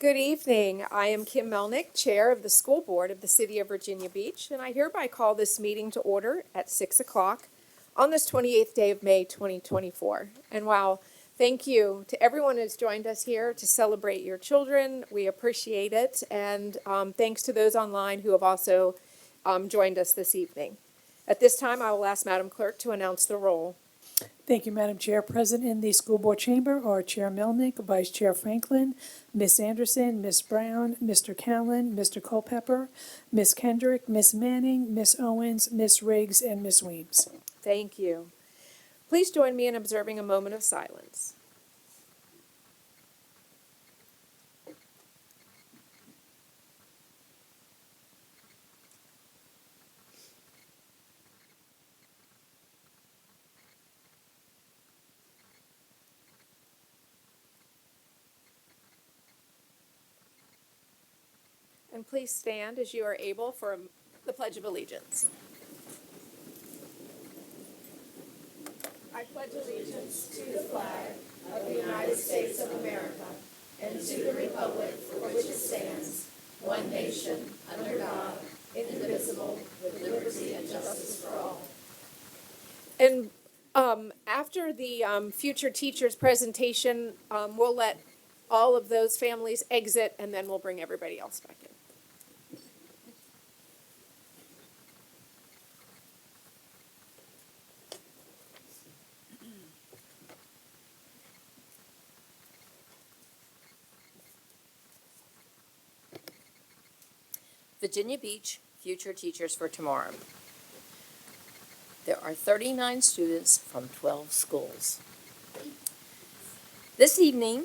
Good evening. I am Kim Melnick, Chair of the School Board of the City of Virginia Beach, and I hereby call this meeting to order at 6 o'clock on this 28th day of May 2024. And wow, thank you to everyone who's joined us here to celebrate your children. We appreciate it, and thanks to those online who have also joined us this evening. At this time, I will ask Madam Clerk to announce the roll. Thank you, Madam Chair. Present in the school board chamber are Chair Melnick, Vice Chair Franklin, Miss Anderson, Miss Brown, Mr. Callen, Mr. Culpepper, Miss Kendrick, Miss Manning, Miss Owens, Miss Riggs, and Miss Weems. Thank you. Please join me in observing a moment of silence. And please stand as you are able for the Pledge of Allegiance. I pledge allegiance to the flag of the United States of America and to the republic for which it stands, one nation, under God, indivisible, with liberty and justice for all. And after the future teachers presentation, we'll let all of those families exit, and then we'll bring everybody else back in. Virginia Beach Future Teachers for Tomorrow. There are 39 students from 12 schools. This evening,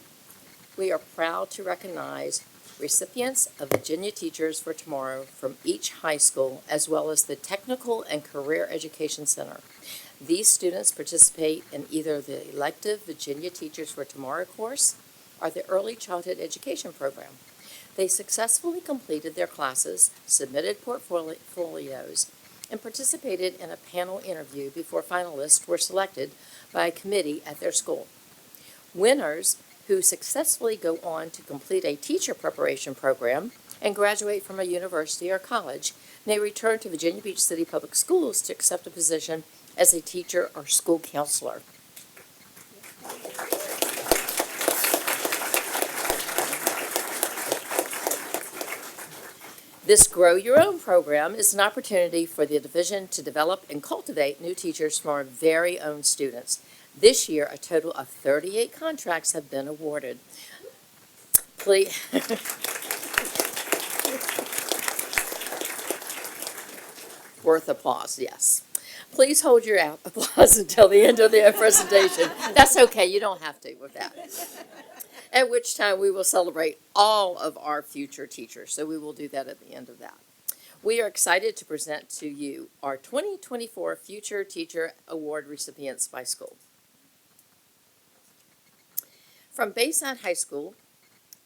we are proud to recognize recipients of Virginia Teachers for Tomorrow from each high school, as well as the Technical and Career Education Center. These students participate in either the elective Virginia Teachers for Tomorrow course or the Early Childhood Education program. They successfully completed their classes, submitted portfolios, and participated in a panel interview before finalists were selected by a committee at their school. Winners who successfully go on to complete a teacher preparation program and graduate from a university or college may return to Virginia Beach City Public Schools to accept a position as a teacher or school counselor. This Grow Your Own program is an opportunity for the division to develop and cultivate new teachers from our very own students. This year, a total of 38 contracts have been awarded. Please. Worth applause, yes. Please hold your applause until the end of the presentation. That's okay, you don't have to with that. At which time we will celebrate all of our future teachers. So we will do that at the end of that. We are excited to present to you our 2024 Future Teacher Award recipients by school. From Bayside High School,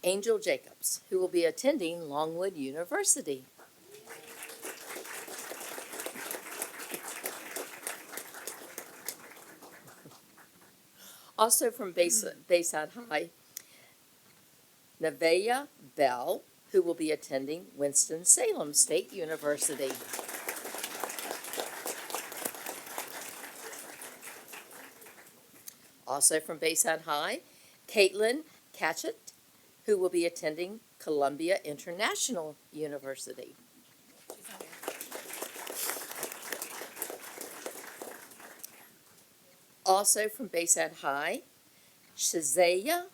Angel Jacobs, who will be attending Longwood University. Also from Bayside High, Nevaeh Bell, who will be attending Winston-Salem State University. Also from Bayside High, Caitlin Catchett, who will be attending Columbia International University. Also from Bayside High, Shazaya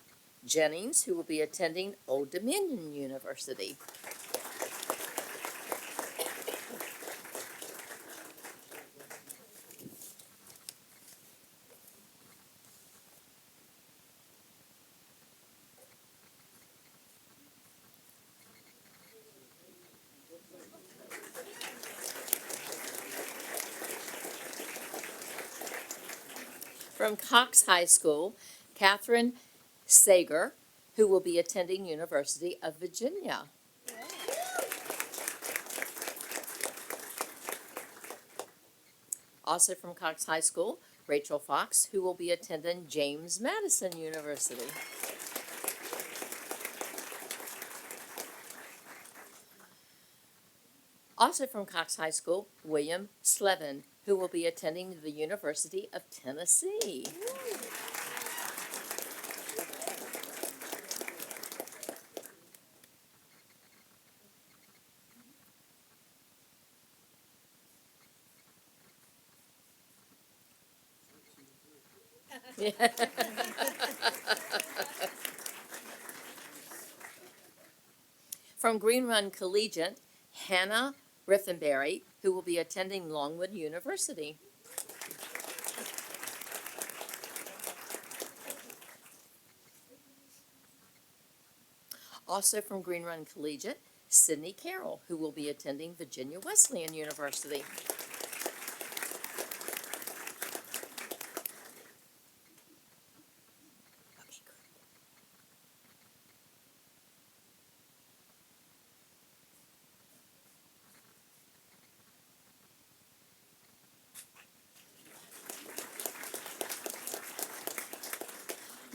Jennings, who will be attending Old Dominion University. From Cox High School, Catherine Sager, who will be attending University of Virginia. Also from Cox High School, Rachel Fox, who will be attending James Madison University. Also from Cox High School, William Slevin, who will be attending the University of Tennessee. From Green Run Collegiate, Hannah Riffenberry, who will be attending Longwood University. Also from Green Run Collegiate, Sydney Carroll, who will be attending Virginia Wesleyan University. Okay, good.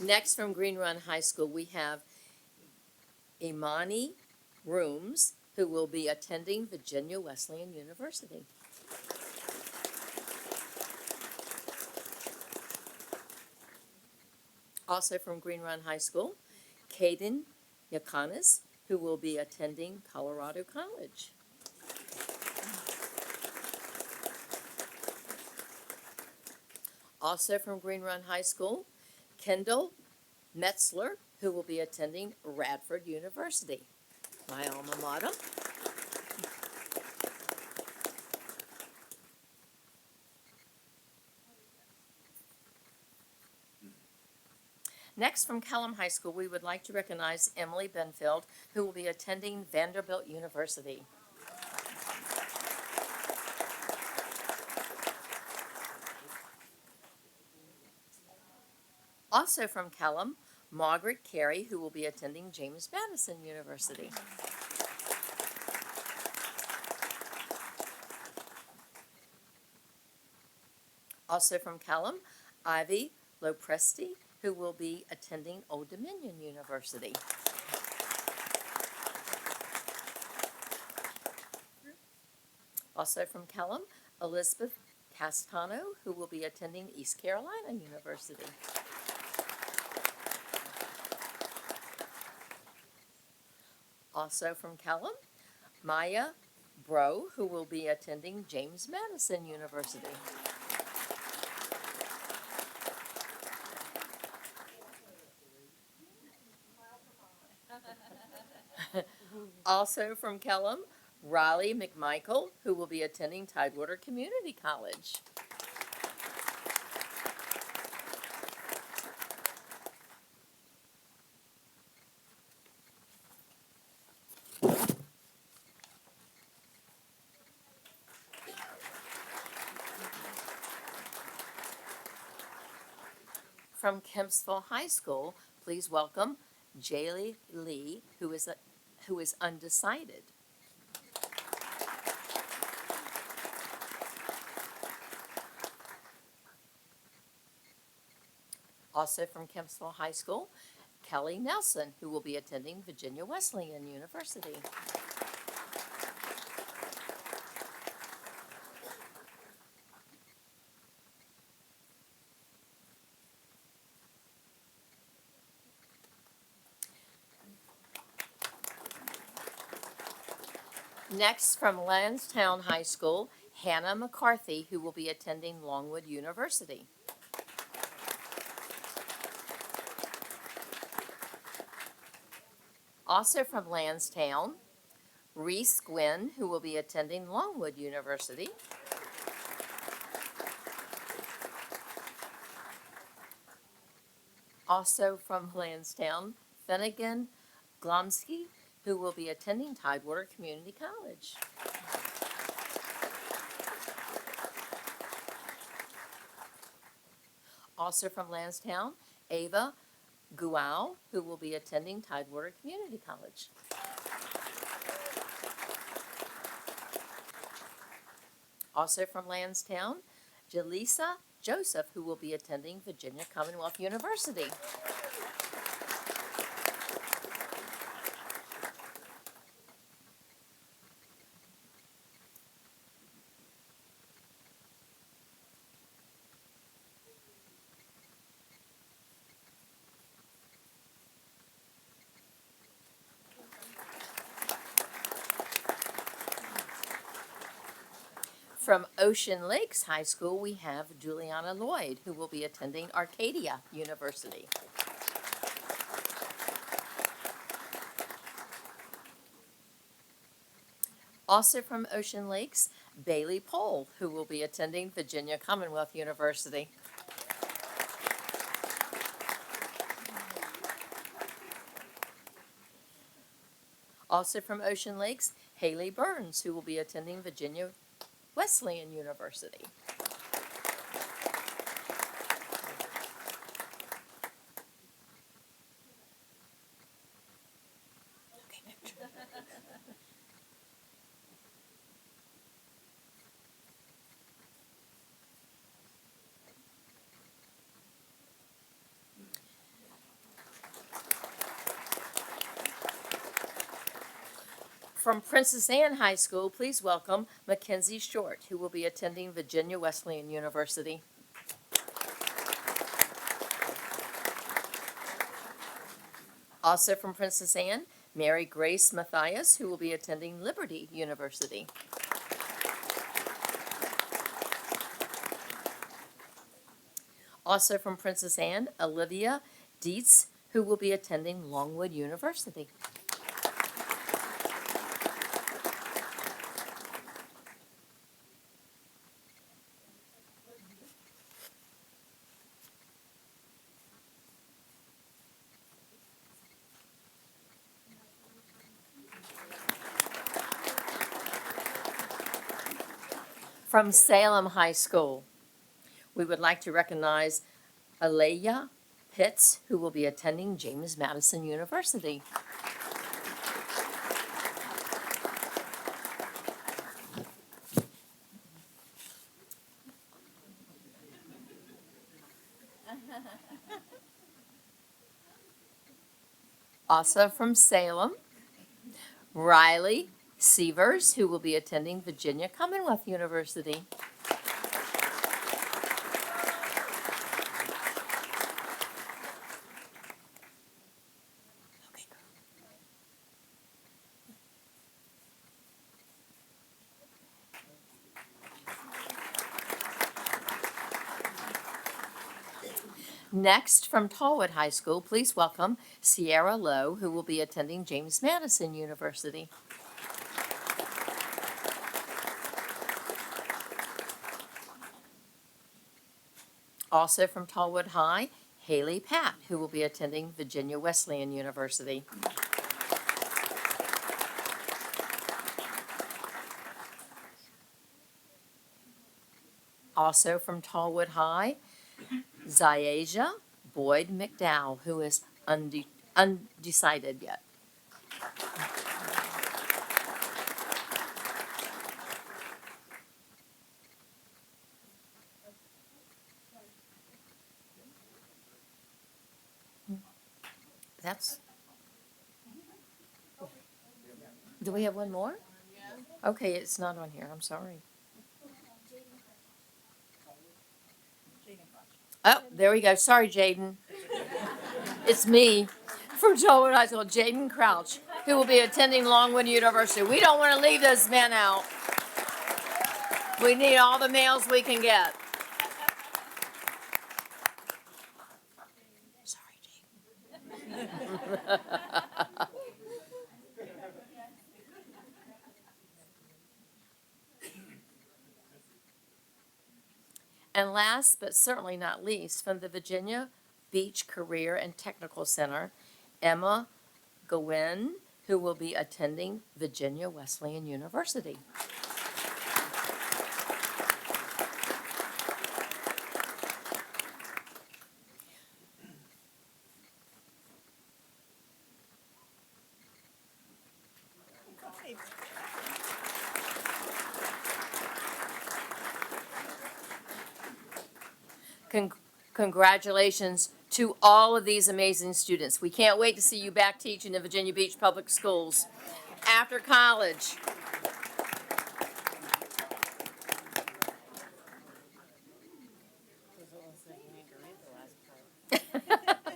Next, from Green Run High School, we have Imani Rooms, who will be attending Virginia Wesleyan University. Also from Green Run High School, Caden Yakanis, who will be attending Colorado College. Also from Green Run High School, Kendall Metzler, who will be attending Radford University, my alma mater. Next, from Kellam High School, we would like to recognize Emily Benfield, who will be attending Vanderbilt University. Also from Kellam, Margaret Carey, who will be attending James Madison University. Also from Kellam, Ivy Lopresti, who will be attending Old Dominion University. Also from Kellam, Elizabeth Castano, who will be attending East Carolina University. Also from Kellam, Maya Bro, who will be attending James Madison University. Also from Kellam, Riley McMichael, who will be attending Tidewater Community College. From Kempsville High School, please welcome Jaylee Lee, who is undecided. Also from Kempsville High School, Kelly Nelson, who will be attending Virginia Wesleyan University. Next, from Lansdowne High School, Hannah McCarthy, who will be attending Longwood University. Also from Lansdowne, Reese Gwynn, who will be attending Longwood University. Also from Lansdowne, Finnegan Glomsky, who will be attending Tidewater Community College. Also from Lansdowne, Ava Gual, who will be attending Tidewater Community College. Also from Lansdowne, Jaleesa Joseph, who will be attending Virginia Commonwealth University. From Ocean Lakes High School, we have Juliana Lloyd, who will be attending Arcadia University. Also from Ocean Lakes, Bailey Pohl, who will be attending Virginia Commonwealth University. Also from Ocean Lakes, Haley Burns, who will be attending Virginia Wesleyan University. From Princess Anne High School, please welcome Mackenzie Short, who will be attending Virginia Wesleyan University. Also from Princess Anne, Mary Grace Matthias, who will be attending Liberty University. Also from Princess Anne, Olivia Dietz, who will be attending Longwood University. From Salem High School, we would like to recognize Alaya Pitts, who will be attending James Madison University. Also from Salem, Riley Severs, who will be attending Virginia Commonwealth University. Next, from Tallwood High School, please welcome Sierra Lowe, who will be attending James Madison University. Also from Tallwood High, Haley Patt, who will be attending Virginia Wesleyan University. Also from Tallwood High, Zayaja Boyd McDowell, who is undecided yet. That's. Do we have one more? Okay, it's not on here. I'm sorry. Oh, there we go. Sorry, Jaden. It's me from Tallwood High School, Jaden Crouch, who will be attending Longwood University. We don't want to leave those men out. We need all the males we can get. Sorry, Jaden. And last but certainly not least, from the Virginia Beach Career and Technical Center, Emma Gowen, who will be attending Virginia Wesleyan University. Congratulations to all of these amazing students. We can't wait to see you back teaching in Virginia Beach Public Schools after college.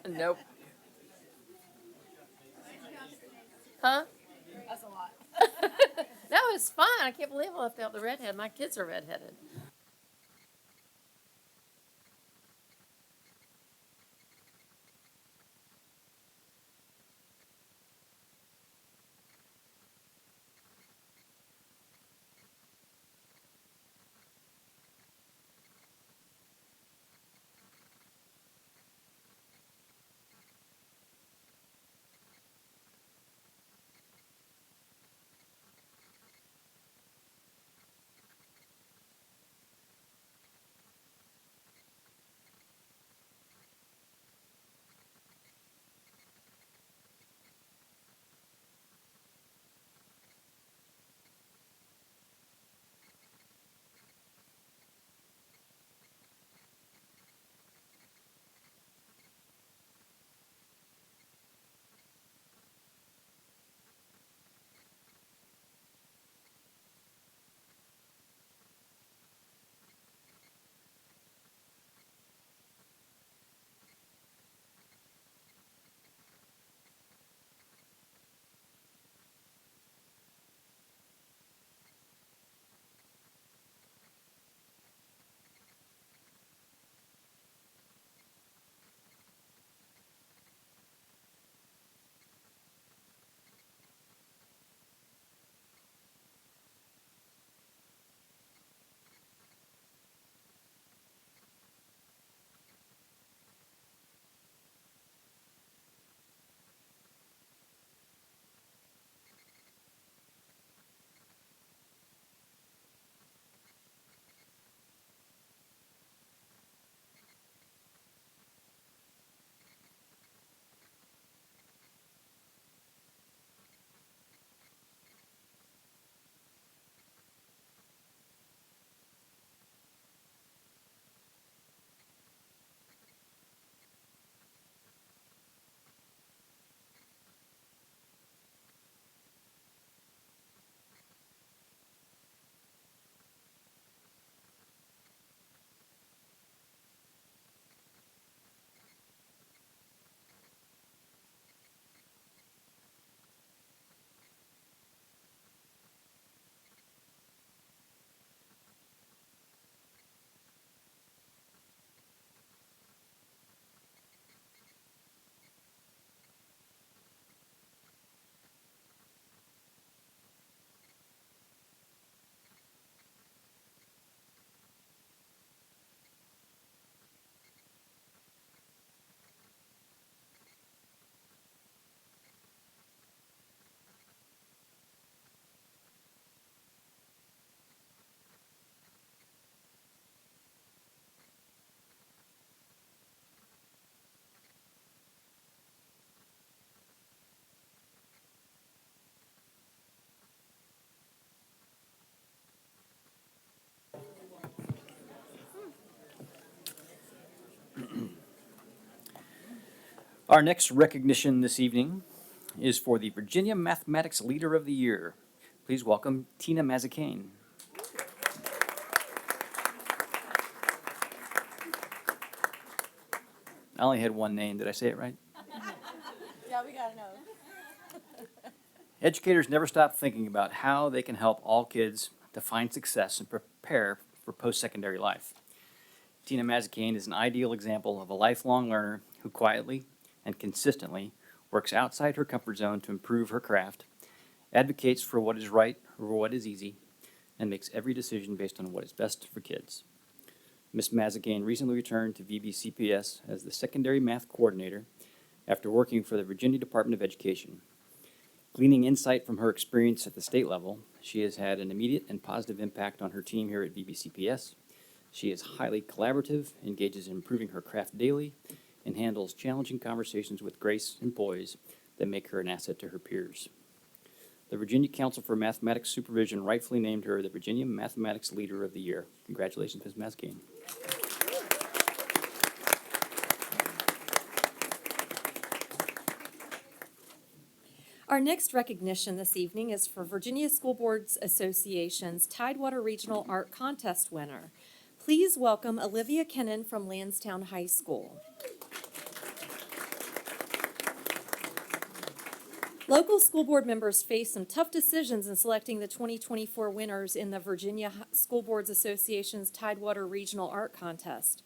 Nope. Huh? That's a lot. No, know, it's fun. I can't believe I left out the redhead. My kids are redheaded. Our next recognition this evening is for the Virginia Mathematics Leader of the Year. Please welcome Tina Mazzacane. I only had one name. Did I say it right? Yeah, we gotta know. Educators never stop thinking about how they can help all kids define success and prepare for post-secondary life. Tina Mazzacane is an ideal example of a lifelong learner who quietly and consistently works outside her comfort zone to improve her craft, advocates for what is right or what is easy, and makes every decision based on what is best for kids. Ms. Mazzacane recently returned to VBCPS as the secondary math coordinator after working for the Virginia Department of Education. Gleaning insight from her experience at the state level, she has had an immediate and positive impact on her team here at VBCPS. She is highly collaborative, engages in improving her craft daily, and handles challenging conversations with grace and poise that make her an asset to her peers. The Virginia Council for Mathematics Supervision rightfully named her the Virginia Mathematics Leader of the Year. Congratulations, Ms. Mazzacane. Our next recognition this evening is for Virginia School Boards Association's Tidewater Regional Art Contest winner. Please welcome Olivia Kennan from Lansdowne High School. Local school board members face some tough decisions in selecting the 2024 winners in the Virginia School Boards Association's Tidewater Regional Art Contest.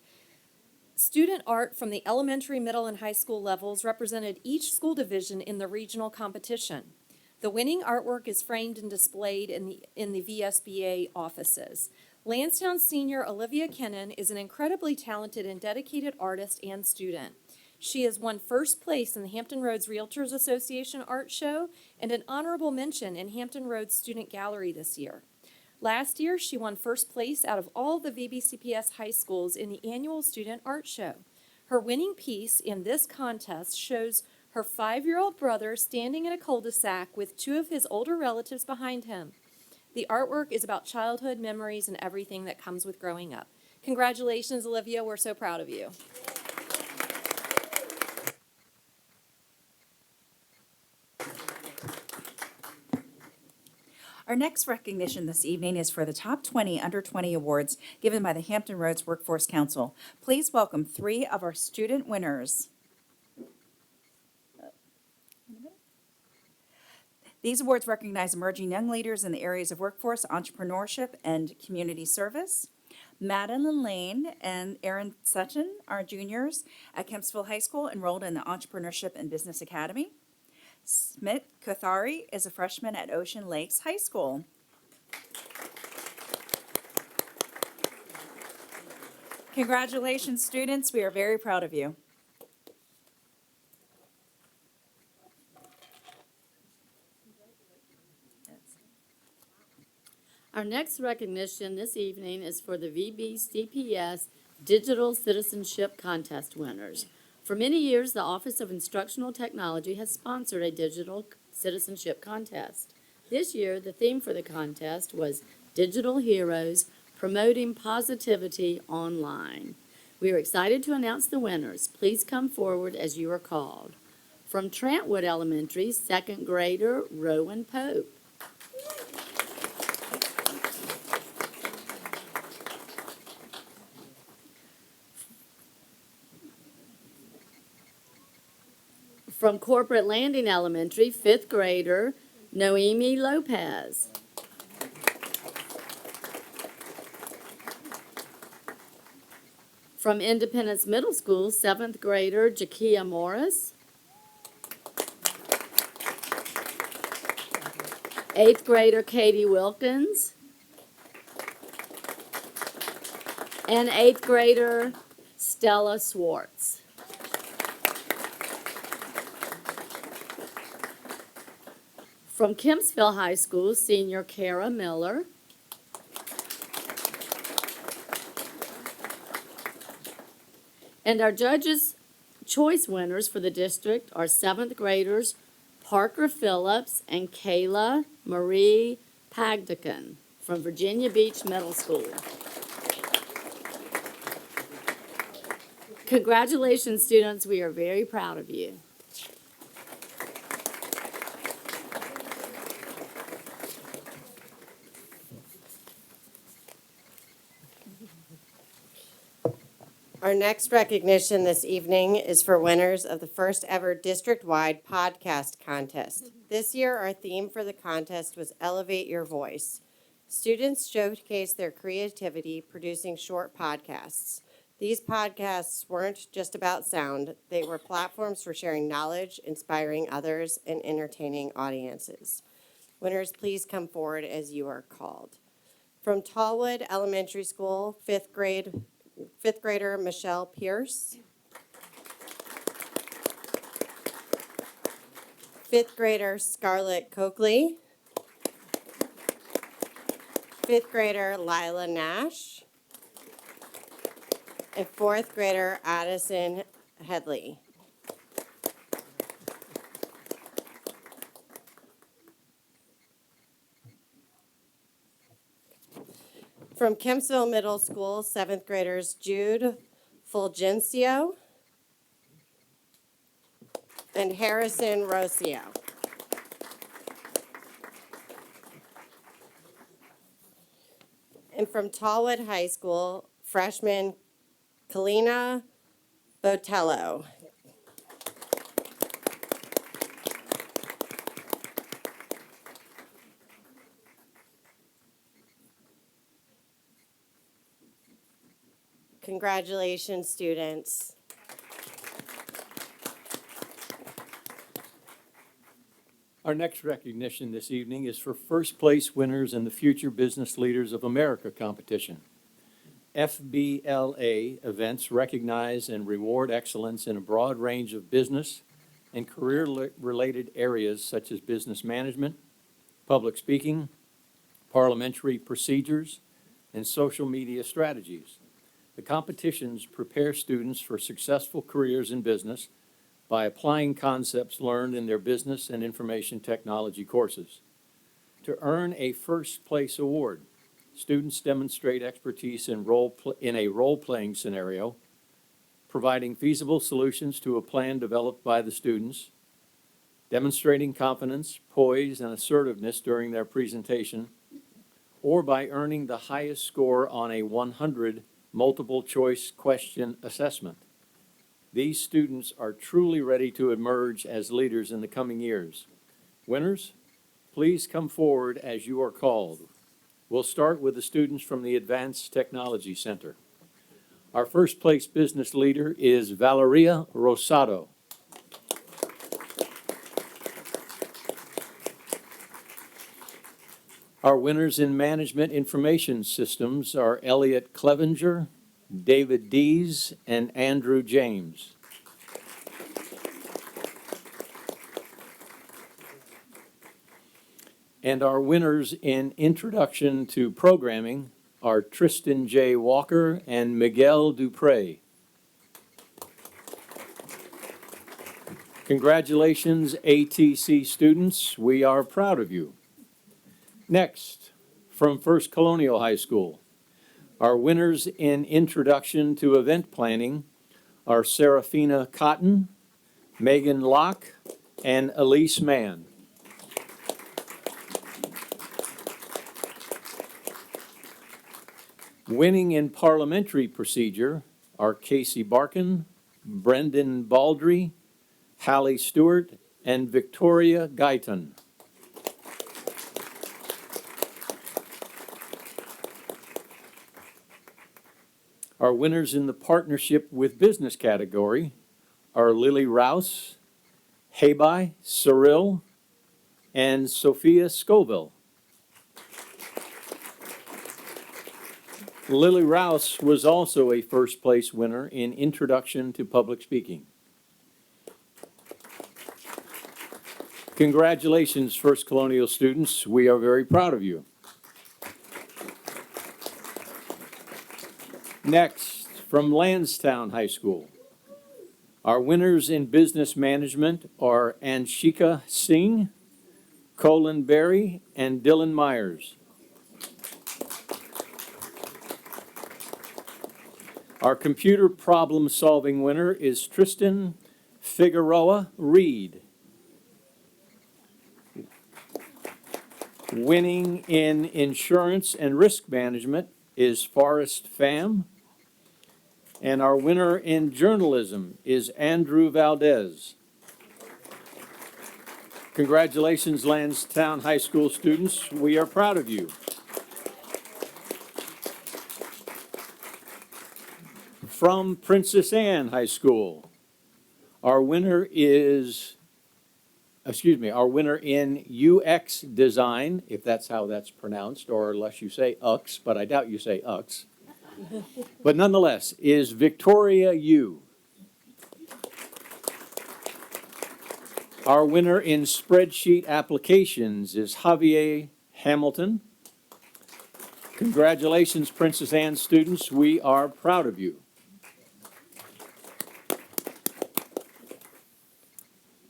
Student art from the elementary, middle, and high school levels represented each school division in the regional competition. The winning artwork is framed and displayed in the VSBA offices. Lansdowne senior Olivia Kennan is an incredibly talented and dedicated artist and student. She has won first place in the Hampton Roads Realtors Association Art Show and an honorable mention in Hampton Roads Student Gallery this year. Last year, she won first place out of all the VBCPS high schools in the annual Student Art Show. Her winning piece in this contest shows her 5-year-old brother standing in a cul-de-sac with 2 of his older relatives behind him. The artwork is about childhood memories and everything that comes with growing up. Congratulations, Olivia. We're so proud of you. Our next recognition this evening is for the Top 20 Under 20 Awards given by the Hampton Roads Workforce Council. Please welcome 3 of our student winners. These awards recognize emerging young leaders in the areas of workforce, entrepreneurship, and community service. Madeline Lane and Aaron Sutton are juniors at Kempsville High School, enrolled in the Entrepreneurship and Business Academy. Smit Kothari is a freshman at Ocean Lakes High School. Congratulations, students. We are very proud of you. Our next recognition this evening is for the VBCPS Digital Citizenship Contest winners. For many years, the Office of Instructional Technology has sponsored a digital citizenship contest. This year, the theme for the contest was Digital Heroes, Promoting Positivity Online. We are excited to announce the winners. Please come forward as you are called. From Trantwood Elementary, 2nd grader Rowan Pope. From Corporate Landing Elementary, 5th grader Noemi Lopez. From Independence Middle School, 7th grader Jakia Morris. 8th grader Katie Wilkins. And 8th grader Stella Swartz. From Kempsville High School, senior Kara Miller. And our judges' choice winners for the district are 7th graders Parker Phillips and Kayla Marie Pagdican from Virginia Beach Middle School. Congratulations, students. We are very proud of you. Our next recognition this evening is for winners of the first ever district-wide podcast contest. This year, our theme for the contest was Elevate Your Voice. Students showcased their creativity producing short podcasts. These podcasts weren't just about sound. They were platforms for sharing knowledge, inspiring others, and entertaining audiences. Winners, please come forward as you are called. From Tallwood Elementary School, 5th grader Michelle Pierce. 5th grader Scarlett Coakley. 5th grader Lila Nash. And 4th grader Addison Headley. From Kempsville Middle School, 7th graders Jude Fulgencio and Harrison Rocio. And from Tallwood High School, freshman Kalina Botello. Congratulations, students. Our next recognition this evening is for first place winners in the Future Business Leaders of America competition. FBLA events recognize and reward excellence in a broad range of business and career-related areas such as business management, public speaking, parliamentary procedures, and social media strategies. The competitions prepare students for successful careers in business by applying concepts learned in their business and information technology courses. To earn a first place award, students demonstrate expertise in a role-playing scenario, providing feasible solutions to a plan developed by the students, demonstrating confidence, poise, and assertiveness during their presentation, or by earning the highest score on a 100 multiple choice question assessment. These students are truly ready to emerge as leaders in the coming years. Winners, please come forward as you are called. We'll start with the students from the Advanced Technology Center. Our first place business leader is Valeria Rosado. Our winners in Management Information Systems are Elliot Clevenger, David Dees, and Andrew James. And our winners in Introduction to Programming are Tristan J. Walker and Miguel Dupre. Congratulations, ATC students. We are proud of you. Next, from First Colonial High School, our winners in Introduction to Event Planning are Serafina Cotton, Megan Locke, and Elise Mann. Winning in Parliamentary Procedure are Casey Barkin, Brendan Baldry, Hallie Stewart, and Victoria Guyton. Our winners in the Partnership with Business category are Lily Rouse, Heibai Cyril, and Sophia Scoville. Lily Rouse was also a first place winner in Introduction to Public Speaking. Congratulations, First Colonial students. We are very proud of you. Next, from Lansdowne High School, our winners in Business Management are Anshika Singh, Colin Berry, and Dylan Myers. Our computer problem-solving winner is Tristan Figueroa Reed. Winning in Insurance and Risk Management is Forrest Pham. And our winner in Journalism is Andrew Valdez. Congratulations, Lansdowne High School students. We are proud of you. From Princess Anne High School, our winner in UX Design, if that's how that's pronounced, or unless you say UX, but I doubt you say UX. But nonetheless, is Victoria Yu. Our winner in Spreadsheet Applications is Javier Hamilton. Congratulations, Princess Anne students. We are proud of you.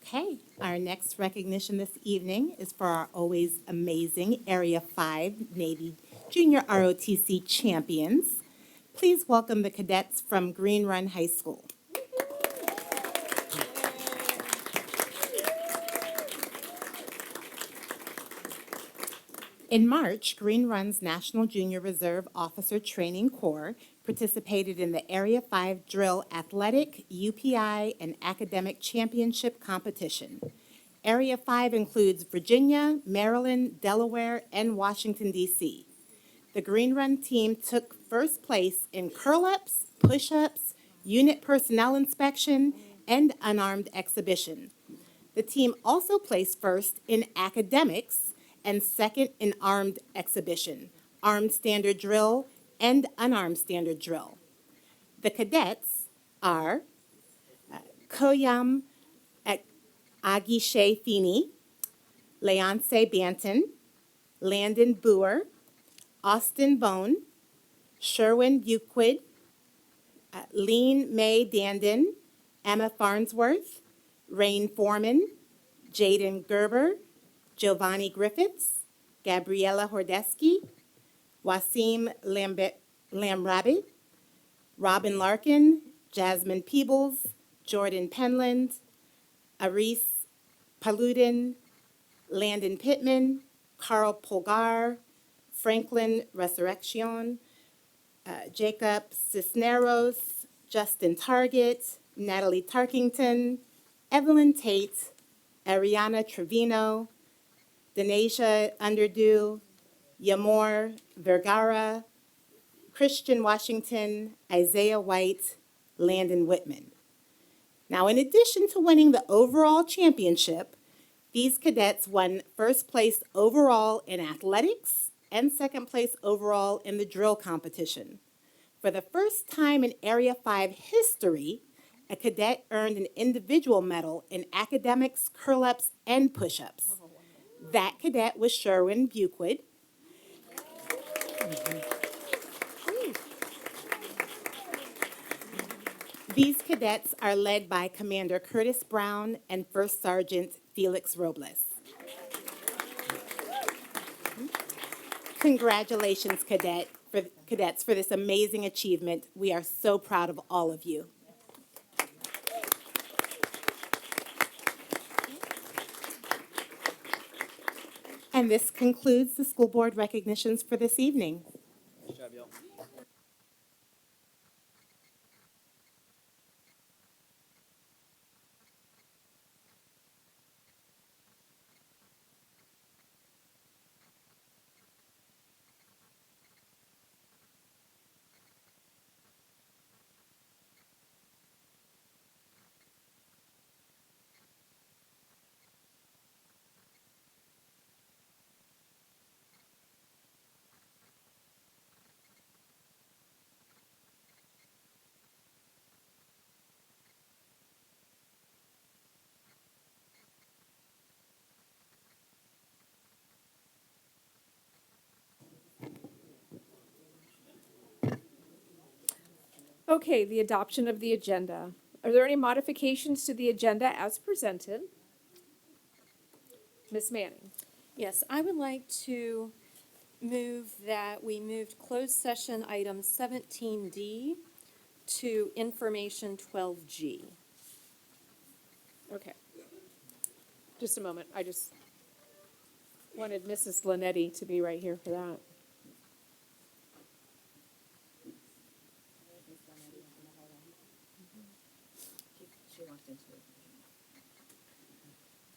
Okay, our next recognition this evening is for our always amazing Area 5 Navy Junior ROTC champions. Please welcome the cadets from Green Run High School. In March, Green Run's National Junior Reserve Officer Training Corps participated in the Area 5 Drill Athletic, UPI, and Academic Championship competition. Area 5 includes Virginia, Maryland, Delaware, and Washington, D.C. The Green Run team took first place in curl-ups, push-ups, unit personnel inspection, and unarmed exhibition. The team also placed first in academics and second in armed exhibition, armed standard drill, and unarmed standard drill. The cadets are Koyam Agishe Fini, Leonce Banton, Landon Boer, Austin Bone, Sherwin Buquid, Lean May Dandon, Emma Farnsworth, Rain Foreman, Jaden Gerber, Giovanni Griffiths, Gabriella Hordeski, Wasim Lamrabi, Robin Larkin, Jasmine Peebles, Jordan Penland, Aris Paludin, Landon Pittman, Carl Polgar, Franklin Resurrection, Jacob Cisneros, Justin Target, Natalie Tarkington, Evelyn Tate, Ariana Trevino, Denasia Underdew, Yamor Vergara, Christian Washington, Isaiah White, Landon Whitman. Now, in addition to winning the overall championship, these cadets won first place overall in athletics and second place overall in the drill competition. For the first time in Area 5 history, a cadet earned an individual medal in academics, curl-ups, and push-ups. That cadet was Sherwin Buquid. These cadets are led by Commander Curtis Brown and First Sergeant Felix Robles. Congratulations, cadets, for this amazing achievement. We are so proud of all of you. And this concludes the school board recognitions for this evening. Okay, the adoption of the agenda. Are there any modifications to the agenda as presented? Ms. Manning? Yes, I would like to move that we moved closed session item 17D to information 12G. Okay. Just a moment. I just wanted Mrs. Linetti to be right here for that.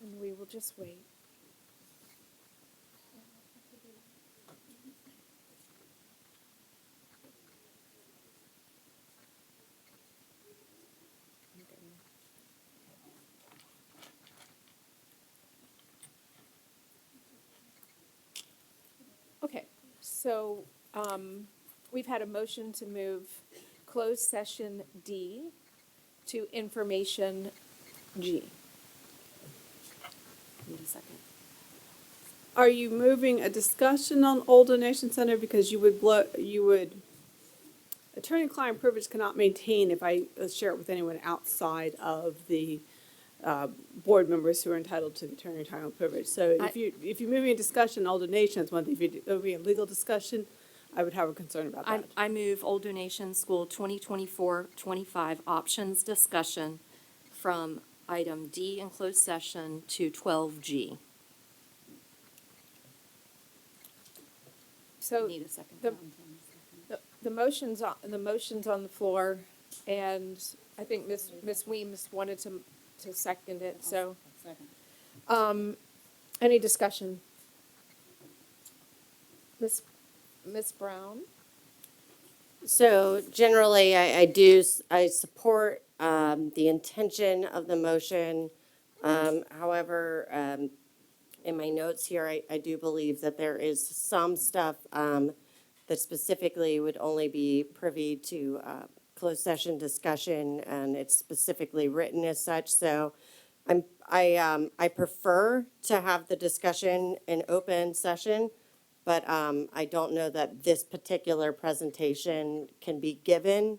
And we will just wait. Okay, so we've had a motion to move closed session D to information G. Need a second. Are you moving a discussion on Old Donation Center because you would, attorney-client privilege cannot maintain if I share it with anyone outside of the board members who are entitled to the attorney-client privilege. So if you're moving a discussion on Old Donation, it's one thing. If it would be a legal discussion, I would have a concern about that. I move Old Donation School 2024-25 options discussion from item D in closed session to 12G. So Need a second. the motion's on the floor, and I think Ms. Weems wanted to second it, so. Any discussion? Ms. Brown? So generally, I support the intention of the motion. However, in my notes here, I do believe that there is some stuff that specifically would only be privy to closed session discussion, and it's specifically written as such. So I prefer to have the discussion in open session, but I don't know that this particular presentation can be given.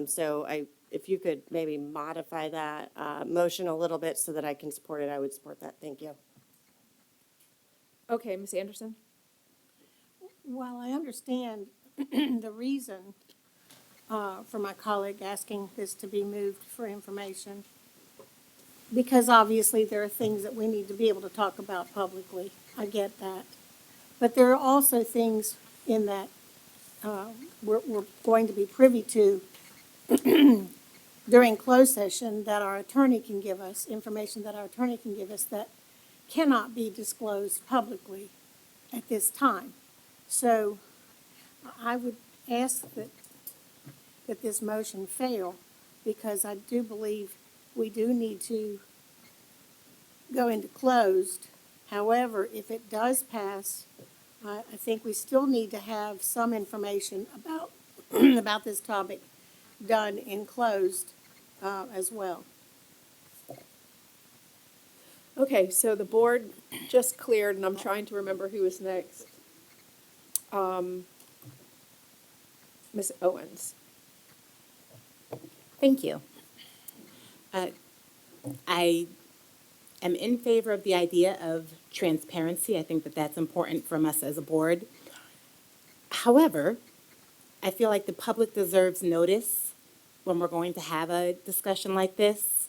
So if you could maybe modify that motion a little bit so that I can support it, I would support that. Thank you. Okay, Ms. Anderson? While I understand the reason for my colleague asking this to be moved for information, because obviously there are things that we need to be able to talk about publicly. I get that. But there are also things in that we're going to be privy to during closed session that our attorney can give us, information that our attorney can give us that cannot be disclosed publicly at this time. So I would ask that this motion fail, because I do believe we do need to go into closed. However, if it does pass, I think we still need to have some information about, about this topic done in closed as well. Okay, so the board just cleared, and I'm trying to remember who is next. Ms. Owens. Thank you. I am in favor of the idea of transparency. I think that that's important from us as a board. However, I feel like the public deserves notice when we're going to have a discussion like this.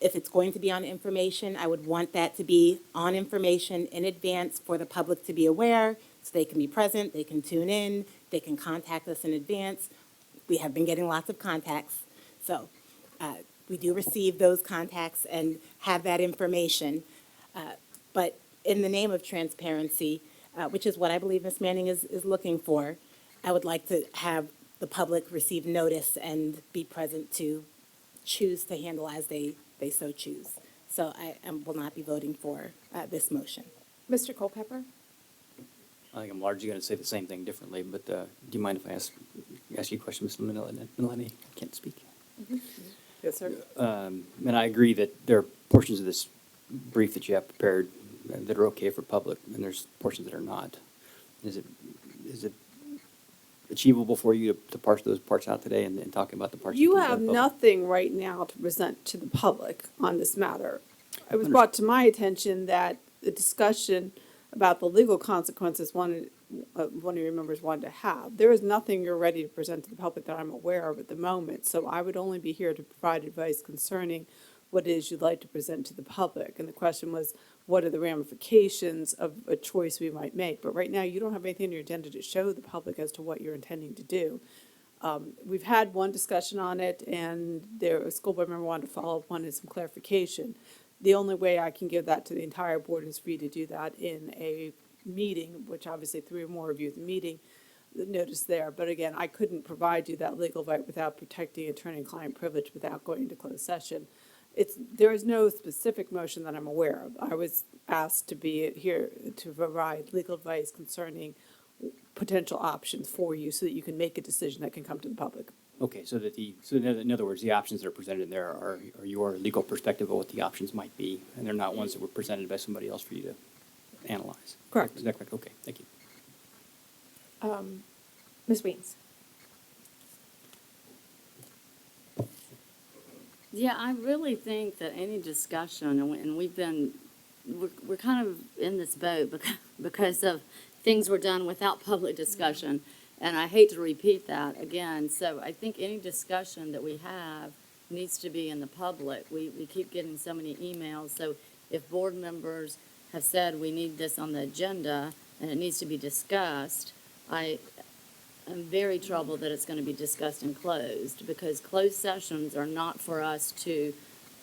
If it's going to be on information, I would want that to be on information in advance for the public to be aware, so they can be present, they can tune in, they can contact us in advance. We have been getting lots of contacts, so we do receive those contacts and have that information. But in the name of transparency, which is what I believe Ms. Manning is looking for, I would like to have the public receive notice and be present to choose to handle as they so choose. So I will not be voting for this motion. Mr. Culpepper? I think I'm largely going to say the same thing differently, but do you mind if I ask you a question, Ms. Milani? I can't speak. Yes, sir. And I agree that there are portions of this brief that you have prepared that are okay for public, and there's portions that are not. Is it achievable for you to parse those parts out today and talk about the parts? You that can have be done public? nothing right now to present to the public on this matter. It was brought to my attention that the discussion about the legal consequences one of your members wanted to have. There is nothing you're ready to present to the public that I'm aware of at the moment, so I would only be here to provide advice concerning what it is you'd like to present to the public. And the question was, what are the ramifications of a choice we might make? But right now, you don't have anything on your agenda to show the public as to what you're intending to do. We've had one discussion on it, and a school board member wanted to follow up, wanted some clarification. The only way I can give that to the entire board is for you to do that in a meeting, which obviously 3 or more of you at the meeting, the notice there. But again, I couldn't provide you that legal right without protecting attorney-client privilege without going into closed session. There is no specific motion that I'm aware of. I was asked to be here to provide legal advice concerning potential options for you so that you can make a decision that can come to the public. Okay, so in other words, the options that are presented in there are your legal perspective of what the options might be, and they're not ones that were presented by somebody else for you to analyze. Correct. Is that correct? Okay, thank you. Ms. Weens? Yeah, I really think that any discussion, and we're kind of in this boat because of things were done without public discussion. And I hate to repeat that again. So I think any discussion that we have needs to be in the public. We keep getting so many emails. So if board members have said we need this on the agenda and it needs to be discussed, I'm very troubled that it's going to be discussed in closed, because closed sessions are not for us to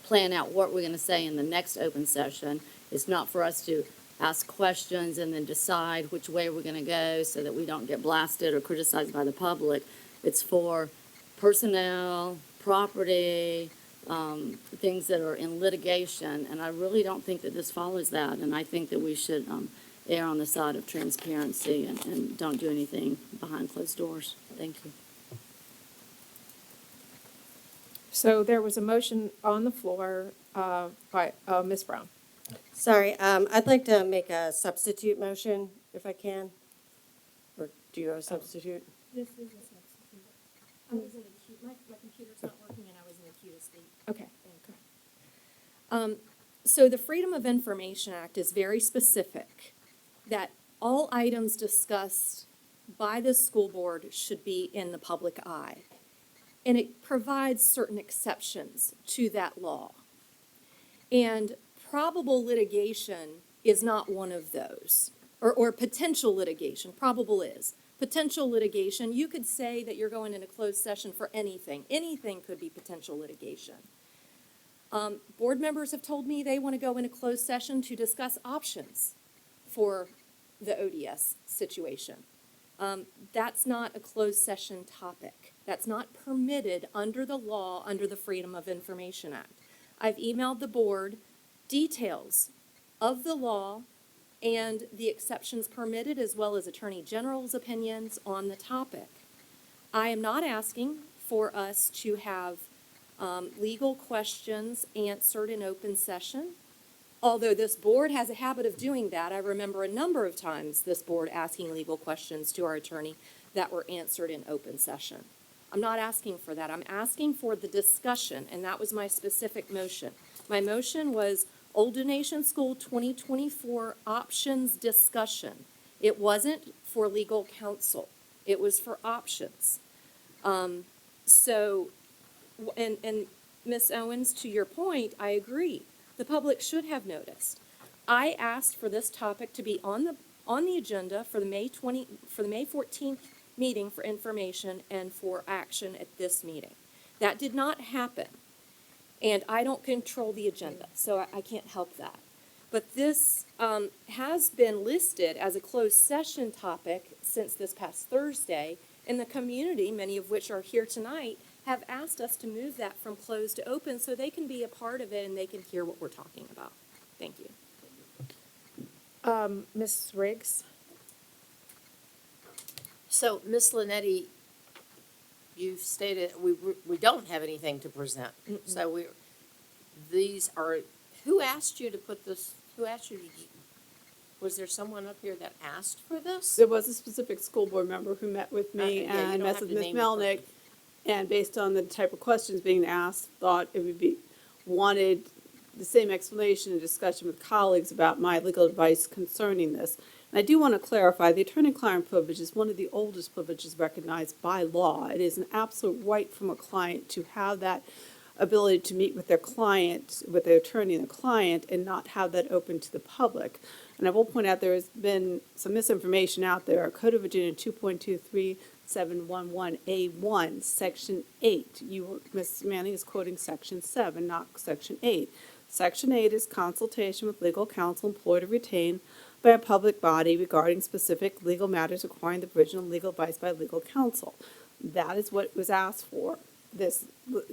plan out what we're going to say in the next open session. It's not for us to ask questions and then decide which way we're going to go so that we don't get blasted or criticized by the public. It's for personnel, property, things that are in litigation, and I really don't think that this follows that, and I think that we should err on the side of transparency and don't do anything behind closed doors. Thank you. So there was a motion on the floor by Ms. Brown. Sorry, I'd like to make a substitute motion, if I can. Or do you have a substitute? This is a substitute. I was in a queue, my computer's not working and I was in a queue to speak. Okay. So the Freedom of Information Act is very specific, that all items discussed by the school board should be in the public eye. And it provides certain exceptions to that law. And probable litigation is not one of those, or potential litigation, probable is. Potential litigation, you could say that you're going in a closed session for anything. Anything could be potential litigation. Board members have told me they want to go in a closed session to discuss options for the ODS situation. That's not a closed session topic. That's not permitted under the law, under the Freedom of Information Act. I've emailed the board details of the law and the exceptions permitted, as well as Attorney General's opinions on the topic. I am not asking for us to have legal questions answered in open session. Although this board has a habit of doing that, I remember a number of times this board asking legal questions to our attorney that were answered in open session. I'm not asking for that. I'm asking for the discussion, and that was my specific motion. My motion was Old Donation School 2024 options discussion. It wasn't for legal counsel. It was for options. And Ms. Owens, to your point, I agree. The public should have noticed. I asked for this topic to be on the agenda for the May 14th meeting for information and for action at this meeting. That did not happen. And I don't control the agenda, so I can't help that. But this has been listed as a closed session topic since this past Thursday, and the community, many of which are here tonight, have asked us to move that from closed to open so they can be a part of it and they can hear what we're talking about. Thank you. Ms. Riggs? So, Ms. Linetti, you've stated we don't have anything to present. So these are, who asked you to put this, was there someone up here that asked for this? There was a specific school board member who met with me Okay, yeah, you and don't met have with to Ms. name the Melnick, and based on the type of questions being asked, thought it would be, wanted the same explanation and discussion with colleagues about my legal advice concerning this. And I do want to clarify, the attorney-client privilege is one of the oldest privileges recognized by law. It is an absolute right from a client to have that ability to meet with their client, with their attorney and the client, and not have that open to the public. And I will point out there has been some misinformation out there. Code of Virginia 2.23711A1, Section 8. Ms. Manning is quoting Section 7, not Section 8. Section 8 is consultation with legal counsel employed or retained by a public body regarding specific legal matters requiring the provision of legal advice by legal counsel. That is what was asked for. This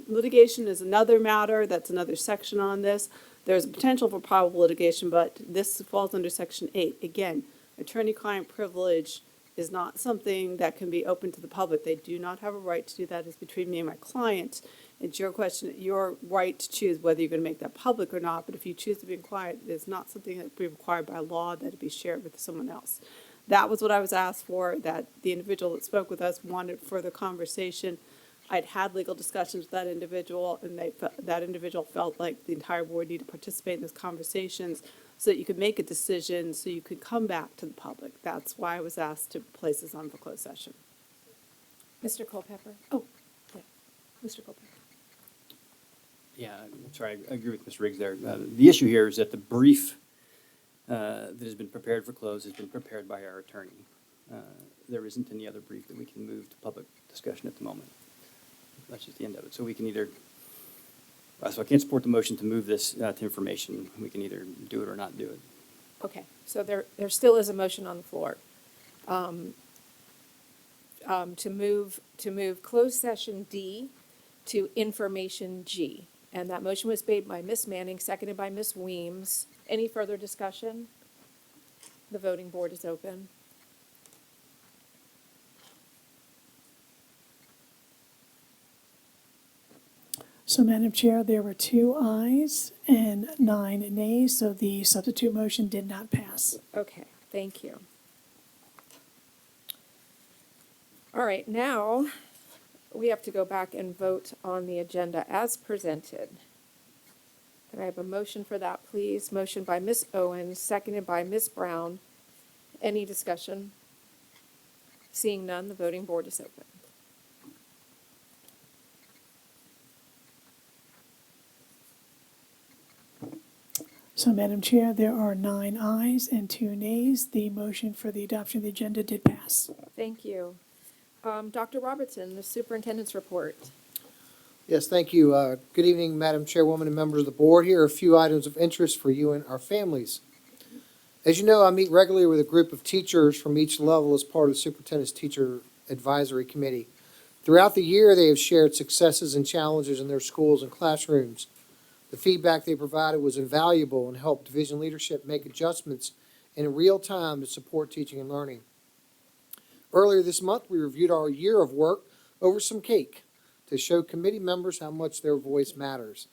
litigation is another matter. That's another section on this. There's a potential for probable litigation, but this falls under Section 8. Again, attorney-client privilege is not something that can be open to the public. They do not have a right to do that. It's between me and my client. It's your question, your right to choose whether you're going to make that public or not. But if you choose to be quiet, it's not something that would be required by law that it be shared with someone else. That was what I was asked for, that the individual that spoke with us wanted further conversation. I'd had legal discussions with that individual, and that individual felt like the entire board needed to participate in those conversations so that you could make a decision, so you could come back to the public. That's why I was asked to place this on for closed session. Mr. Culpepper? Oh, yeah. Mr. Culpepper. Yeah, sorry, I agree with Ms. Riggs there. The issue here is that the brief that has been prepared for close has been prepared by our attorney. There isn't any other brief that we can move to public discussion at the moment. That's just the end of it. So we can either, so I can't support the motion to move this to information. We can either do it or not do it. Okay, so there still is a motion on the floor. to move closed session D to information G. And that motion was made by Ms. Manning, seconded by Ms. Weems. Any further discussion? The voting board is open. So, Madam Chair, there were 2 ayes and 9 nays, so the substitute motion did not pass. Okay, thank you. All right, now we have to go back and vote on the agenda as presented. Can I have a motion for that, please? Motion by Ms. Owens, seconded by Ms. Brown. Any discussion? Seeing none, the voting board is open. So, Madam Chair, there are 9 ayes and 2 nays. The motion for the adoption of the agenda did pass. Thank you. Dr. Robertson, the superintendent's report. Yes, thank you. Good evening, Madam Chairwoman and members of the board. Here are a few items of interest for you and our families. As you know, I meet regularly with a group of teachers from each level as part of the Superintendent's Teacher Advisory Committee. Throughout the year, they have shared successes and challenges in their schools and classrooms. The feedback they provided was invaluable and helped division leadership make adjustments in real time to support teaching and learning. Earlier this month, we reviewed our year of work over some cake to show committee members how much their voice matters.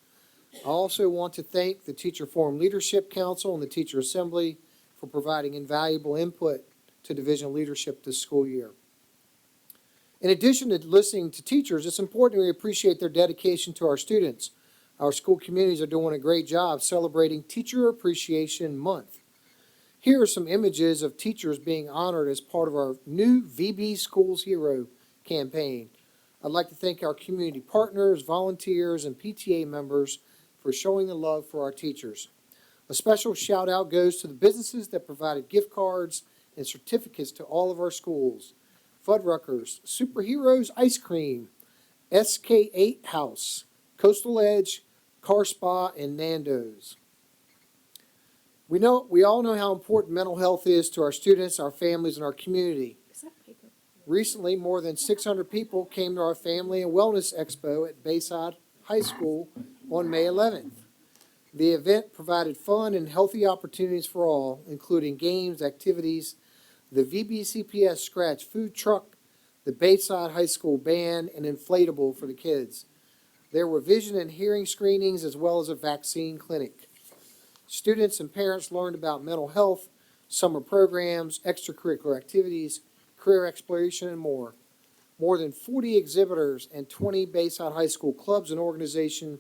I also want to thank the Teacher Forum Leadership Council and the Teacher Assembly for providing invaluable input to division leadership this school year. In addition to listening to teachers, it's important we appreciate their dedication to our students. Our school communities are doing a great job celebrating Teacher Appreciation Month. Here are some images of teachers being honored as part of our new VB Schools Hero campaign. I'd like to thank our community partners, volunteers, and PTA members for showing the love for our teachers. A special shout out goes to the businesses that provided gift cards and certificates to all of our schools. Fuddruckers, Superheroes Ice Cream, SK8 House, Coastal Edge, Car Spa, and Nando's. We all know how important mental health is to our students, our families, and our community. Is that paper? Recently, more than 600 people came to our Family and Wellness Expo at Bayside High School on May 11th. The event provided fun and healthy opportunities for all, including games, activities, the VBCPS Scratch Food Truck, the Bayside High School Band, and inflatable for the kids. There were vision and hearing screenings as well as a vaccine clinic. Students and parents learned about mental health, summer programs, extracurricular activities, career exploration, and more. More than 40 exhibitors and 20 Bayside High School clubs and organizations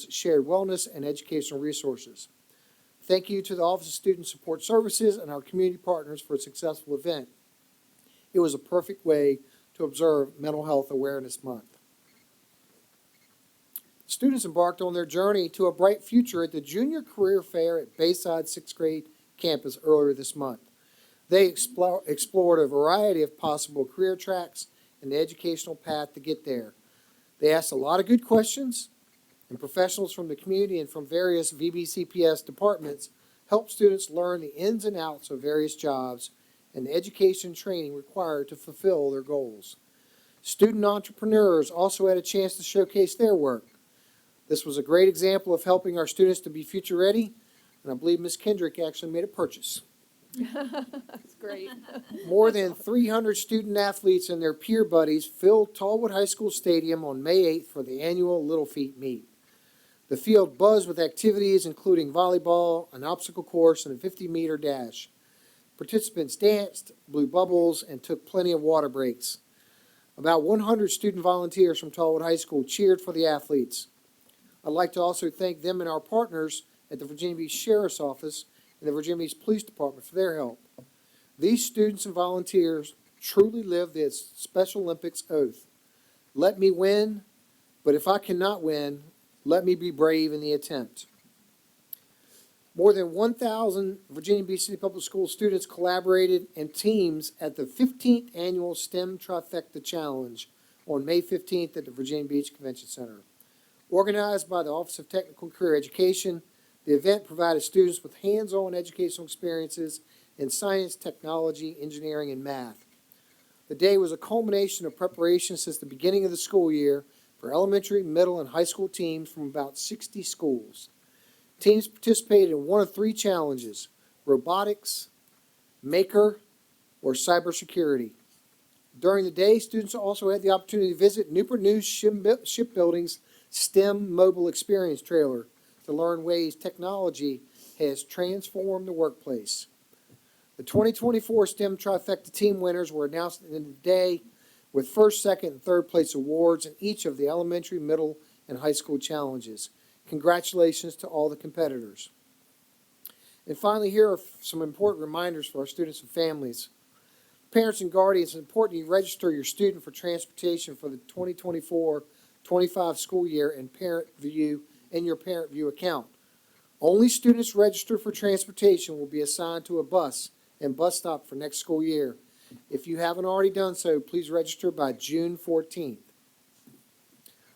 shared wellness and educational resources. Thank you to the Office of Student Support Services and our community partners for a successful event. It was a perfect way to observe Mental Health Awareness Month. Students embarked on their journey to a bright future at the Junior Career Fair at Bayside 6th grade campus earlier this month. They explored a variety of possible career tracks and the educational path to get there. They asked a lot of good questions, and professionals from the community and from various VBCPS departments helped students learn the ins and outs of various jobs and the education training required to fulfill their goals. Student entrepreneurs also had a chance to showcase their work. This was a great example of helping our students to be future ready, and I believe Ms. Kendrick actually made a purchase. That's great. More than 300 student athletes and their peer buddies filled Tallwood High School Stadium on May 8th for the annual Little Feat meet. The field buzzed with activities including volleyball, an obstacle course, and a 50-meter dash. Participants danced, blew bubbles, and took plenty of water breaks. About 100 student volunteers from Tallwood High School cheered for the athletes. I'd like to also thank them and our partners at the Virginia Beach Sheriff's Office and the Virginia Beach Police Department for their help. These students and volunteers truly lived the Special Olympics oath. Let me win, but if I cannot win, let me be brave in the attempt. More than 1,000 Virginia Beach City Public Schools students collaborated in teams at the 15th Annual STEM Trifecta Challenge on May 15th at the Virginia Beach Convention Center. Organized by the Office of Technical and Career Education, the event provided students with hands-on educational experiences in science, technology, engineering, and math. The day was a culmination of preparation since the beginning of the school year for elementary, middle, and high school teams from about 60 schools. Teams participated in one of three challenges: robotics, maker, or cybersecurity. During the day, students also had the opportunity to visit Newport News Shipbuilding's STEM Mobile Experience Trailer to learn ways technology has transformed the workplace. The 2024 STEM Trifecta team winners were announced in the day with first, second, and third place awards in each of the elementary, middle, and high school challenges. Congratulations to all the competitors. And finally, here are some important reminders for our students and families. Parents and guardians, it's important you register your student for transportation for the 2024-25 school year in your Parent View account. Only students registered for transportation will be assigned to a bus and bus stop for next school year. If you haven't already done so, please register by June 14th.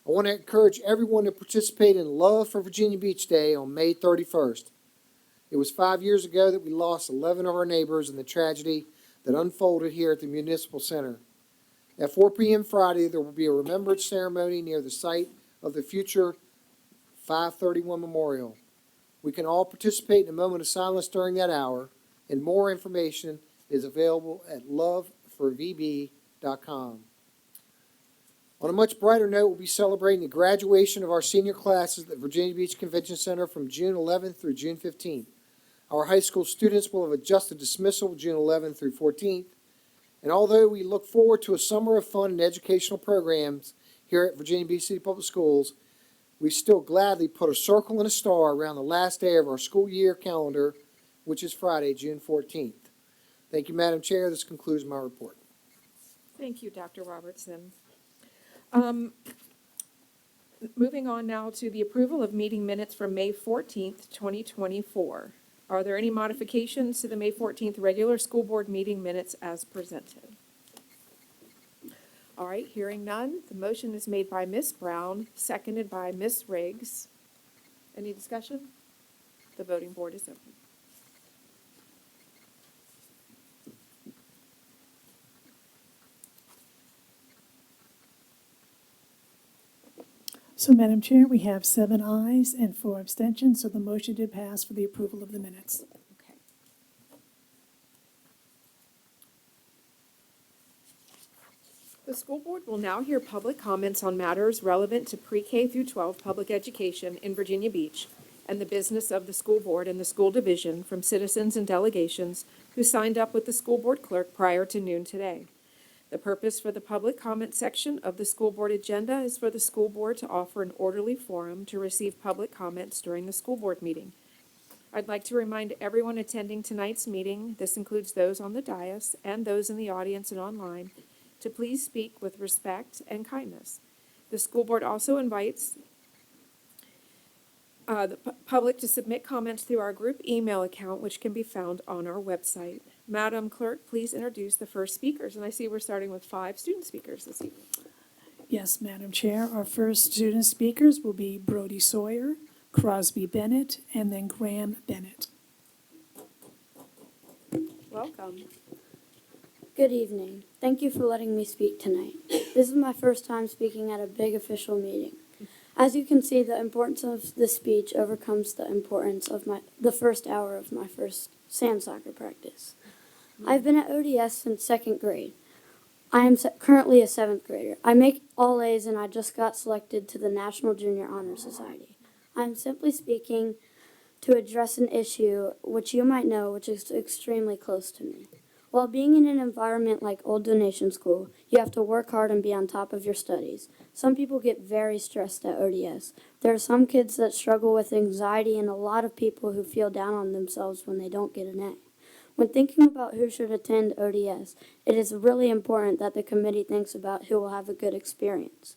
I want to encourage everyone to participate in Love for Virginia Beach Day on May 31st. It was 5 years ago that we lost 11 of our neighbors in the tragedy that unfolded here at the Municipal Center. At 4 p.m. Friday, there will be a remembrance ceremony near the site of the future 531 Memorial. We can all participate in a moment of silence during that hour, and more information is available at loveforvb.com. On a much brighter note, we'll be celebrating the graduation of our senior classes at Virginia Beach Convention Center from June 11th through June 15th. Our high school students will have adjusted dismissal June 11th through 14th. And although we look forward to a summer of fun and educational programs here at Virginia Beach City Public Schools, we still gladly put a circle and a star around the last day of our school year calendar, which is Friday, June 14th. Thank you, Madam Chair. This concludes my report. Thank you, Dr. Robertson. Moving on now to the approval of meeting minutes from May 14th, 2024. Are there any modifications to the May 14th regular school board meeting minutes as presented? All right, hearing none, the motion is made by Ms. Brown, seconded by Ms. Riggs. Any discussion? The voting board is open. So, Madam Chair, we have 7 ayes and 4 abstentions, so the motion did pass for the approval of the minutes. Okay. The school board will now hear public comments on matters relevant to pre-K through 12 public education in Virginia Beach and the business of the school board and the school division from citizens and delegations who signed up with the school board clerk prior to noon today. The purpose for the public comment section of the school board agenda is for the school board to offer an orderly forum to receive public comments during the school board meeting. I'd like to remind everyone attending tonight's meeting, this includes those on the dais and those in the audience and online, to please speak with respect and kindness. The school board also invites the public to submit comments through our group email account, which can be found on our website. Madam Clerk, please introduce the first speakers. And I see we're starting with 5 student speakers this evening. Yes, Madam Chair. Our first student speakers will be Brody Sawyer, Crosby Bennett, and then Graham Bennett. Welcome. Good evening. Thank you for letting me speak tonight. This is my first time speaking at a big official meeting. As you can see, the importance of this speech overcomes the importance of the first hour of my first sand soccer practice. I've been at ODS since 2nd grade. I am currently a 7th grader. I make all A's and I just got selected to the National Junior Honor Society. I'm simply speaking to address an issue which you might know, which is extremely close to me. While being in an environment like Old Donation School, you have to work hard and be on top of your studies. Some people get very stressed at ODS. There are some kids that struggle with anxiety and a lot of people who feel down on themselves when they don't get an A. When thinking about who should attend ODS, it is really important that the committee thinks about who will have a good experience.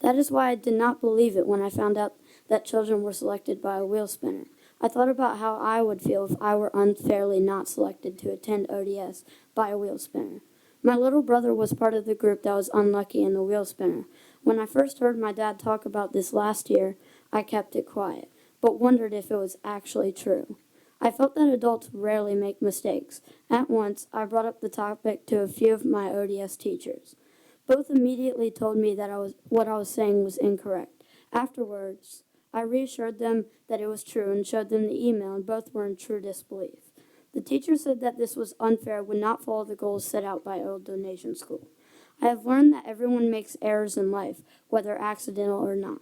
That is why I did not believe it when I found out that children were selected by a wheel spinner. I thought about how I would feel if I were unfairly not selected to attend ODS by a wheel spinner. My little brother was part of the group that was unlucky in the wheel spinner. When I first heard my dad talk about this last year, I kept it quiet, but wondered if it was actually true. I felt that adults rarely make mistakes. At once, I brought up the topic to a few of my ODS teachers. Both immediately told me that what I was saying was incorrect. Afterwards, I reassured them that it was true and showed them the email, and both were in true disbelief. The teacher said that this was unfair, would not follow the goals set out by Old Donation School. I have learned that everyone makes errors in life, whether accidental or not.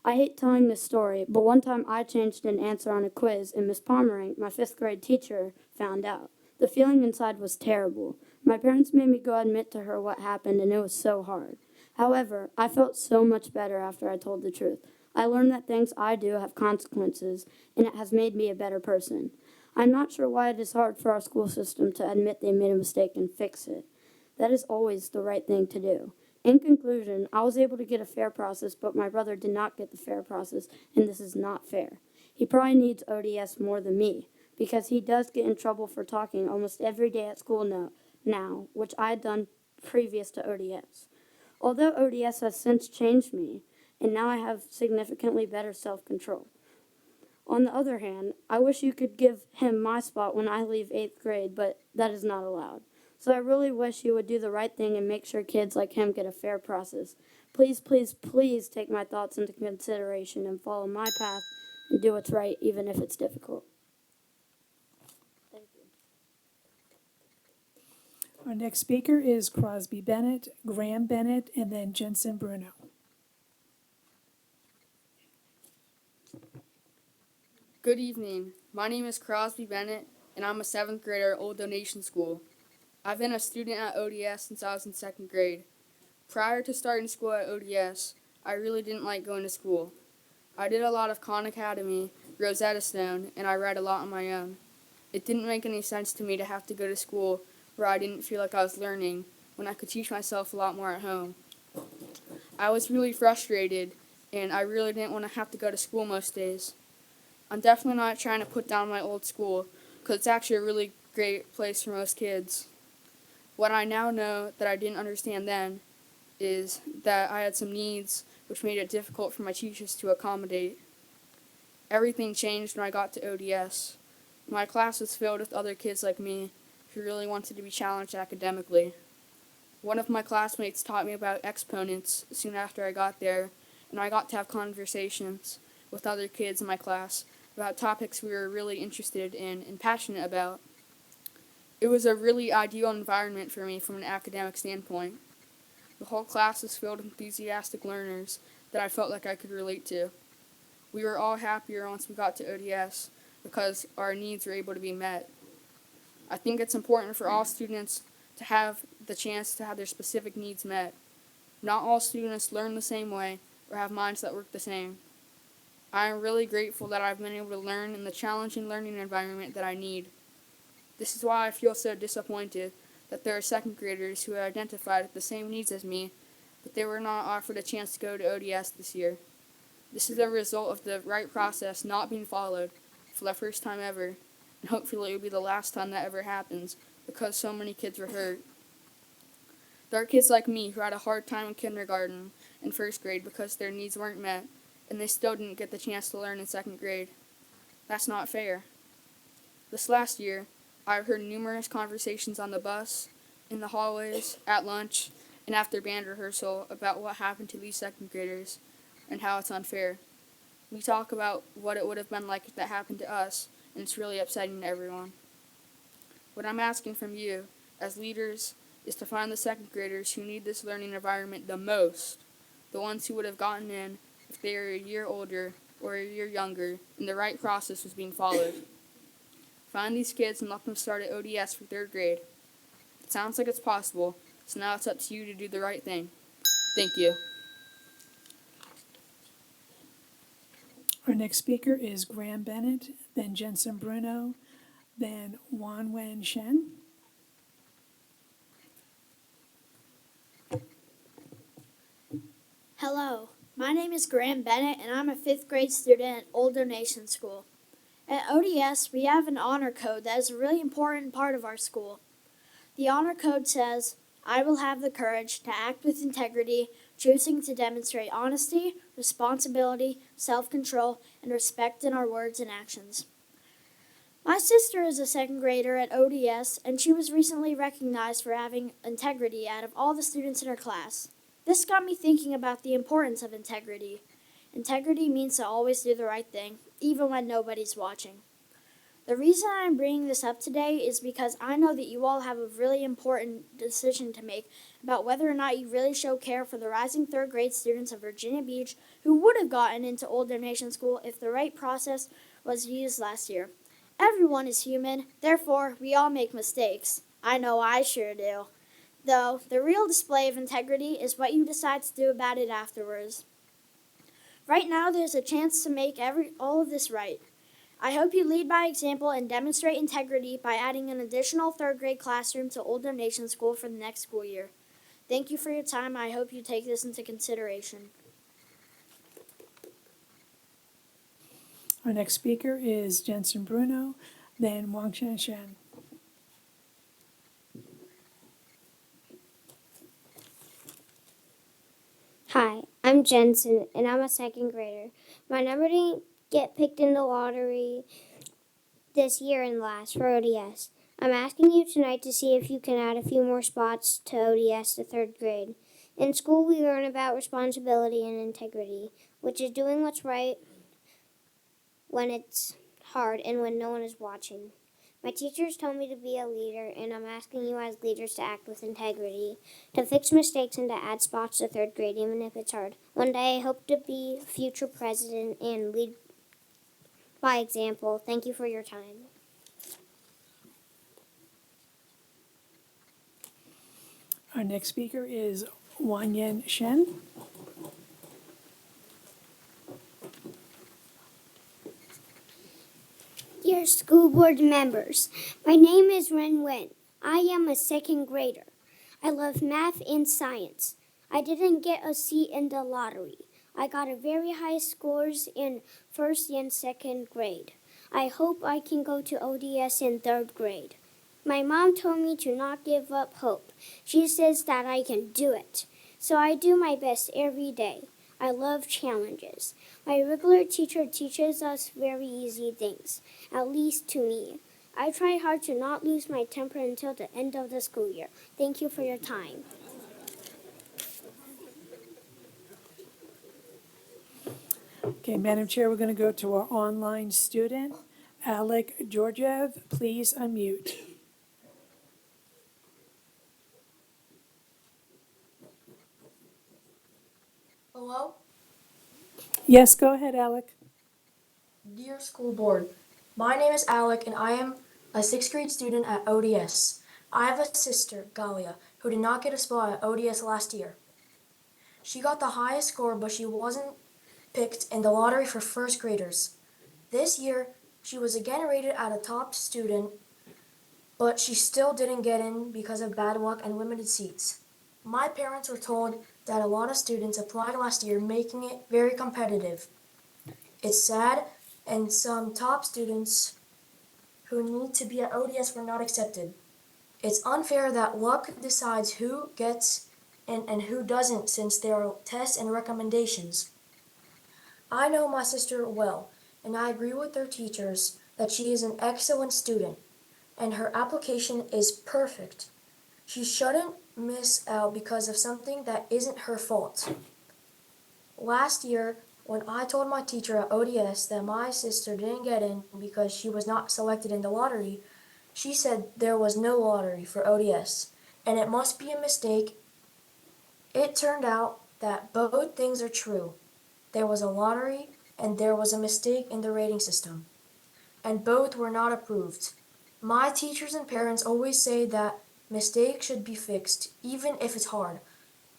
I hate telling this story, but one time I changed an answer on a quiz, and Miss Pomerink, my 5th grade teacher, found out. The feeling inside was terrible. My parents made me go admit to her what happened, and it was so hard. However, I felt so much better after I told the truth. I learned that things I do have consequences, and it has made me a better person. I'm not sure why it is hard for our school system to admit they made a mistake and fix it. That is always the right thing to do. In conclusion, I was able to get a fair process, but my brother did not get the fair process, and this is not fair. He probably needs ODS more than me, because he does get in trouble for talking almost every day at school now, which I had done previous to ODS. Although ODS has since changed me, and now I have significantly better self-control. On the other hand, I wish you could give him my spot when I leave 8th grade, but that is not allowed. So I really wish you would do the right thing and make sure kids like him get a fair process. Please, please, please take my thoughts into consideration and follow my path and do what's right, even if it's difficult. Thank you. Our next speaker is Crosby Bennett, Graham Bennett, and then Jensen Bruno. Good evening. My name is Crosby Bennett, and I'm a 7th grader at Old Donation School. I've been a student at ODS since I was in 2nd grade. Prior to starting school at ODS, I really didn't like going to school. I did a lot of Khan Academy, Rosetta Stone, and I read a lot on my own. It didn't make any sense to me to have to go to school where I didn't feel like I was learning, when I could teach myself a lot more at home. I was really frustrated, and I really didn't want to have to go to school most days. I'm definitely not trying to put down my old school, because it's actually a really great place for most kids. What I now know that I didn't understand then is that I had some needs which made it difficult for my teachers to accommodate. Everything changed when I got to ODS. My class was filled with other kids like me who really wanted to be challenged academically. One of my classmates taught me about exponents soon after I got there, and I got to have conversations with other kids in my class about topics we were really interested in and passionate about. It was a really ideal environment for me from an academic standpoint. The whole class was filled with enthusiastic learners that I felt like I could relate to. We were all happier once we got to ODS because our needs were able to be met. I think it's important for all students to have the chance to have their specific needs met. Not all students learn the same way or have minds that work the same. I am really grateful that I've been able to learn in the challenging learning environment that I need. This is why I feel so disappointed that there are 2nd graders who have identified the same needs as me, but they were not offered a chance to go to ODS this year. This is a result of the right process not being followed for the first time ever, and hopefully it will be the last time that ever happens because so many kids were hurt. There are kids like me who had a hard time in kindergarten and 1st grade because their needs weren't met, and they still didn't get the chance to learn in 2nd grade. That's not fair. This last year, I've heard numerous conversations on the bus, in the hallways, at lunch, and after band rehearsal about what happened to these 2nd graders and how it's unfair. We talk about what it would have been like if that happened to us, and it's really upsetting to everyone. What I'm asking from you, as leaders, is to find the 2nd graders who need this learning environment the most, the ones who would have gotten in if they were a year older or a year younger and the right process was being followed. Find these kids and let them start at ODS for 3rd grade. It sounds like it's possible, so now it's up to you to do the right thing. Thank you. Our next speaker is Graham Bennett, then Jensen Bruno, then Wan Wen Shen. Hello, my name is Graham Bennett, and I'm a 5th grade student at Old Donation School. At ODS, we have an honor code that is a really important part of our school. The honor code says, "I will have the courage to act with integrity, choosing to demonstrate honesty, responsibility, self-control, and respect in our words and actions. My sister is a second grader at ODS, and she was recently recognized for having integrity out of all the students in her class. This got me thinking about the importance of integrity. Integrity means to always do the right thing, even when nobody's watching. The reason I'm bringing this up today is because I know that you all have a really important decision to make about whether or not you really show care for the rising third grade students of Virginia Beach who would have gotten into Old Donation School if the right process was used last year. Everyone is human, therefore we all make mistakes. I know I sure do. Though, the real display of integrity is what you decide to do about it afterwards. Right now, there's a chance to make all of this right. I hope you lead by example and demonstrate integrity by adding an additional third grade classroom to Old Donation School for the next school year. Thank you for your time. I hope you take this into consideration. Our next speaker is Jensen Bruno, then Wang Shanshan. Hi, I'm Jensen, and I'm a second grader. My number didn't get picked in the lottery this year and last for ODS. I'm asking you tonight to see if you can add a few more spots to ODS to third grade. In school, we learn about responsibility and integrity, which is doing what's right when it's hard and when no one is watching. My teachers told me to be a leader, and I'm asking you as leaders to act with integrity, to fix mistakes and to add spots to third grade even if it's hard. One day I hope to be future president and lead by example. Thank you for your time. Our next speaker is Wanyan Shen. Dear school board members, my name is Ren Wen. I am a second grader. I love math and science. I didn't get a seat in the lottery. I got a very high scores in first and second grade. I hope I can go to ODS in third grade. My mom told me to not give up hope. She says that I can do it. So I do my best every day. I love challenges. My regular teacher teaches us very easy things, at least to me. I try hard to not lose my temper until the end of the school year. Thank you for your time. Okay, Madam Chair, we're going to go to our online student, Alec Georgiev. Please unmute. Hello? Yes, go ahead, Alec. Dear School Board, my name is Alec and I am a 6th grade student at ODS. I have a sister, Galia, who did not get a spot at ODS last year. She got the highest score, but she wasn't picked in the lottery for first graders. This year, she was again rated as a top student, but she still didn't get in because of bad luck and limited seats. My parents were told that a lot of students applied last year, making it very competitive. It's sad, and some top students who need to be at ODS were not accepted. It's unfair that luck decides who gets in and who doesn't, since there are tests and recommendations. I know my sister well, and I agree with their teachers that she is an excellent student, and her application is perfect. She shouldn't miss out because of something that isn't her fault. Last year, when I told my teacher at ODS that my sister didn't get in because she was not selected in the lottery, she said there was no lottery for ODS, and it must be a mistake. It turned out that both things are true. There was a lottery and there was a mistake in the rating system, and both were not approved. My teachers and parents always say that mistakes should be fixed, even if it's hard.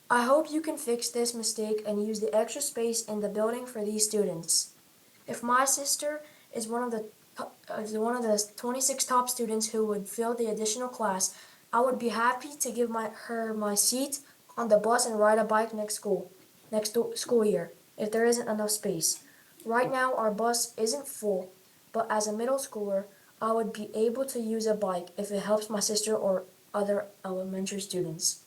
I hope you can fix this mistake and use the extra space in the building for these students. If my sister is one of the 26 top students who would fill the additional class, I would be happy to give her my seat on the bus and ride a bike next school year, if there isn't enough space. Right now our bus isn't full, but as a middle schooler, I would be able to use a bike if it helps my sister or other elementary students.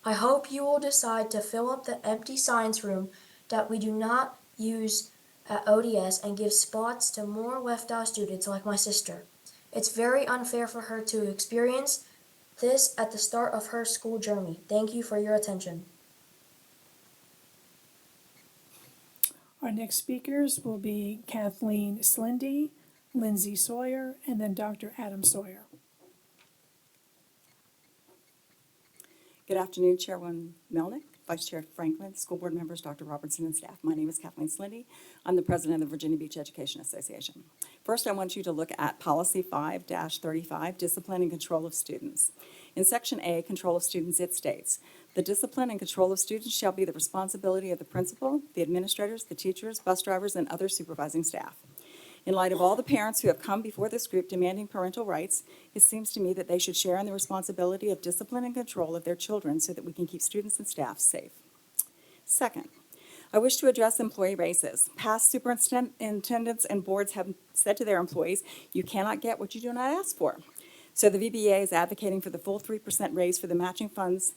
I hope you will decide to fill up the empty science room that we do not use at ODS and give spots to more left out students like my sister. It's very unfair for her to experience this at the start of her school journey. Thank you for your attention. Our next speakers will be Kathleen Slindy, Lindsay Sawyer, and then Dr. Adam Sawyer. Good afternoon, Chairwoman Melnick, Vice Chair Franklin, school board members, Dr. Robertson, and staff. My name is Kathleen Slindy. I'm the president of the Virginia Beach Education Association. First, I want you to look at Policy 5-35, Discipline and Control of Students. In Section A, Control of Students, it states, "The discipline and control of students shall be the responsibility of the principal, the administrators, the teachers, bus drivers, and other supervising staff." In light of all the parents who have come before this group demanding parental rights, it seems to me that they should share in the responsibility of discipline and control of their children so that we can keep students and staff safe. Second, I wish to address employee raises. Past superintendents and boards have said to their employees, "You cannot get what you do not ask for." So the VBA is advocating for the full 3% raise for the matching funds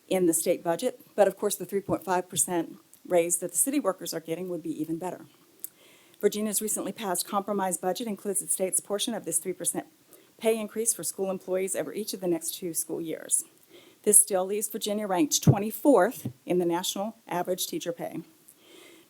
in the state budget, but of course the 3.5% raise that the city workers are getting would be even better. Virginia's recently passed compromise budget includes the state's portion of this 3% pay increase for school employees over each of the next 2 school years. This still leaves Virginia ranked 24th in the national average teacher pay.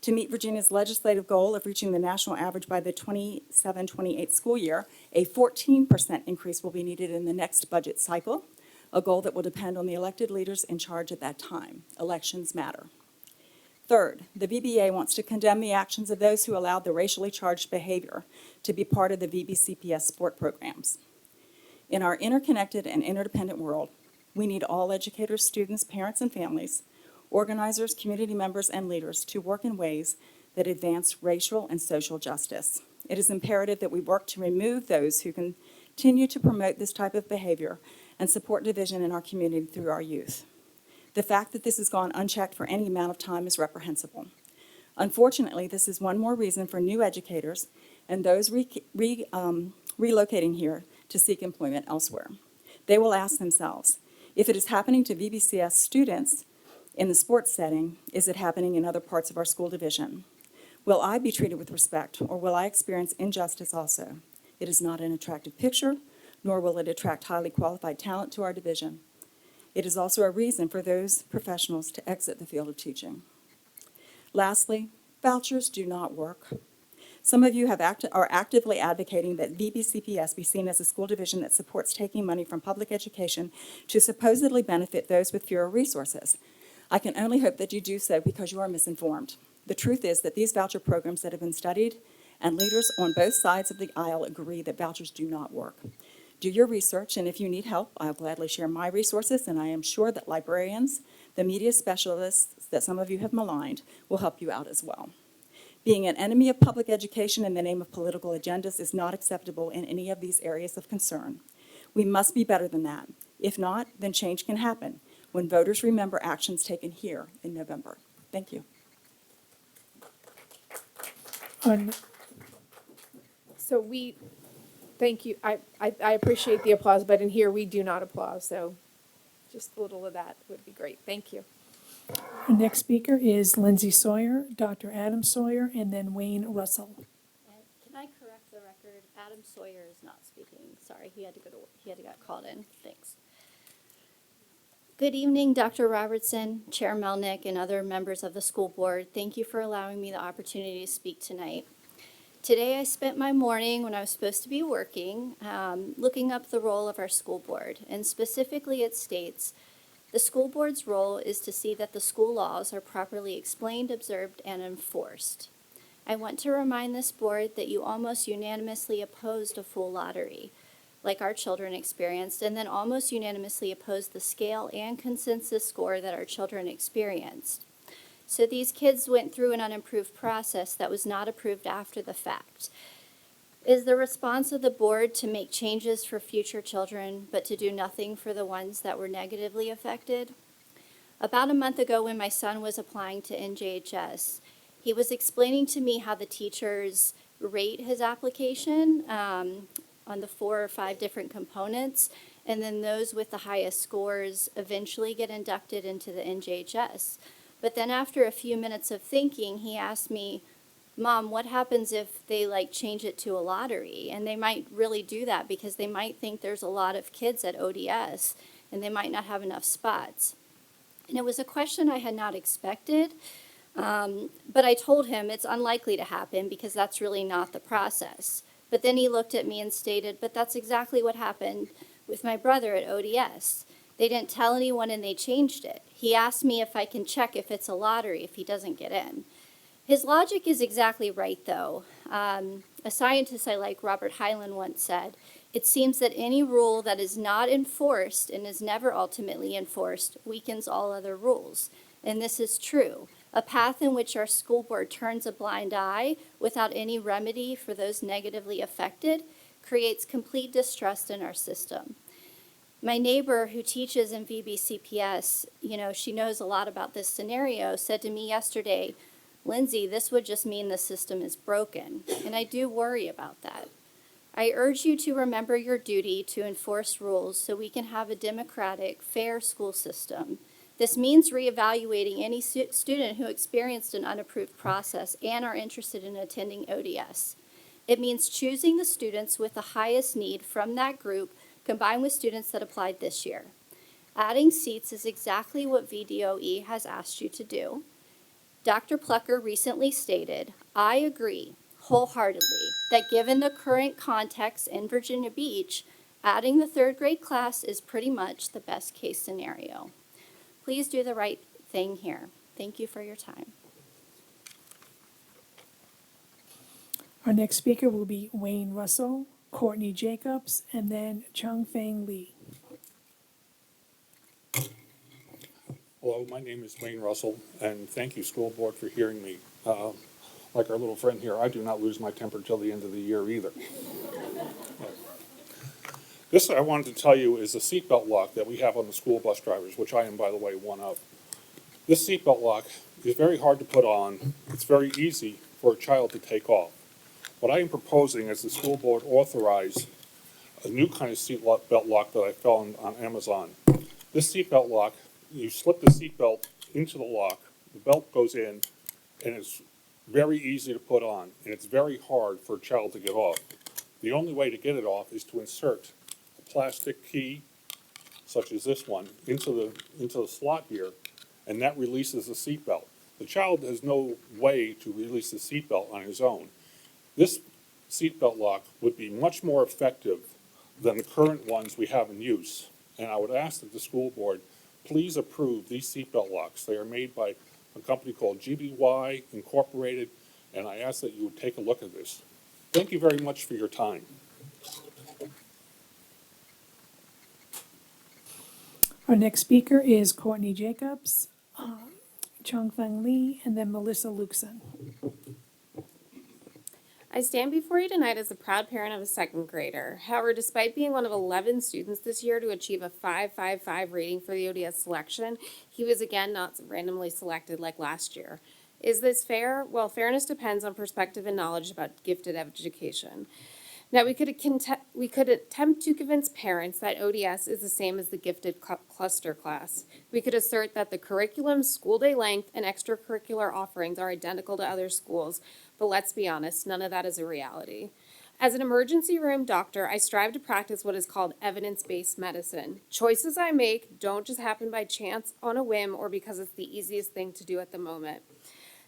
To meet Virginia's legislative goal of reaching the national average by the 27-28 school year, a 14% increase will be needed in the next budget cycle, a goal that will depend on the elected leaders in charge at that time. Elections matter. Third, the VBA wants to condemn the actions of those who allowed the racially charged behavior to be part of the VBCPS sport programs. In our interconnected and interdependent world, we need all educators, students, parents, and families, organizers, community members, and leaders to work in ways that advance racial and social justice. It is imperative that we work to remove those who continue to promote this type of behavior and support division in our community through our youth. The fact that this has gone unchecked for any amount of time is reprehensible. Unfortunately, this is one more reason for new educators and those relocating here to seek employment elsewhere. They will ask themselves, if it is happening to VBCS students in the sports setting, is it happening in other parts of our school division? Will I be treated with respect, or will I experience injustice also? It is not an attractive picture, nor will it attract highly qualified talent to our division. It is also a reason for those professionals to exit the field of teaching. Lastly, vouchers do not work. Some of you are actively advocating that VBCPS be seen as a school division that supports taking money from public education to supposedly benefit those with fewer resources. I can only hope that you do so because you are misinformed. The truth is that these voucher programs that have been studied, and leaders on both sides of the aisle agree that vouchers do not work. Do your research, and if you need help, I'll gladly share my resources, and I am sure that librarians, the media specialists that some of you have maligned, will help you out as well. Being an enemy of public education in the name of political agendas is not acceptable in any of these areas of concern. We must be better than that. If not, then change can happen when voters remember actions taken here in November. Thank you. Thank you. I appreciate the applause, but in here we do not applaud, so just a little of that would be great. Thank you. Our next speaker is Lindsay Sawyer, Dr. Adam Sawyer, and then Wayne Russell. Can I correct the record? Adam Sawyer is not speaking. Sorry, he had to get called in. Thanks. Good evening, Dr. Robertson, Chair Melnick, and other members of the school board. Thank you for allowing me the opportunity to speak tonight. Today I spent my morning when I was supposed to be working looking up the role of our school board, and specifically it states, the school board's role is to see that the school laws are properly explained, observed, and enforced. I want to remind this board that you almost unanimously opposed a full lottery, like our children experienced, and then almost unanimously opposed the scale and consensus score that our children experienced. So these kids went through an unimproved process that was not approved after the fact. Is the response of the board to make changes for future children, but to do nothing for the ones that were negatively affected? About a month ago, when my son was applying to NJHS, he was explaining to me how the teachers rate his application on the 4 or 5 different components, and then those with the highest scores eventually get inducted into the NJHS. But then after a few minutes of thinking, he asked me, Mom, what happens if they like change it to a lottery? And they might really do that because they might think there's a lot of kids at ODS and they might not have enough spots. And it was a question I had not expected, but I told him it's unlikely to happen because that's really not the process. But then he looked at me and stated, but that's exactly what happened with my brother at ODS. They didn't tell anyone and they changed it. He asked me if I can check if it's a lottery if he doesn't get in. His logic is exactly right, though. A scientist I like, Robert Hyland, once said, it seems that any rule that is not enforced and is never ultimately enforced weakens all other rules. And this is true. A path in which our school board turns a blind eye without any remedy for those negatively affected creates complete distrust in our system. My neighbor who teaches in VBCPS, she knows a lot about this scenario, said to me yesterday, Lindsay, this would just mean the system is broken, and I do worry about that. I urge you to remember your duty to enforce rules so we can have a democratic, fair school system. This means reevaluating any student who experienced an unapproved process and are interested in attending ODS. It means choosing the students with the highest need from that group combined with students that applied this year. Adding seats is exactly what VDOE has asked you to do. Dr. Plucker recently stated, I agree wholeheartedly that given the current context in Virginia Beach, adding the third grade class is pretty much the best case scenario. Please do the right thing here. Thank you for your time. Our next speaker will be Wayne Russell, Courtney Jacobs, and then Chung Fang Lee. Hello, my name is Wayne Russell, and thank you, school board, for hearing me. Like our little friend here, I do not lose my temper till the end of the year either. This I wanted to tell you is the seatbelt lock that we have on the school bus drivers, which I am, by the way, one of. This seatbelt lock is very hard to put on. It's very easy for a child to take off. What I am proposing is the school board authorize a new kind of seatbelt lock that I found on Amazon. This seatbelt lock, you slip the seatbelt into the lock, the belt goes in, and it's very easy to put on, and it's very hard for a child to get off. The only way to get it off is to insert a plastic key, such as this one, into the slot here, and that releases the seatbelt. The child has no way to release the seatbelt on his own. This seatbelt lock would be much more effective than the current ones we have in use, and I would ask that the school board please approve these seatbelt locks. They are made by a company called GBY Incorporated, and I ask that you would take a look at this. Thank you very much for your time. Our next speaker is Courtney Jacobs, Chung Fang Lee, and then Melissa Luxon. I stand before you tonight as a proud parent of a second grader. However, despite being one of 11 students this year to achieve a 5.55 rating for the ODS selection, he was again not randomly selected like last year. Is this fair? Well, fairness depends on perspective and knowledge about gifted education. Now, we could attempt to convince parents that ODS is the same as the gifted cluster class. We could assert that the curriculum, school day length, and extracurricular offerings are identical to other schools, but let's be honest, none of that is a reality. As an emergency room doctor, I strive to practice what is called evidence-based medicine. Choices I make don't just happen by chance, on a whim, or because it's the easiest thing to do at the moment.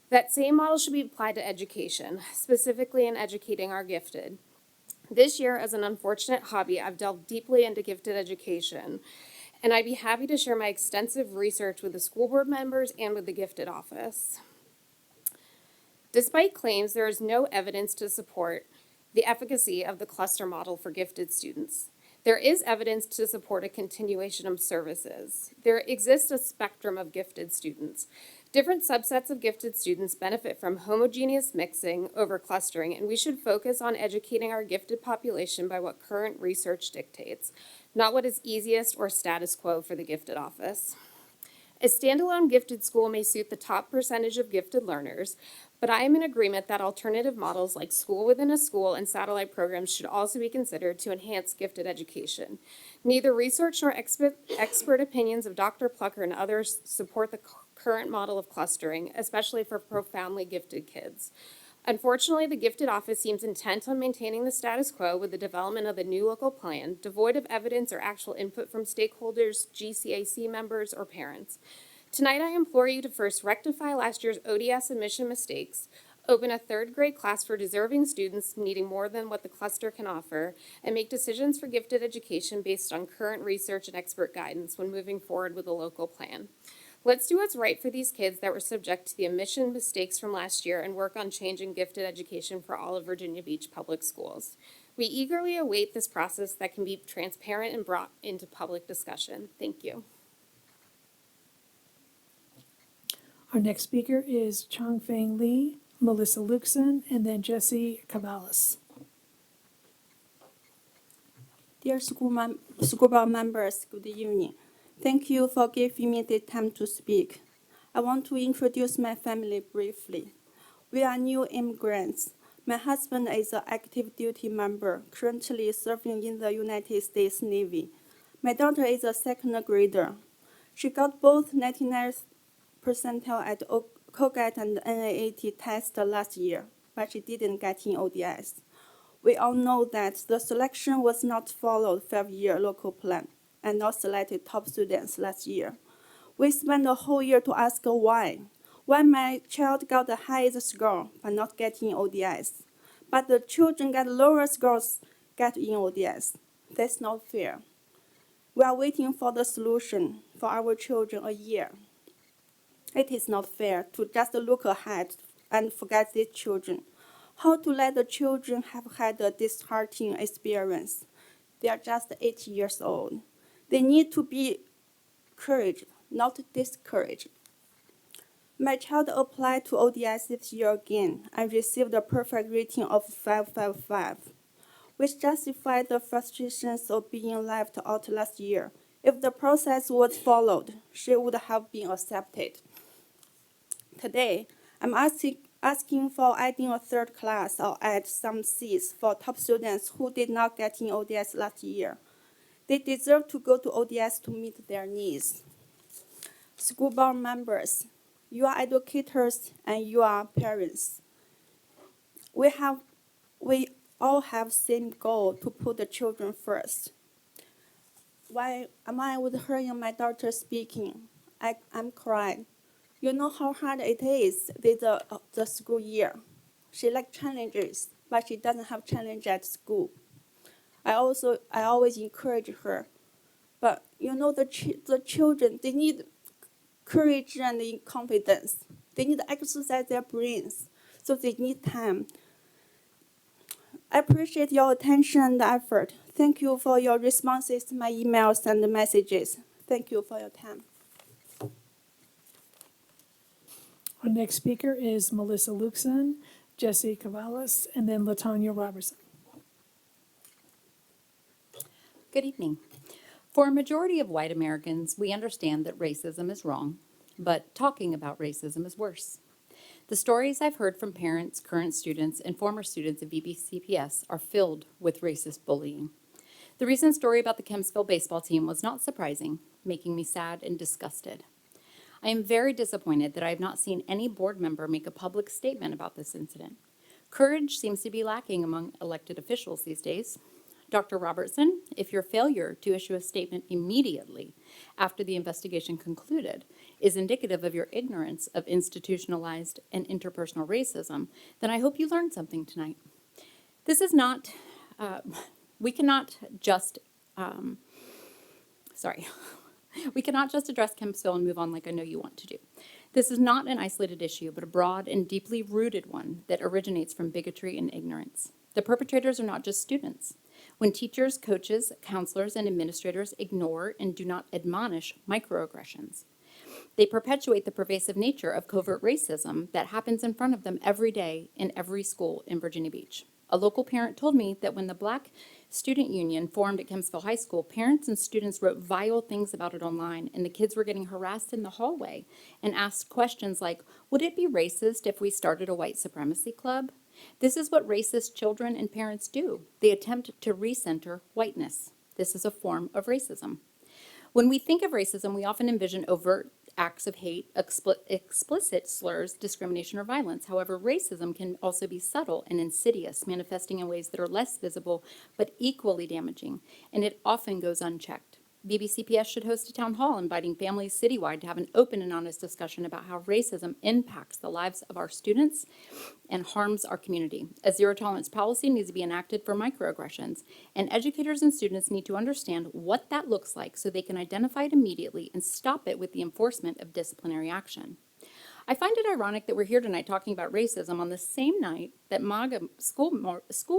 That same model should be applied to education, specifically in educating our gifted. This year, as an unfortunate hobby, I've delved deeply into gifted education, and I'd be happy to share my extensive research with the school board members and with the gifted office. Despite claims, there is no evidence to support the efficacy of the cluster model for gifted students. There is evidence to support a continuation of services. There exists a spectrum of gifted students. Different subsets of gifted students benefit from homogeneous mixing over clustering, and we should focus on educating our gifted population by what current research dictates, not what is easiest or status quo for the gifted office. A standalone gifted school may suit the top percentage of gifted learners, but I am in agreement that alternative models like school within a school and satellite programs should also be considered to enhance gifted education. Neither research nor expert opinions of Dr. Plucker and others support the current model of clustering, especially for profoundly gifted kids. Unfortunately, the gifted office seems intent on maintaining the status quo with the development of the new local plan, devoid of evidence or actual input from stakeholders, GCAC members, or parents. Tonight, I implore you to first rectify last year's ODS admission mistakes, open a third grade class for deserving students needing more than what the cluster can offer, and make decisions for gifted education based on current research and expert guidance when moving forward with a local plan. Let's do what's right for these kids that were subject to the admission mistakes from last year and work on changing gifted education for all of Virginia Beach public schools. We eagerly await this process that can be transparent and brought into public discussion. Thank you. Our next speaker is Chong Feng Lee, Melissa Luxon, and then Jesse Cavalis. Dear school board members, good evening. Thank you for giving me the time to speak. I want to introduce my family briefly. We are new immigrants. My husband is an active duty member, currently serving in the United States Navy. My daughter is a second grader. She got both 99th percentile at COGAT and NAAT test last year, but she didn't get in ODS. We all know that the selection was not followed 5-year local plan and not selected top students last year. We spent a whole year to ask why. Why my child got the highest score but not getting ODS, but the children got lower scores get in ODS. That's not fair. We are waiting for the solution for our children a year. It is not fair to just look ahead and forget these children. How to let the children have had a disheartening experience? They are just 8 years old. They need to be encouraged, not discouraged. My child applied to ODS this year again and received a perfect rating of 555, which justified the frustrations of being left out last year. If the process was followed, she would have been accepted. Today, I'm asking for adding a third class or add some seats for top students who did not get in ODS last year. They deserve to go to ODS to meet their needs. School board members, you are educators and you are parents. We all have same goal to put the children first. When I was hearing my daughter speaking, I'm crying. You know how hard it is with the school year. She likes challenges, but she doesn't have challenge at school. I always encourage her. But you know the children, they need courage and confidence. They need to exercise their brains, so they need time. I appreciate your attention and effort. Thank you for your responses to my emails and messages. Thank you for your time. Our next speaker is Melissa Luxon, Jesse Cavalis, and then LaTanya Robertson. Good evening. For a majority of white Americans, we understand that racism is wrong, but talking about racism is worse. The stories I've heard from parents, current students, and former students of VBCPS are filled with racist bullying. The recent story about the Kempsville baseball team was not surprising, making me sad and disgusted. I am very disappointed that I have not seen any board member make a public statement about this incident. Courage seems to be lacking among elected officials these days. Dr. Robertson, if your failure to issue a statement immediately after the investigation concluded is indicative of your ignorance of institutionalized and interpersonal racism, then I hope you learned something tonight. This is not, we cannot just address Kempsville and move on like I know you want to do. This is not an isolated issue, but a broad and deeply rooted one that originates from bigotry and ignorance. The perpetrators are not just students. When teachers, coaches, counselors, and administrators ignore and do not admonish microaggressions, they perpetuate the pervasive nature of covert racism that happens in front of them every day in every school in Virginia Beach. A local parent told me that when the Black Student Union formed at Kempsville High School, parents and students wrote vile things about it online, and the kids were getting harassed in the hallway and asked questions like, would it be racist if we started a white supremacy club? This is what racist children and parents do. They attempt to recenter whiteness. This is a form of racism. When we think of racism, we often envision overt acts of hate, explicit slurs, discrimination, or violence. However, racism can also be subtle and insidious, manifesting in ways that are less visible but equally damaging, and it often goes unchecked. VBCPS should host a town hall inviting families citywide to have an open and honest discussion about how racism impacts the lives of our students and harms our community. A zero tolerance policy needs to be enacted for microaggressions, and educators and students need to understand what that looks like so they can identify it immediately and stop it with the enforcement of disciplinary action. I find it ironic that we're here tonight talking about racism on the same night that MAGA school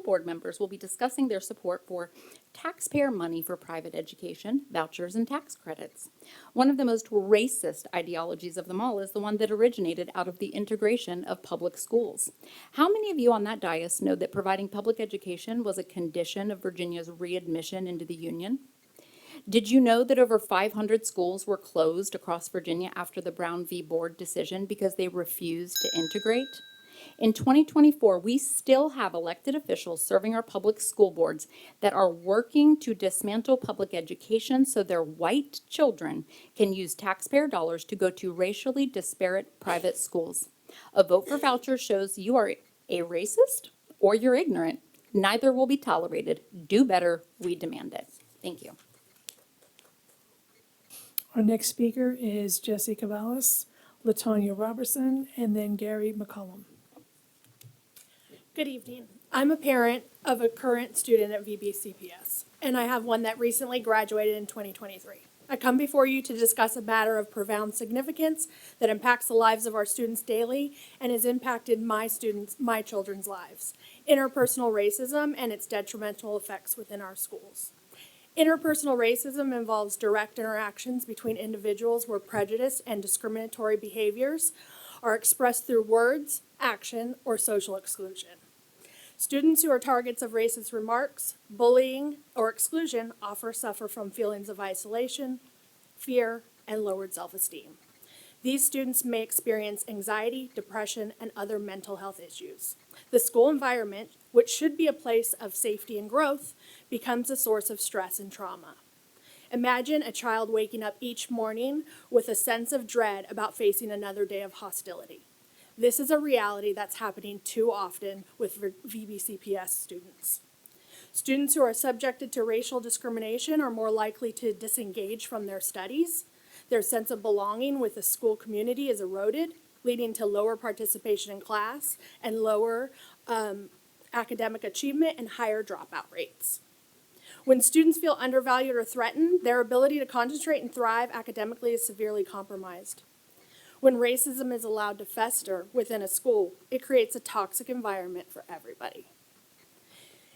board members will be discussing their support for taxpayer money for private education, vouchers, and tax credits. One of the most racist ideologies of them all is the one that originated out of the integration of public schools. How many of you on that dais know that providing public education was a condition of Virginia's readmission into the Union? Did you know that over 500 schools were closed across Virginia after the Brown v. Board decision because they refused to integrate? In 2024, we still have elected officials serving our public school boards that are working to dismantle public education so their white children can use taxpayer dollars to go to racially disparate private schools. A vote for vouchers shows you are a racist or you're ignorant. Neither will be tolerated. Do better. We demand it. Thank you. Our next speaker is Jesse Cavallis, Latonya Robertson, and then Gary McCollum. Good evening. I'm a parent of a current student at VBCPS, and I have one that recently graduated in 2023. I come before you to discuss a matter of profound significance that impacts the lives of our students daily and has impacted my children's lives: interpersonal racism and its detrimental effects within our schools. Interpersonal racism involves direct interactions between individuals where prejudice and discriminatory behaviors are expressed through words, action, or social exclusion. Students who are targets of racist remarks, bullying, or exclusion often suffer from feelings of isolation, fear, and lowered self-esteem. These students may experience anxiety, depression, and other mental health issues. The school environment, which should be a place of safety and growth, becomes a source of stress and trauma. Imagine a child waking up each morning with a sense of dread about facing another day of hostility. This is a reality that's happening too often with VBCPS students. Students who are subjected to racial discrimination are more likely to disengage from their studies. Their sense of belonging with the school community is eroded, leading to lower participation in class and lower academic achievement and higher dropout rates. When students feel undervalued or threatened, their ability to concentrate and thrive academically is severely compromised. When racism is allowed to fester within a school, it creates a toxic environment for everybody.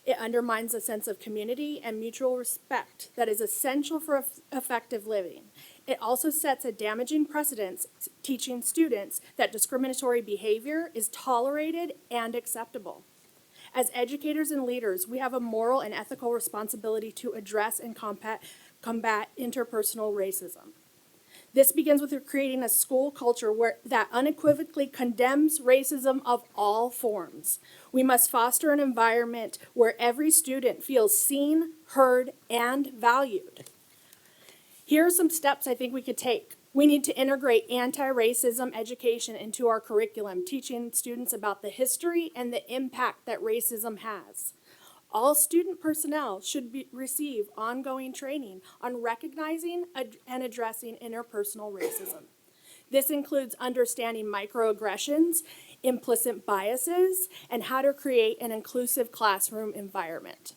It undermines a sense of community and mutual respect that is essential for effective living. It also sets a damaging precedent, teaching students that discriminatory behavior is tolerated and acceptable. As educators and leaders, we have a moral and ethical responsibility to address and combat interpersonal racism. This begins with creating a school culture that unequivocally condemns racism of all forms. We must foster an environment where every student feels seen, heard, and valued. Here are some steps I think we could take. We need to integrate anti-racism education into our curriculum, teaching students about the history and the impact that racism has. All student personnel should receive ongoing training on recognizing and addressing interpersonal racism. This includes understanding microaggressions, implicit biases, and how to create an inclusive classroom environment.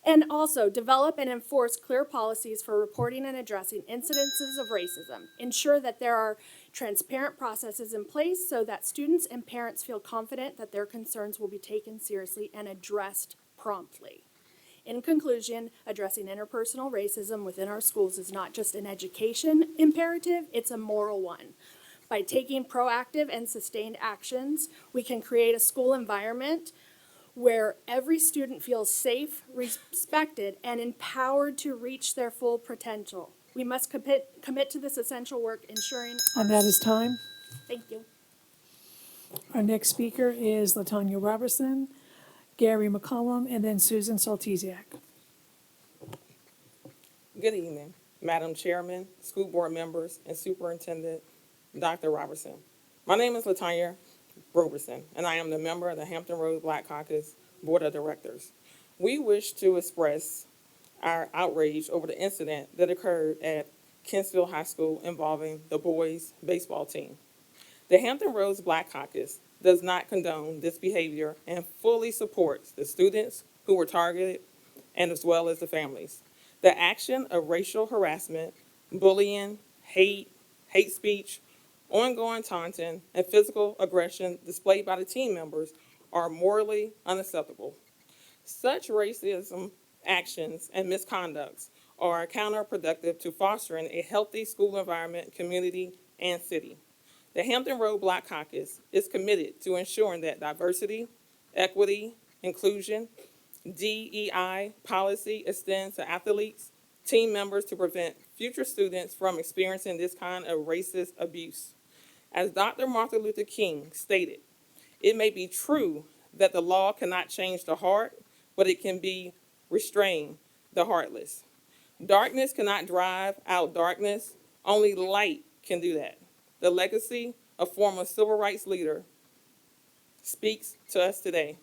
And also develop and enforce clear policies for reporting and addressing incidences of racism. Ensure that there are transparent processes in place so that students and parents feel confident that their concerns will be taken seriously and addressed promptly. In conclusion, addressing interpersonal racism within our schools is not just an education imperative, it's a moral one. By taking proactive and sustained actions, we can create a school environment where every student feels safe, respected, and empowered to reach their full potential. We must commit to this essential work, ensuring... And that is time. Thank you. Our next speaker is Latonya Robertson, Gary McCollum, and then Susan Saltesiak. Good evening. Madam Chairman, school board members, and Superintendent Dr. Robertson. My name is Latanya Robertson, and I am the member of the Hampton Roads Black Caucus Board of Directors. We wish to express our outrage over the incident that occurred at Kensville High School involving the boys' baseball team. The Hampton Roads Black Caucus does not condone this behavior and fully supports the students who were targeted and as well as the families. The action of racial harassment, bullying, hate speech, ongoing taunting, and physical aggression displayed by the team members are morally unacceptable. Such racism actions and misconducts are counterproductive to fostering a healthy school environment, community, and city. The Hampton Road Black Caucus is committed to ensuring that diversity, equity, inclusion, DEI policy extends to athletes, team members to prevent future students from experiencing this kind of racist abuse. As Dr. Martin Luther King stated, it may be true that the law cannot change the heart, but it can be restrain the heartless. Darkness cannot drive out darkness. Only light can do that. The legacy of former civil rights leader speaks to us today,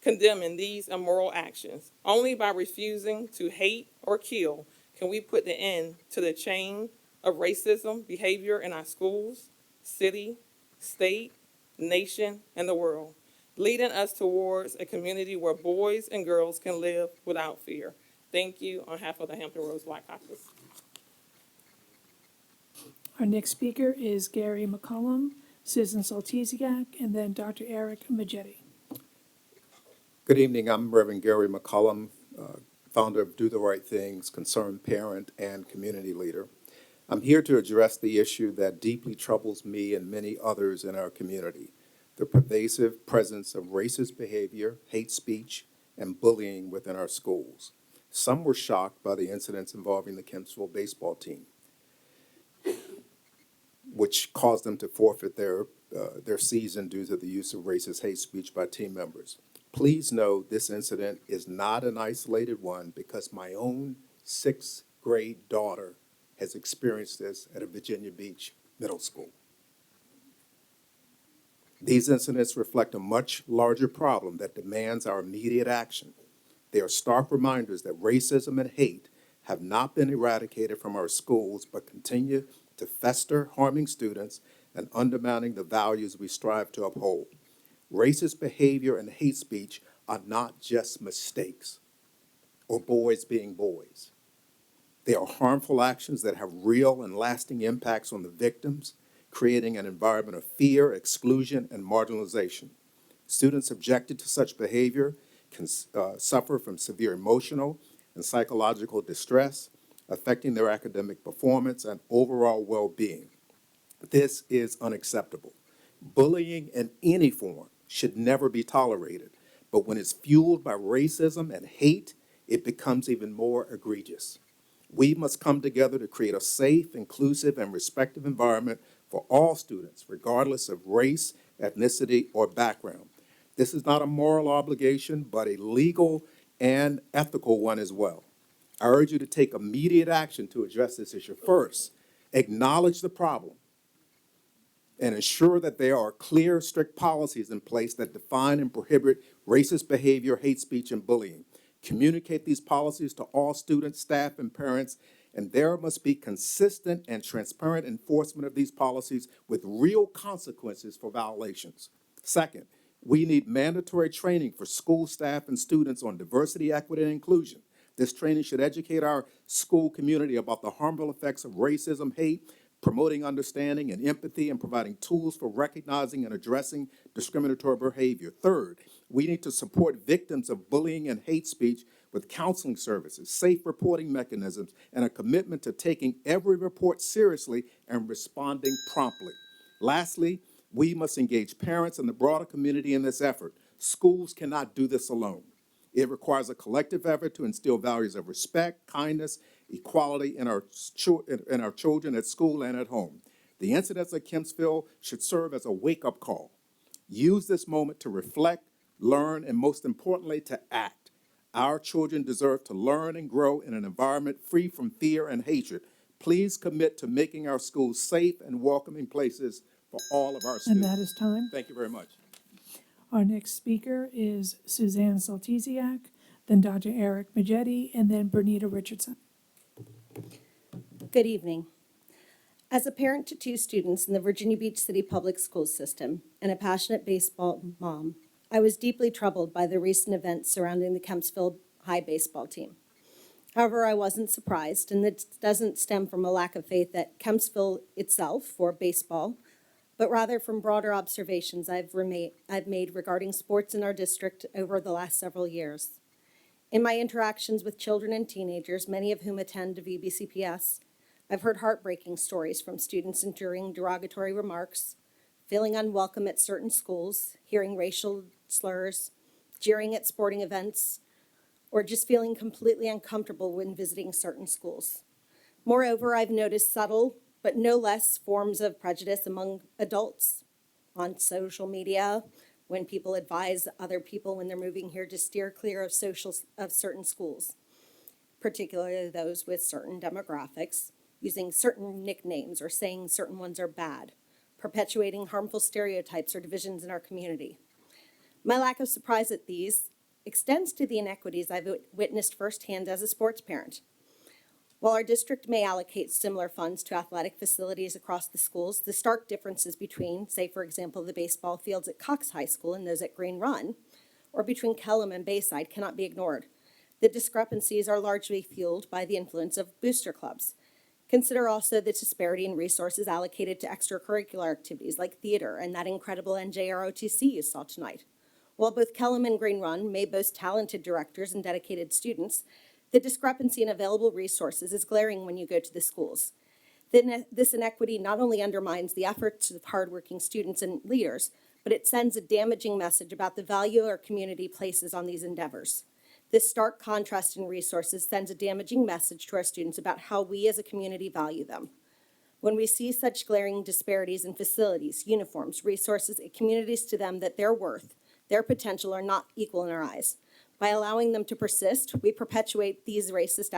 condemning these immoral actions. Only by refusing to hate or kill can we put the end to the chain of racism behavior in our schools, city, state, nation, and the world, leading us towards a community where boys and girls can live without fear. Thank you on behalf of the Hampton Roads Black Caucus. Our next speaker is Gary McCollum, Susan Soltesiak, and then Dr. Eric Majetti. Good evening. I'm Reverend Gary McCollum, founder of Do the Right Things, concerned parent and community leader. I'm here to address the issue that deeply troubles me and many others in our community, the pervasive presence of racist behavior, hate speech, and bullying within our schools. Some were shocked by the incidents involving the Kempsville baseball team, which caused them to forfeit their season due to the use of racist hate speech by team members. Please know this incident is not an isolated one because my own 6th grade daughter has experienced this at a Virginia Beach middle school. These incidents reflect a much larger problem that demands our immediate action. They are stark reminders that racism and hate have not been eradicated from our schools but continue to fester, harming students and undermining the values we strive to uphold. Racist behavior and hate speech are not just mistakes or boys being boys. They are harmful actions that have real and lasting impacts on the victims, creating an environment of fear, exclusion, and marginalization. Students subjected to such behavior can suffer from severe emotional and psychological distress, affecting their academic performance and overall well-being. This is unacceptable. Bullying in any form should never be tolerated, but when it's fueled by racism and hate, it becomes even more egregious. We must come together to create a safe, inclusive, and respectful environment for all students, regardless of race, ethnicity, or background. This is not a moral obligation, but a legal and ethical one as well. I urge you to take immediate action to address this issue. First, acknowledge the problem and ensure that there are clear, strict policies in place that define and prohibit racist behavior, hate speech, and bullying. Communicate these policies to all students, staff, and parents, and there must be consistent and transparent enforcement of these policies with real consequences for violations. Second, we need mandatory training for school staff and students on diversity, equity, and inclusion. This training should educate our school community about the harmful effects of racism, hate, promoting understanding and empathy, and providing tools for recognizing and addressing discriminatory behavior. Third, we need to support victims of bullying and hate speech with counseling services, safe reporting mechanisms, and a commitment to taking every report seriously and responding promptly. Lastly, we must engage parents and the broader community in this effort. Schools cannot do this alone. It requires a collective effort to instill values of respect, kindness, equality in our children at school and at home. The incidents at Kempsville should serve as a wake-up call. Use this moment to reflect, learn, and most importantly, to act. Our children deserve to learn and grow in an environment free from fear and hatred. Please commit to making our schools safe and welcoming places for all of our And students. that is time. Thank you very much. Our next speaker is Suzanne Saltesiak, then Dr. Eric Majetti, and then Bernita Richardson. Good evening. As a parent to 2 students in the Virginia Beach City Public Schools system and a passionate baseball mom, I was deeply troubled by the recent events surrounding the Kempsville High baseball team. However, I wasn't surprised, and it doesn't stem from a lack of faith at Kempsville itself for baseball, but rather from broader observations I've made regarding sports in our district over the last several years. In my interactions with children and teenagers, many of whom attend VBCPS, I've heard heartbreaking stories from students enduring derogatory remarks, feeling unwelcome at certain schools, hearing racial slurs, jeering at sporting events, or just feeling completely uncomfortable when visiting certain schools. Moreover, I've noticed subtle but no less forms of prejudice among adults on social media, when people advise other people when they're moving here to steer clear of certain schools, particularly those with certain demographics, using certain nicknames or saying certain ones are bad, perpetuating harmful stereotypes or divisions in our community. My lack of surprise at these extends to the inequities I've witnessed firsthand as a sports parent. While our district may allocate similar funds to athletic facilities across the schools, the stark differences between, say, for example, the baseball fields at Cox High School and those at Green Run, or between Kellam and Bayside, cannot be ignored. The discrepancies are largely fueled by the influence of booster clubs. Consider also the disparity in resources allocated to extracurricular activities like theater and that incredible NJROTC you saw tonight. While both Kellam and Green Run may boast talented directors and dedicated students, the discrepancy in available resources is glaring when you go to the schools. This inequity not only undermines the efforts of hardworking students and leaders, but it sends a damaging message about the value our community places on these endeavors. This stark contrast in resources sends a damaging message to our students about how we as a community value them. When we see such glaring disparities in facilities, uniforms, resources, it communicates to them that their worth, their potential are not equal in our eyes. By allowing them to persist, we perpetuate these racist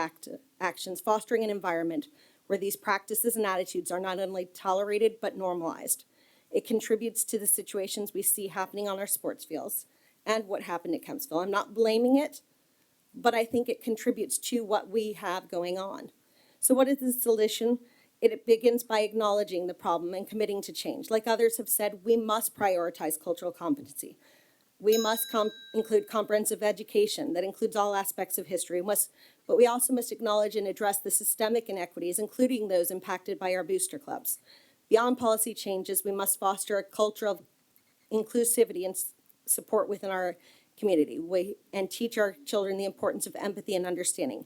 actions, fostering an environment where these practices and attitudes are not only tolerated but normalized. It contributes to the situations we see happening on our sports fields and what happened at Kempsville. I'm not blaming it, but I think it contributes to what we have going on. So what is the solution? It begins by acknowledging the problem and committing to change. Like others have said, we must prioritize cultural competency. We must include comprehensive education that includes all aspects of history, but we also must acknowledge and address the systemic inequities, including those impacted by our booster clubs. Beyond policy changes, we must foster a culture of inclusivity and support within our community and teach our children the importance of empathy and understanding.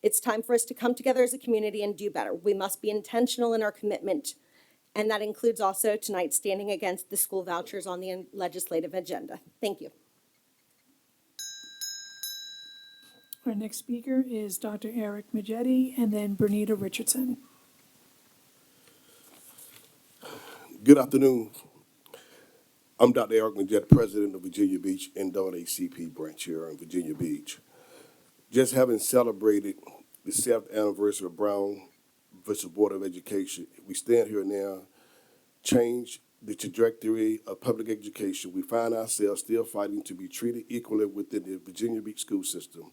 It's time for us to come together as a community and do better. We must be intentional in our commitment, and that includes also tonight standing against the school vouchers on the legislative agenda. Thank you. Our next speaker is Dr. Eric Majetti, and then Bernita Richardson. Good afternoon. I'm Dr. Eric Majetti, President of Virginia Beach NAACP branch here in Virginia Beach. Just having celebrated the 7th anniversary of Brown versus Board of Education, we stand here now, change the trajectory of public education. We find ourselves still fighting to be treated equally within the Virginia Beach school system.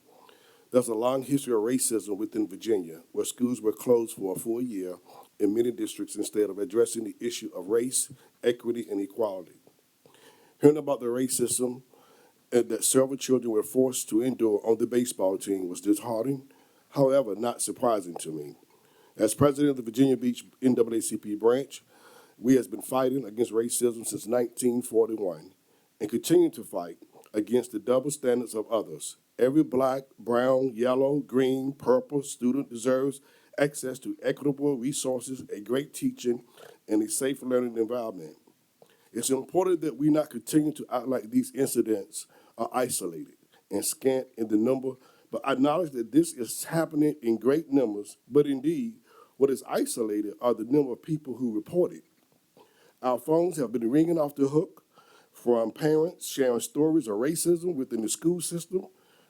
There's a long history of racism within Virginia, where schools were closed for a full year in many districts instead of addressing the issue of race, equity, and equality. Hearing about the racism that several children were forced to endure on the baseball team was disheartening, however, not surprising to me. As president of the Virginia Beach NAACP branch, we have been fighting against racism since 1941 and continue to fight against the double standards of others. Every black, brown, yellow, green, purple student deserves access to equitable resources, a great teaching, and a safe learning environment. It's important that we not continue to act like these incidents are isolated and scant in the number, but acknowledge that this is happening in great numbers, but indeed, what is isolated are the number of people who report it. Our phones have been ringing off the hook from parents sharing stories of racism within the school system,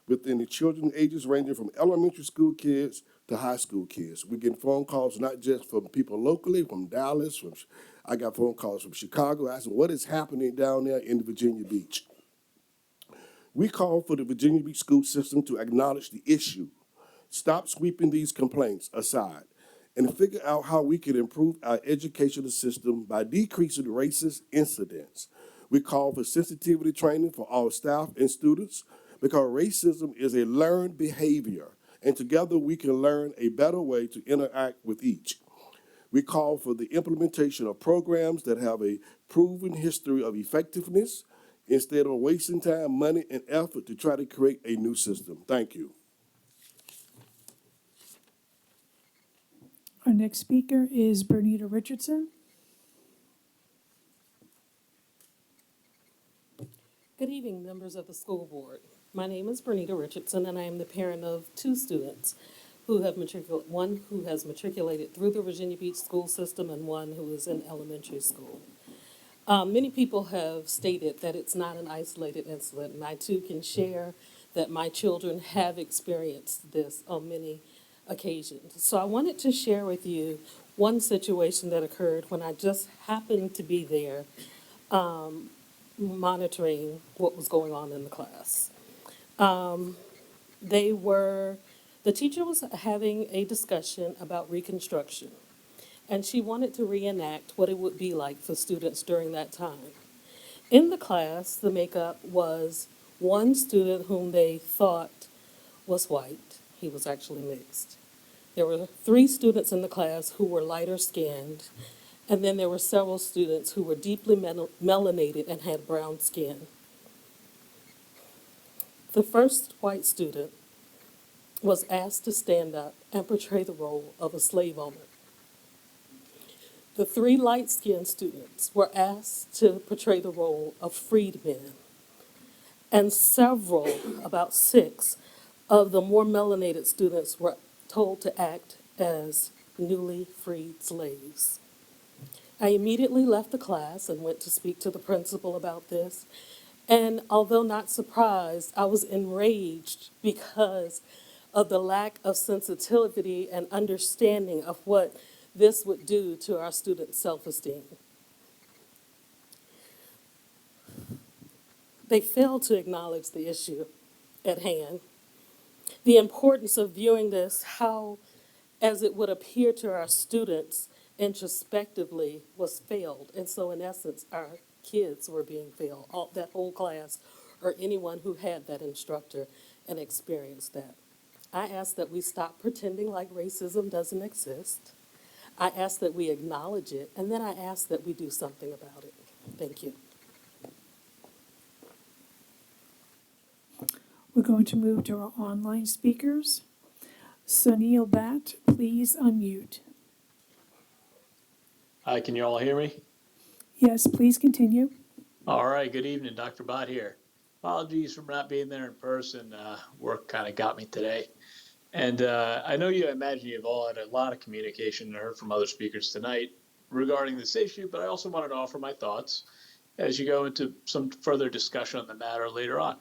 within the children ages ranging from elementary school kids to high school kids. We get phone calls not just from people locally, from Dallas, I got phone calls from Chicago asking what is happening down there in Virginia Beach. We call for the Virginia Beach school system to acknowledge the issue, stop sweeping these complaints aside, and figure out how we can improve our educational system by decreasing racist incidents. We call for sensitivity training for all staff and students because racism is a learned behavior, and together we can learn a better way to interact with each. We call for the implementation of programs that have a proven history of effectiveness instead of wasting time, money, and effort to try to create a new system. Thank you. Our next speaker is Bernita Richardson. Good evening, members of the school board. My name is Bernita Richardson, and I am the parent of two students who have one who has matriculated through the Virginia Beach school system and one who is in elementary school. Many people have stated that it's not an isolated incident, and I too can share that my children have experienced this on many occasions. So I wanted to share with you one situation that occurred when I just happened to be there monitoring what was going on in the class. The teacher was having a discussion about Reconstruction, and she wanted to reenact what it would be like for students during that time. In the class, the makeup was one student whom they thought was white. He was actually mixed. There were 3 students in the class who were lighter skinned, and then there were several students who were deeply melanated and had brown skin. The first white student was asked to stand up and portray the role of a slave owner. The 3 light-skinned students were asked to portray the role of freedmen, and several, about 6, of the more melanated students were told to act as newly freed slaves. I immediately left the class and went to speak to the principal about this, and although not surprised, I was enraged because of the lack of sensitivity and understanding of what this would do to our students' self-esteem. They failed to acknowledge the issue at hand, the importance of viewing this how, as it would appear to our students introspectively, was failed. And so in essence, our kids were being failed, that whole class, or anyone who had that instructor and experienced that. I ask that we stop pretending like racism doesn't exist. I ask that we acknowledge it, and then I ask that we do something about it. Thank you. We're going to move to our online speakers. Sunil Bhatt, please unmute. Hi, can you all hear me? Yes, please continue. All right, good evening, Dr. Bott here. Apologies for not being there in person. Work kind of got me today. And I imagine you've all had a lot of communication and heard from other speakers tonight regarding this issue, but I also wanted to offer my thoughts as you go into some further discussion on the matter later on.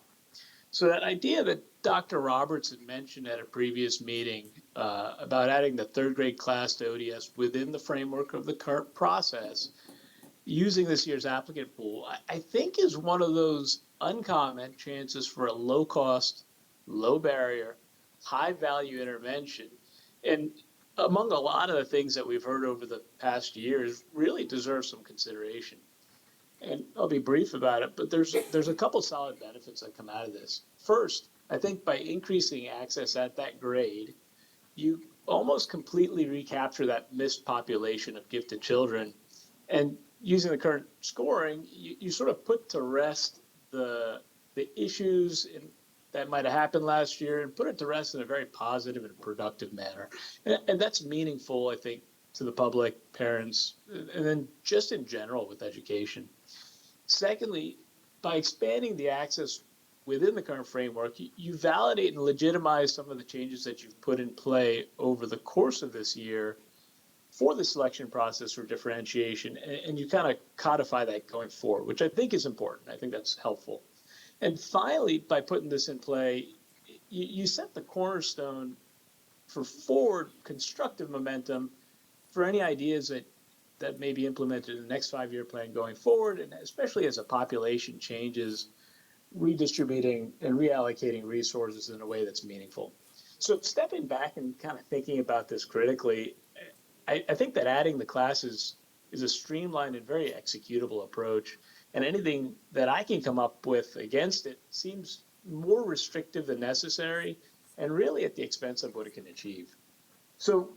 So that idea that Dr. Roberts had mentioned at a previous meeting about adding the 3rd grade class to ODS within the framework of the current process, using this year's applicant pool, I think is one of those uncommon chances for a low-cost, low-barrier, high-value intervention. And among a lot of the things that we've heard over the past years, really deserves some consideration. And I'll be brief about it, but there's a couple solid benefits that come out of this. First, I think by increasing access at that grade, you almost completely recapture that missed population of gifted children. And using the current scoring, you sort of put to rest the issues that might have happened last year and put it to rest in a very positive and productive manner. And that's meaningful, I think, to the public, parents, and then just in general with education. Secondly, by expanding the access within the current framework, you validate and legitimize some of the changes that you've put in play over the course of this year for the selection process for differentiation, and you kind of codify that going forward, which I think is important. I think that's helpful. And finally, by putting this in play, you set the cornerstone for forward constructive momentum for any ideas that may be implemented in the next 5-year plan going forward, and especially as a population changes, redistributing and reallocating resources in a way that's meaningful. So stepping back and kind of thinking about this critically, I think that adding the classes is a streamlined and very executable approach, and anything that I can come up with against it seems more restrictive than necessary and really at the expense of what it can achieve. So,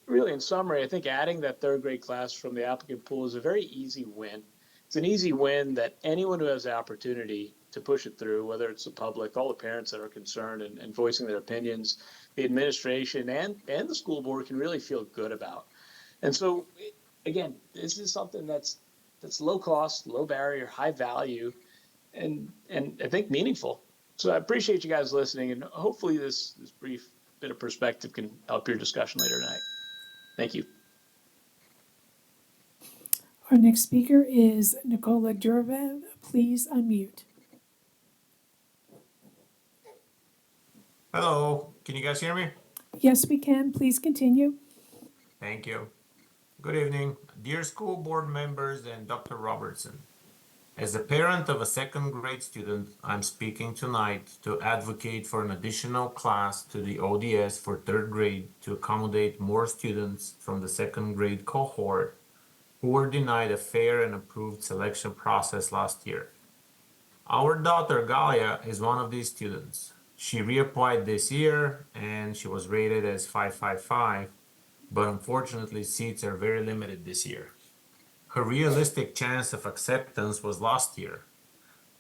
really in summary, I think adding that third grade class from the applicant pool is a very easy win. It's an easy win that anyone who has the opportunity to push it through, whether it's the public, all the parents that are concerned and voicing their opinions, the administration and the school board can really feel good about. And so, again, this is something that's low cost, low barrier, high value, and I think meaningful. So I appreciate you guys listening, and hopefully this brief bit of perspective can help your discussion later tonight. Thank you. Our next speaker is Nicola Jurvev. Please unmute. Hello, can you guys hear me? Yes, we can. Please continue. Thank you. Good evening, dear school board members and Dr. Robertson. As a parent of a second grade student, I'm speaking tonight to advocate for an additional class to the ODS for third grade to accommodate more students from the second grade cohort who were denied a fair and approved selection process last year. Our daughter Galia is one of these students. She reapplied this year and she was rated as 555, but unfortunately seats are very limited this year. Her realistic chance of acceptance was last year,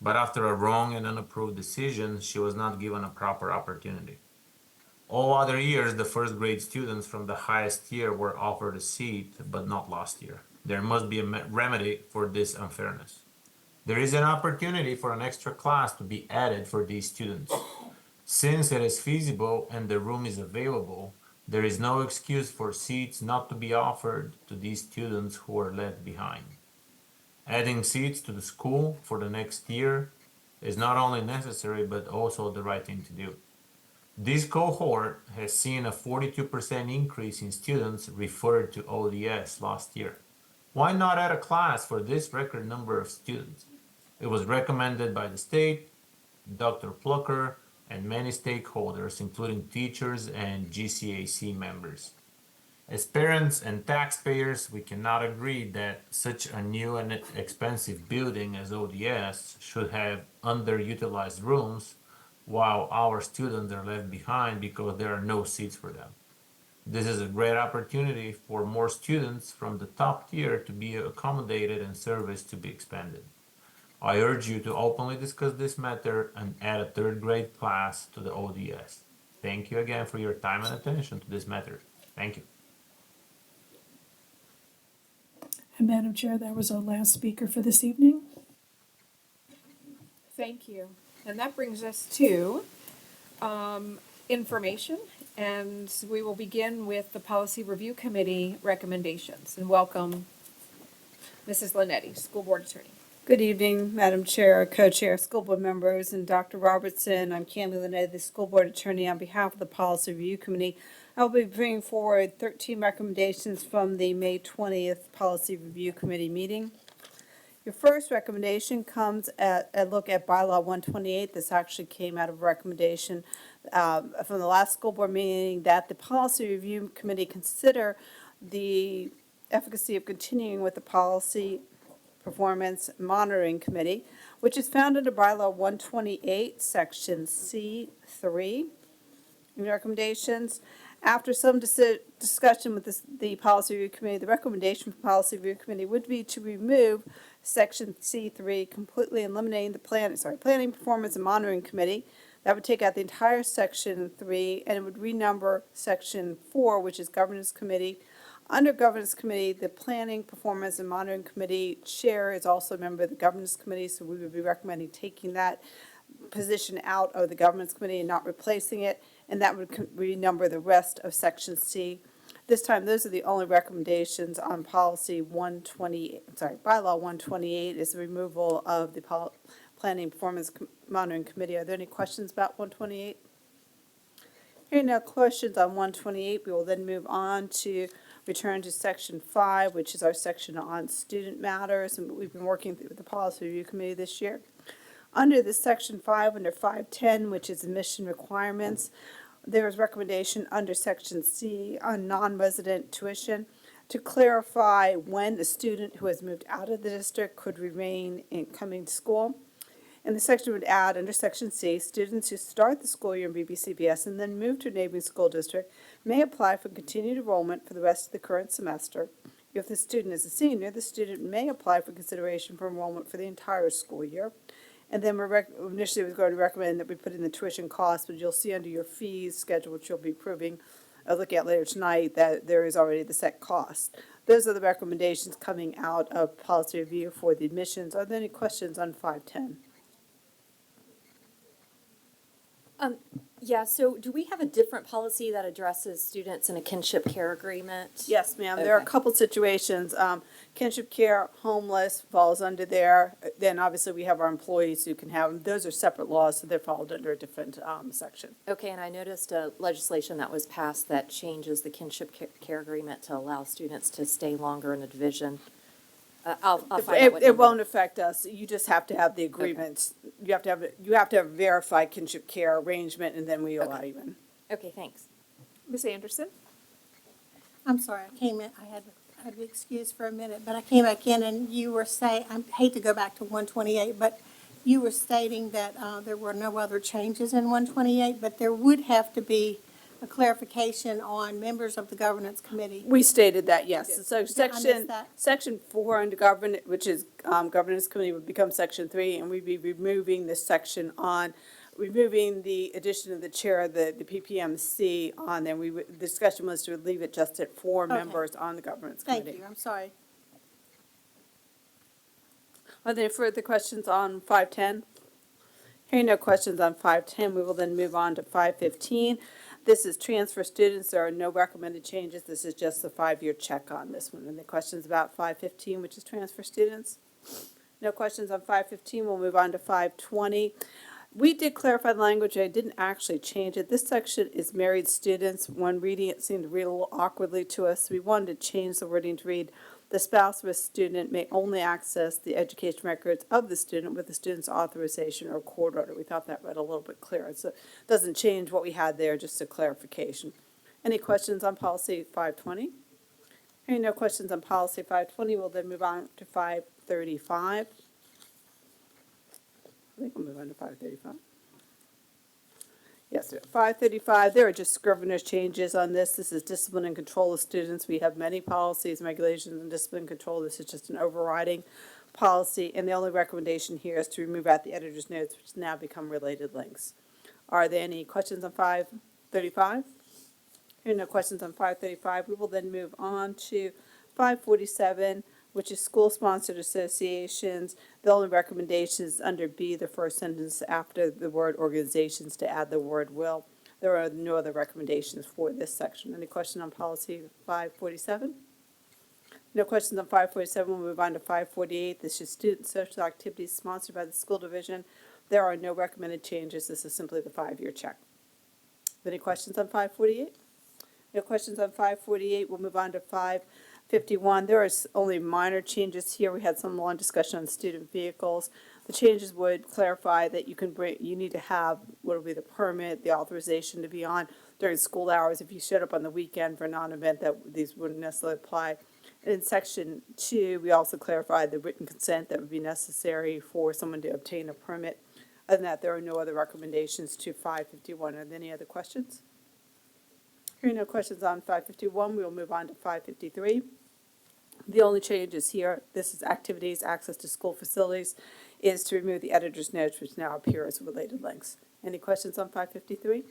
but after a wrong and unapproved decision, she was not given a proper opportunity. All other years, the first grade students from the highest tier were offered a seat, but not last year. There must be a remedy for this unfairness. There is an opportunity for an extra class to be added for these students. Since it is feasible and the room is available, there is no excuse for seats not to be offered to these students who are left behind. Adding seats to the school for the next year is not only necessary but also the right thing to do. This cohort has seen a 42% increase in students referred to ODS last year. Why not add a class for this record number of students? It was recommended by the state, Dr. Plucker, and many stakeholders, including teachers and GCAC members. As parents and taxpayers, we cannot agree that such a new and expensive building as ODS should have underutilized rooms while our students are left behind because there are no seats for them. This is a great opportunity for more students from the top tier to be accommodated and service to be expanded. I urge you to openly discuss this matter and add a third grade class to the ODS. Thank you again for your time and attention to this matter. Thank you. And Madam Chair, that was our last speaker for this evening. Thank you. And that brings us to information, and we will begin with the Policy Review Committee recommendations. And welcome, Mrs. Linetti, School Board Attorney. Good evening, Madam Chair, Co-Chair, School Board members, and Dr. Robertson. I'm Campbell Linetti, the School Board Attorney. On behalf of the Policy Review Committee, I'll be bringing forward 13 recommendations from the May 20th Policy Review Committee meeting. Your first recommendation comes at a look at Bylaw 128. This actually came out of a recommendation from the last school board meeting that the Policy Review Committee consider the efficacy of continuing with the Policy Performance Monitoring Committee, which is found under Bylaw 128, Section C3. In recommendations, after some discussion with the Policy Review Committee, the recommendation from the Policy Review Committee would be to remove Section C3, completely eliminating the Planning, Performance, and Monitoring Committee. That would take out the entire Section 3, and it would renumber Section 4, which is Governance Committee. Under Governance Committee, the Planning, Performance, and Monitoring Committee Chair is also a member of the Governance Committee, so we would be recommending taking that position out of the Governance Committee and not replacing it, and that would renumber the rest of Section C. This time, those are the only recommendations on Bylaw 128 is the removal of the Planning, Performance, Monitoring Committee. Are there any questions about 128? Hearing no questions on 128, we will then move on to return to section 5, which is our section on student matters, and we've been working through the policy review committee this year. Under this section 5, under 510, which is admission requirements, there is recommendation under section C on non-resident tuition to clarify when a student who has moved out of the district could remain in coming to school. And the section would add, under section C, students who start the school year in BBCBS and then move to a neighboring school district may apply for continued enrollment for the rest of the current semester. If the student is a senior, the student may apply for consideration for enrollment for the entire school year. And then initially we're going to recommend that we put in the tuition cost, but you'll see under your fees schedule, which you'll be approving, look at later tonight, that there is already the set cost. Those are the recommendations coming out of policy review for the admissions. Are there any questions on 510? Yeah, so do we have a different policy that addresses students in a kinship care agreement? Yes, ma'am. There are a Okay. couple situations. Kinship care, homeless falls under there. Then obviously we have our employees who can have them. Those are separate laws, so they're followed under a different section. Okay, and I noticed a legislation that was passed that changes the kinship care agreement to allow students to stay longer in a division. I'll find out what It number. won't affect us. You just have to have the agreements. You have to have a verified kinship care arrangement, and then we allow you in. Okay, thanks. Ms. Anderson? I'm sorry, I came in, I had to be excused for a minute, but I came back in and you were saying, I hate to go back to 128, but you were stating that there were no other changes in 128, but there would have to be a clarification on members of the governance committee. We stated that, yes. So I missed that. section 4 under governance, which is governance committee, would become section 3, and we'd be removing this section on, removing the addition of the chair of the PPMC on there. The discussion was to leave it just at 4 Okay. members on the governance Thank committee. you, I'm sorry. Are there further questions on 510? Hearing no questions on 510, we will then move on to 515. This is transfer students. There are no recommended changes. This is just the 5-year check on this one. Any questions about 515, which is transfer students? No questions on 515. We'll move on to 520. We did clarify the language. I didn't actually change it. This section is married students. When reading it seemed to read a little awkwardly to us. We wanted to change the wording to read, the spouse of a student may only access the education records of the student with the student's authorization or court order. We thought that read a little bit clearer. So it doesn't change what we had there, just a clarification. Any questions on policy 520? Hearing no questions on policy 520, we'll then move on to 535. I think we'll move on to 535. Yes, 535, there are just scrivener's changes on this. This is discipline and control of students. We have many policies and regulations on discipline and control. This is just an overriding policy, and the only recommendation here is to remove out the editor's notes, which now become related links. Are there any questions on 535? Hearing no questions on 535, we will then move on to 547, which is school-sponsored associations. The only recommendation is under B, the first sentence after the word organizations, to add the word will. There are no other recommendations for this section. Any question on policy 547? No questions on 547. We'll move on to 548. This is student social activities sponsored by the school division. There are no recommended changes. This is simply the 5-year check. Any questions on 548? No questions on 548. We'll move on to 551. There are only minor changes here. We had some long discussion on student vehicles. The changes would clarify that you need to have what will be the permit, the authorization to be on during school hours. If you showed up on the weekend for a non-event, that these wouldn't necessarily apply. And in section 2, we also clarified the written consent that would be necessary for someone to obtain a permit. Other than that, there are no other recommendations to 551. Are there any other questions? Hearing no questions on 551, we will move on to 553. The only changes here, this is activities, access to school facilities, is to remove the editor's notes, which now appear as related links. Any questions on 553?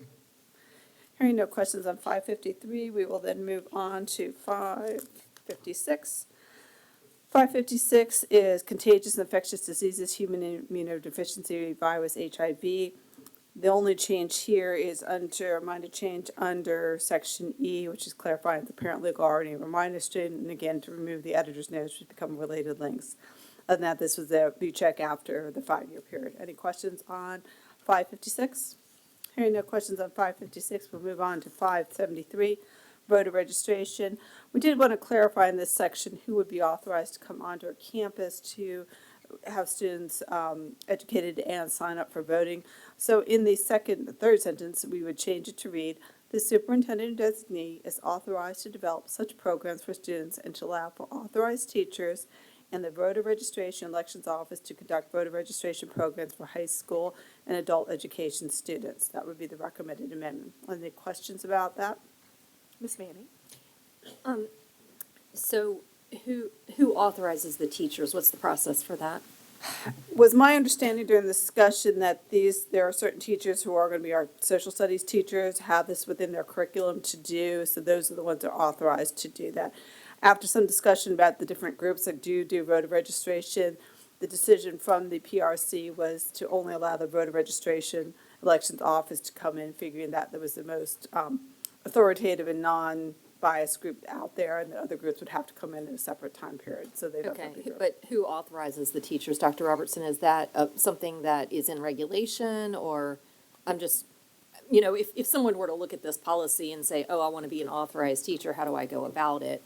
Hearing no questions on 553, we will then move on to 556. 556 is contagious and infectious diseases, human immunodeficiency virus, HIV. The only change here is minor change under section E, which is clarifying the parent legal guardian of a minor student, and again, to remove the editor's notes, which become related links. Other than that, this was the view check after the 5-year period. Any questions on 556? Hearing no questions on 556, we'll move on to 573, voter registration. We did want to clarify in this section who would be authorized to come onto our campus to have students educated and sign up for voting. So in the third sentence, we would change it to read, "The superintendent designee is authorized to develop such programs for students and to allow for authorized teachers and the voter registration elections office to conduct voter registration programs for high school and adult education students." That would be the recommended amendment. Any questions about that? Ms. Manning? So who authorizes the teachers? What's the process for that? Was my understanding during the discussion that there are certain teachers who are going to be our social studies teachers, have this within their curriculum to do, so those are the ones that are authorized to do that. After some discussion about the different groups that do voter registration, the decision from the PRC was to only allow the voter registration elections office to come in, figuring that was the most authoritative and non-biased group out there, and the other groups would have to come in a separate time period, so they don't have to do it. But who authorizes the teachers? Dr. Robertson, is that something that is in regulation, or I'm just, if someone were to look at this policy and say, oh, I want to be an authorized teacher, how do I go about it?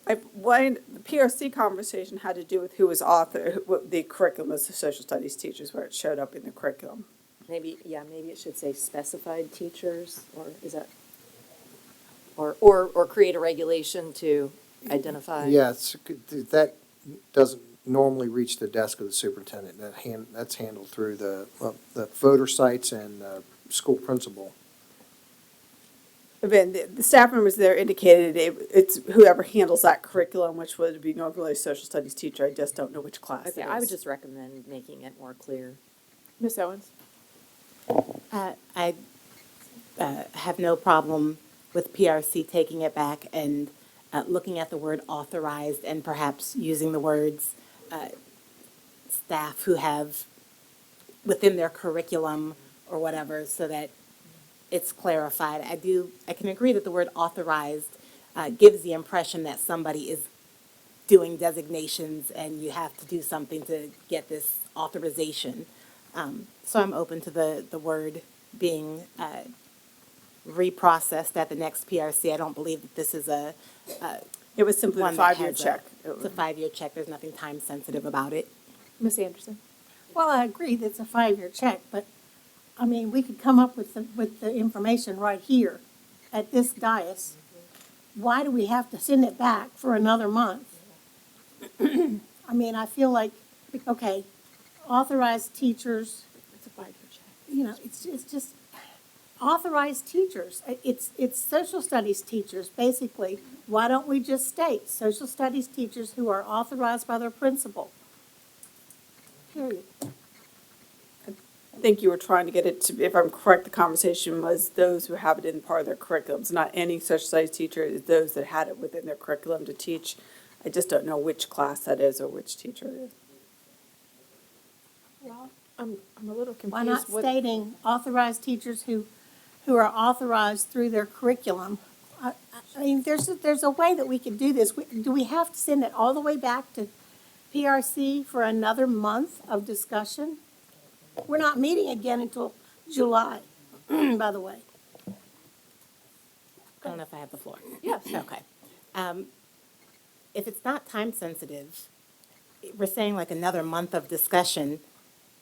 The PRC conversation had to do with who was the curriculum as the social studies teachers, where it showed up in the curriculum. Maybe it should say specified teachers, or is that, or create a regulation to identify? Yes, that doesn't normally reach the desk of the superintendent. That's handled through the voter sites and school principal. Again, the staff members there indicated it's whoever handles that curriculum, which would be normally a social studies teacher. I just don't know which class it Okay, is. I would just recommend making it more clear. Ms. Owens? I have no problem with PRC taking it back and looking at the word authorized and perhaps using the words staff who have within their curriculum or whatever, so that it's clarified. I can agree that the word authorized gives the impression that somebody is doing designations and you have to do something to get this authorization. So I'm open to the word being reprocessed at the next PRC. I don't believe that this is It was simply a one that 5-year has check. It's a 5-year check. There's nothing time sensitive about it. Ms. Anderson? Well, I agree that it's a 5-year check, but, I mean, we could come up with the information right here at this dais. Why do we have to send it back for another month? I mean, I feel like, okay, authorized teachers, It's a 5-year check. it's just authorized teachers. It's social studies teachers, basically. Why don't we just state social studies teachers who are authorized by their principal? Period. I think you were trying to get it to, if I'm correct, the conversation was those who have it in part of their curriculums, not any social studies teacher, it's those that had it within their curriculum to teach. I just don't know which class that is or which teacher it is. Well, I'm a little confused. Why not stating authorized teachers who are authorized through their curriculum? I mean, there's a way that we could do this. Do we have to send it all the way back to PRC for another month of discussion? We're not meeting again until July, by the way. I don't know if I have the floor. Yes. Okay. If it's not time sensitive, we're saying like another month of discussion.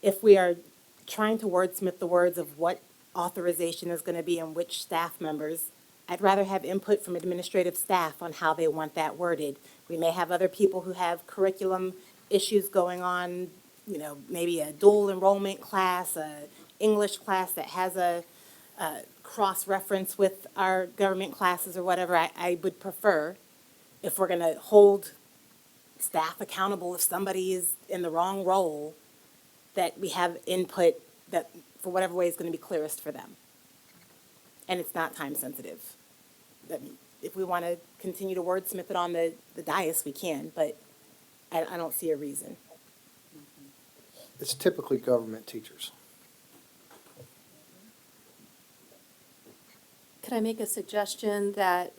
If we are trying to wordsmith the words of what authorization is going to be and which staff members, I'd rather have input from administrative staff on how they want that worded. We may have other people who have curriculum issues going on, maybe a dual enrollment class, a English class that has a cross-reference with our government classes or whatever. I would prefer, if we're going to hold staff accountable if somebody is in the wrong role, that we have input that, for whatever way is going to be clearest for them. And it's not time sensitive. If we want to continue to wordsmith it on the dais, we can, but I don't see a reason. It's typically government teachers. Could I make a suggestion that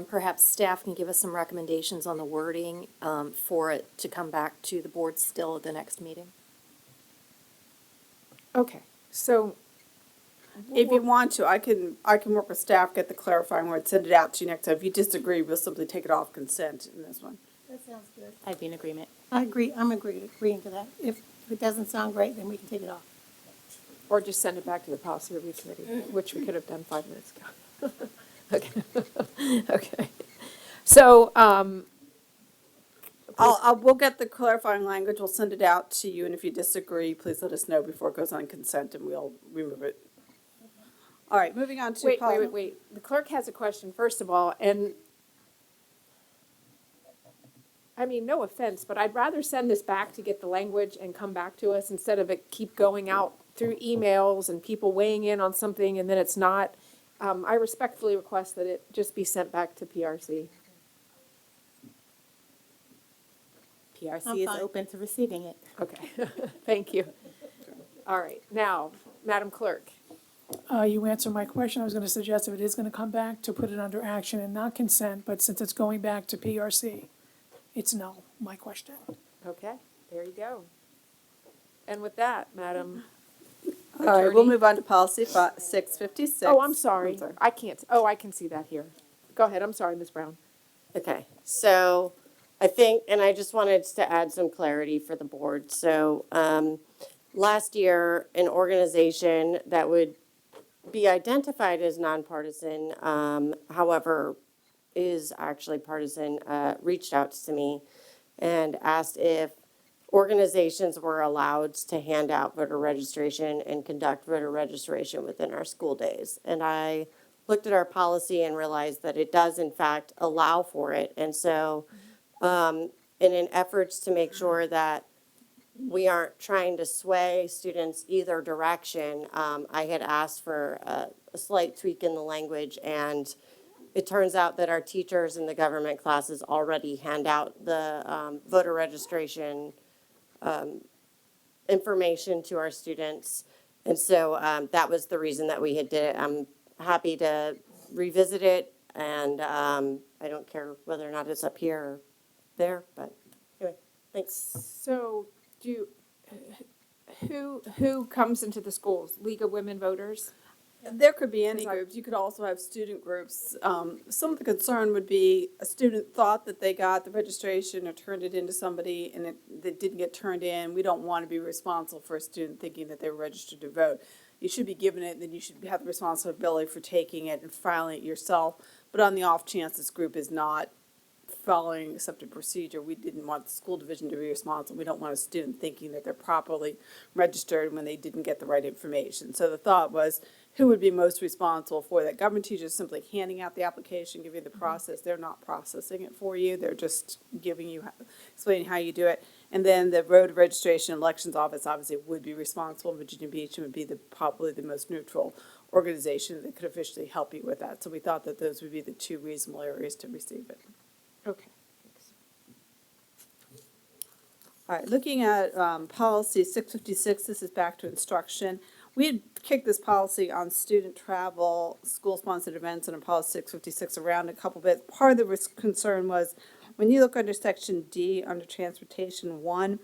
perhaps staff can give us some recommendations on the wording for it to come back to the board still at the next meeting? Okay, so If you want to, I can work with staff, get the clarifying word, send it out to you next time. If you disagree, we'll simply take it off consent in this one. That sounds good. I'd be in agreement. I agree, agreeing to that. If it doesn't sound great, then we can take it off. Or just send it back to the policy review committee, which we could have done 5 minutes ago. Okay, okay. So, We'll get the clarifying language, we'll send it out to you, and if you disagree, please let us know before it goes on consent and we'll remove it. All right, moving on to. wait. The clerk has a question, first of all, and I mean, no offense, but I'd rather send this back to get the language and come back to us instead of it keep going out through emails and people weighing in on something and then it's not. I respectfully request that it just be sent back to PRC. PRC is open to receiving it. Okay, thank you. All right, now, Madam Clerk. You answered my question. I was gonna suggest if it is gonna come back, to put it under action and not consent, but since it's going back to PRC, it's no, my question. Okay, there you go. And with that, Madam All right, we'll Attorney. move on to policy 656. Oh, I'm sorry. I can't, I can see that here. Go ahead, I'm sorry, Ms. Brown. Okay, so I think, and I just wanted to add some clarity for the board. So last year, an organization that would be identified as nonpartisan, however, is actually partisan, reached out to me and asked if organizations were allowed to hand out voter registration and conduct voter registration within our school days. And I looked at our policy and realized that it does in fact allow for it. And so in an efforts to make sure that we aren't trying to sway students either direction, I had asked for a slight tweak in the language, and it turns out that our teachers in the government classes already hand out the voter registration information to our students. And so that was the reason that we had did it. I'm happy to revisit it, and I don't care whether or not it's up here or there, but anyway, thanks. So, who comes into the schools? League of Women Voters? There could be any groups. You could also have student groups. Some of the concern would be a student thought that they got the registration or turned it into somebody and it didn't get turned in. We don't want to be responsible for a student thinking that they were registered to vote. You should be given it, then you should have the responsibility for taking it and filing it yourself. But on the off chance this group is not following accepted procedure, we didn't want the school division to be responsible. We don't want a student thinking that they're properly registered when they didn't get the right information. So the thought was, who would be most responsible for that? Government teachers simply handing out the application, giving you the process. They're not processing it for you. They're just giving you, explaining how you do it. And then the voter registration elections office obviously would be responsible. Virginia Beach would be probably the most neutral organization that could officially help you with that. So we thought that those would be the two reasonable areas to receive it. Okay. All right, looking at policy 656, this is back to instruction. We had kicked this policy on student travel, school-sponsored events, and on policy 656 around a couple bits. Part of the concern was when you look under section D, under transportation 1,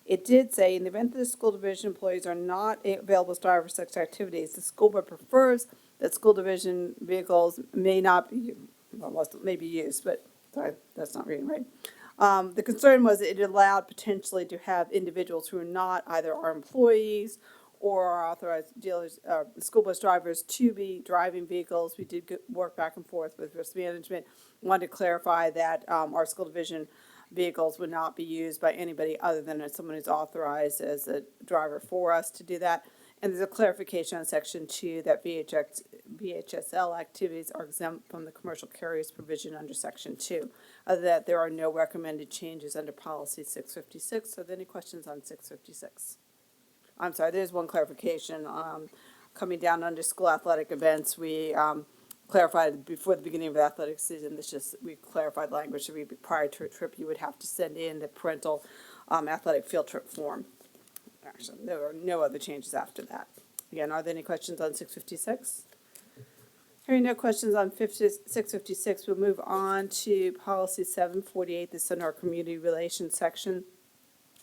it did say in the event that the school division employees are not available to drive for such activities, the school board prefers that school division vehicles may not be, well, may be used, but sorry, that's not reading right. The concern was it allowed potentially to have individuals who are not either our employees or our authorized dealers, school bus drivers to be driving vehicles. We did work back and forth with risk management. Wanted to clarify that our school division vehicles would not be used by anybody other than someone who's authorized as a driver for us to do that. And there's a clarification on section 2 that VHSL activities are exempt from the commercial carriers provision under section 2. Other than that, there are no recommended changes under policy 656. So are there any questions on 656? I'm sorry, there's one clarification. Coming down under school athletic events, we clarified before the beginning of the athletic season, we clarified language. Prior to a trip, you would have to send in the parental athletic field trip form. Actually, there are no other changes after that. Again, are there any questions on 656? Hearing no questions on 656, we'll move on to policy 748. This is in our community relations section.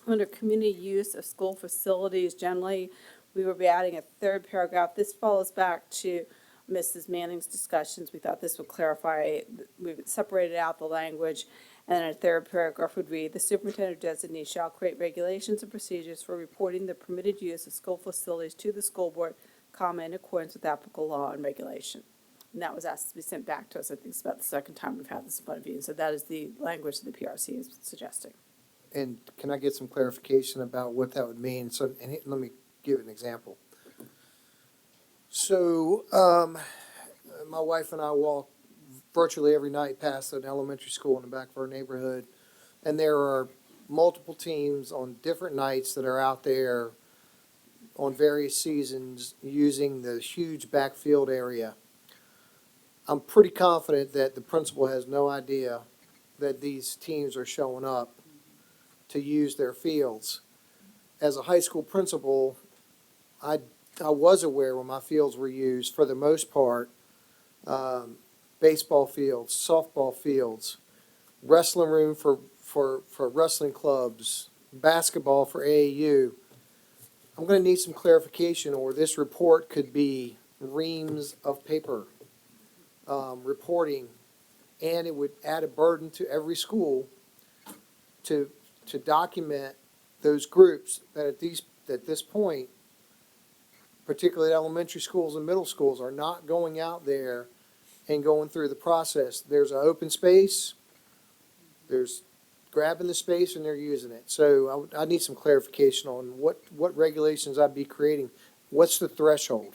Under community use of school facilities, generally, we will be adding a third paragraph. This follows back to Mrs. Manning's discussions. We thought this would clarify, we separated out the language. And then a third paragraph would read, the superintendent designee shall create regulations and procedures for reporting the permitted use of school facilities to the school board, in accordance with applicable law and regulation. And that was asked to be sent back to us. I think it's about the second time we've had this in front of you. And so that is the language that the PRC is suggesting. And can I get some clarification about what that would mean? So, let me give an example. So, my wife and I walk virtually every night past an elementary school in the back of our neighborhood, and there are multiple teams on different nights that are out there on various seasons using the huge backfield area. I'm pretty confident that the principal has no idea that these teams are showing up to use their fields. As a high school principal, I was aware when my fields were used, for the most part, baseball fields, softball fields, wrestling room for wrestling clubs, basketball for AAU. I'm going to need some clarification, or this report could be reams of paper reporting, and it would add a burden to every school to document those groups that at this point, particularly elementary schools and middle schools, are not going out there and going through the process. There's an open space, there's grabbing the space, and they're using it. So I need some clarification on what regulations I'd be creating. What's the threshold?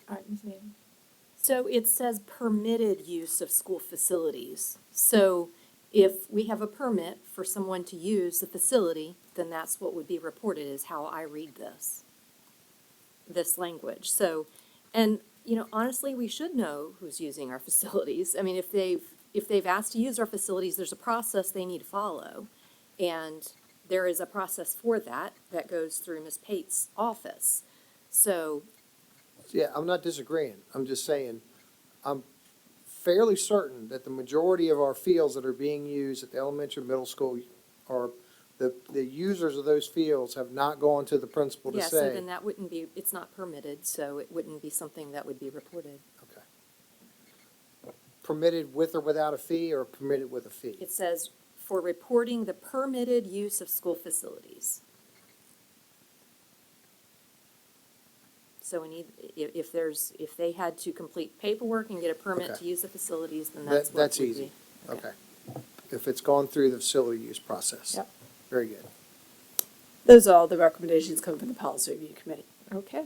All right, Ms. Manning. So it says permitted use of school facilities. So if we have a permit for someone to use the facility, then that's what would be reported, is how I read this language. So, and, you know, honestly, we should know who's using our facilities. I mean, if they've asked to use our facilities, there's a process they need to follow. And there is a process for that goes through Ms. Pate's office. So, Yeah, I'm not disagreeing. I'm just saying, I'm fairly certain that the majority of our fields that are being used at the elementary, middle school are, the users of those fields have not gone to the principal to yeah, so say. then that wouldn't be, it's not permitted, so it wouldn't be something that would be reported. Okay. Permitted with or without a fee, or permitted with a fee? It says, for reporting the permitted use of school facilities. So we need, if they had to complete paperwork and get a permit Okay. to use the facilities, then that's what would That's be. easy. Okay. If it's gone through the facility use process. Yep. Very good. Those are all the recommendations coming from the Policy Review Committee. Okay.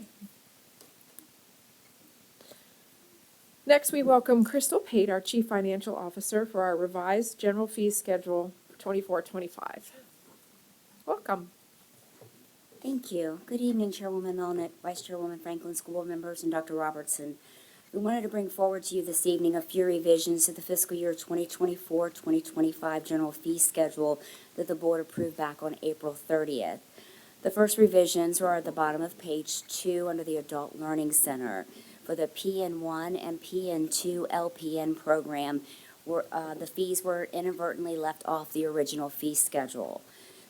Next, we welcome Crystal Pate, our Chief Financial Officer, for our revised general fees schedule for 24-25. Welcome. Thank you. Good evening, Chairwoman Melnick, Vice Chairwoman Franklin, school board members, and Dr. Robertson. We wanted to bring forward to you this evening a few revisions to the fiscal year 2024-2025 general fee schedule that the board approved back on April 30th. The first revisions are at the bottom of page 2 under the Adult Learning Center. For the PN1 and PN2 LPN program, the fees were inadvertently left off the original fee schedule.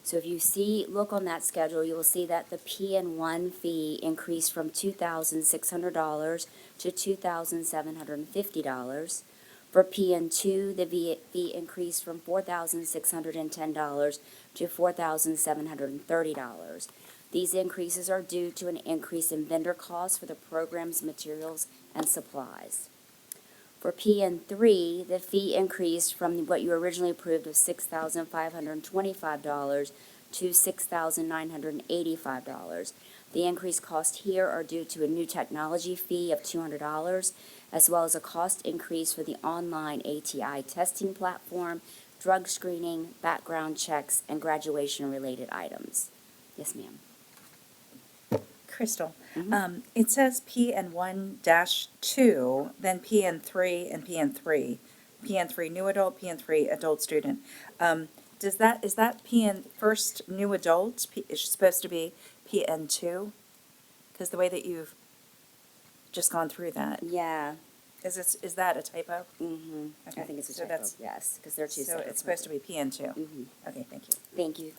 So if you look on that schedule, you will see that the PN1 fee increased from $2,600 to $2,750. For PN2, the fee increased from $4,610 to $4,730. These increases are due to an increase in vendor costs for the program's materials and supplies. For PN3, the fee increased from what you originally approved of $6,525 to $6,985. The increased costs here are due to a new technology fee of $200, as well as a cost increase for the online ATI testing platform, drug screening, background checks, and graduation-related items. Yes, ma'am. Crystal, it says PN1-2, then PN3 and PN3. PN3 new adult, PN3 adult student. Is that PN first new adult is supposed to be PN2? Because the way that you've just gone through that. Yeah. Is that a typo? Mm-hmm. Okay. I think it's a So typo, yes, because they're two So separate. it's supposed to be PN2. Mhm. Okay, thank you. Thank you.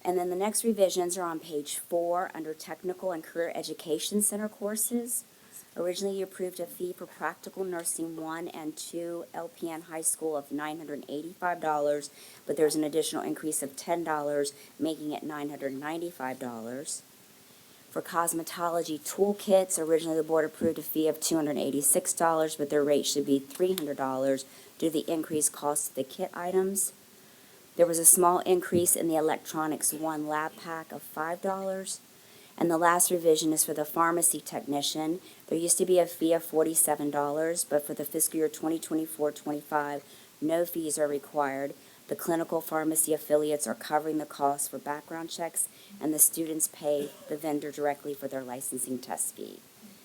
And then the next revisions are on page 4 under Technical and Career Education Center courses. Originally, you approved a fee for Practical Nursing 1 and 2 LPN High School of $985, but there's an additional increase of $10, making it $995. For cosmetology toolkits, originally the board approved a fee of $286, but their rate should be $300 due to the increased cost of the kit items. There was a small increase in the Electronics 1 lab pack of $5. And the last revision is for the pharmacy technician. There used to be a fee of $47, but for the fiscal year 2024-25, no fees are required. The clinical pharmacy affiliates are covering the costs for background checks, and the students pay the vendor directly for their licensing test fee.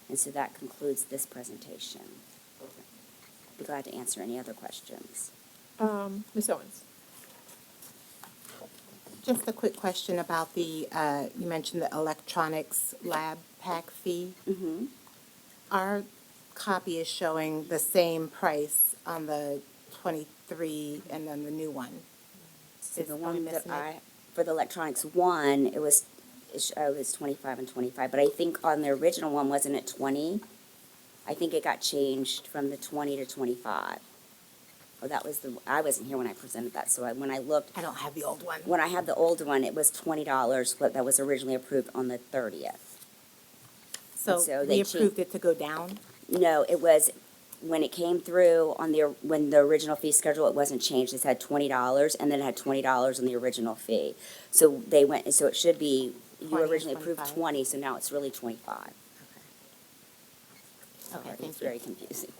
And so that concludes this presentation. Be glad to answer any other questions. Ms. Owens? Just a quick question about the, you mentioned the electronics lab pack fee. Mm-hmm. Our copy is showing the same price on the 23 and then the new one. So the Are we one that missing it? for the Electronics 1, it was 25 and 25, but I think on the original one, wasn't it 20? I think it got changed from the 20 to 25. Oh, that was I wasn't here when I presented that, so when I looked. I don't have the old one. When I had the old one, it was $20, but that was originally approved on the 30th. So they we approved it to go down? No, it was, when it came through when the original fee schedule, it wasn't changed. It had $20, and then it had $20 on the original fee. So so it should be, you 20 and originally approved 25. 20, so now it's really 25. Okay, Sorry, thank it's you. very confusing.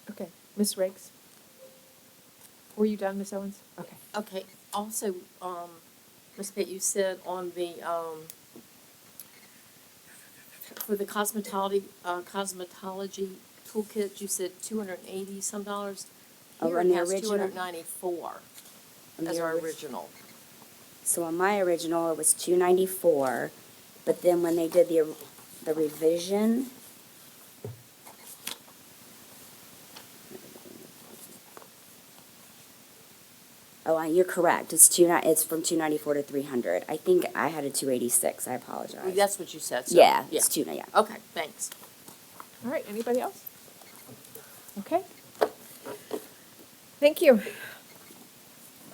Okay, Ms. Riggs? Were you done, Ms. Owens? Okay. Okay, also, Ms. Pitt, you said on the, for the cosmetology toolkit, you said $280 some dollars. Oh, Here on it the has original? $294 On the as our orig- original. So on my original, it was $294, but then when they did the revision. Oh, you're correct. It's from 294 to 300. I think I had a 286. I apologize. That's what you said, so. Yeah, it's yeah. Okay, thanks. All right, anybody else? Okay. Thank you.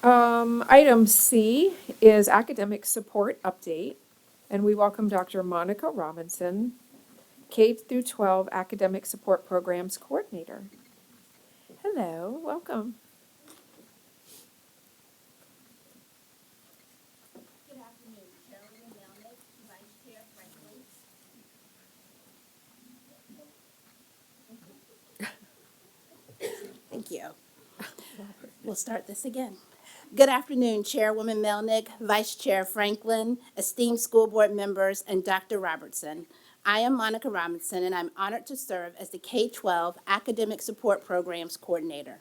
Item C is academic support update, and we welcome Dr. Monica Robinson, K through 12 Academic Support Programs Coordinator. Hello, welcome. Good afternoon, Chairwoman Melnick, Vice Chair Franklin. Thank you. We'll start this again. Good afternoon, Chairwoman Melnick, Vice Chair Franklin, esteemed school board members, and Dr. Robertson. I am Monica Robinson, and I'm honored to serve as the K-12 Academic Support Programs Coordinator.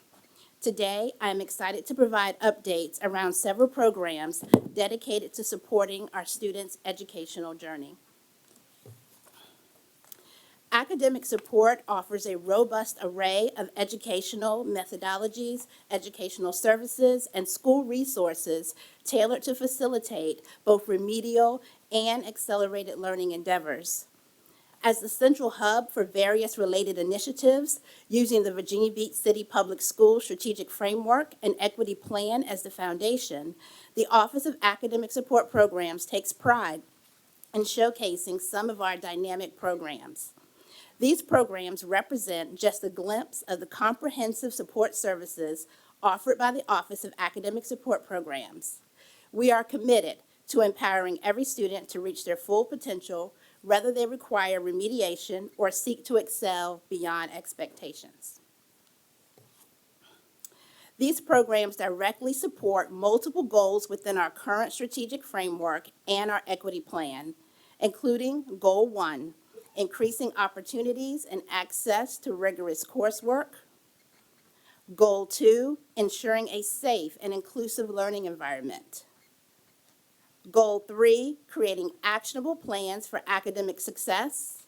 Today, I am excited to provide updates around several programs dedicated to supporting our students' educational journey. Academic support offers a robust array of educational methodologies, educational services, and school resources tailored to facilitate both remedial and accelerated learning endeavors. As the central hub for various related initiatives, using the Virginia Beach City Public Schools Strategic Framework and Equity Plan as the foundation, the Office of Academic Support Programs takes pride in showcasing some of our dynamic programs. These programs represent just a glimpse of the comprehensive support services offered by the Office of Academic Support Programs. We are committed to empowering every student to reach their full potential, whether they require remediation or seek to excel beyond expectations. These programs directly support multiple goals within our current strategic framework and our equity plan, including Goal 1, increasing opportunities and access to rigorous coursework. Goal 2, ensuring a safe and inclusive learning environment. Goal 3, creating actionable plans for academic success.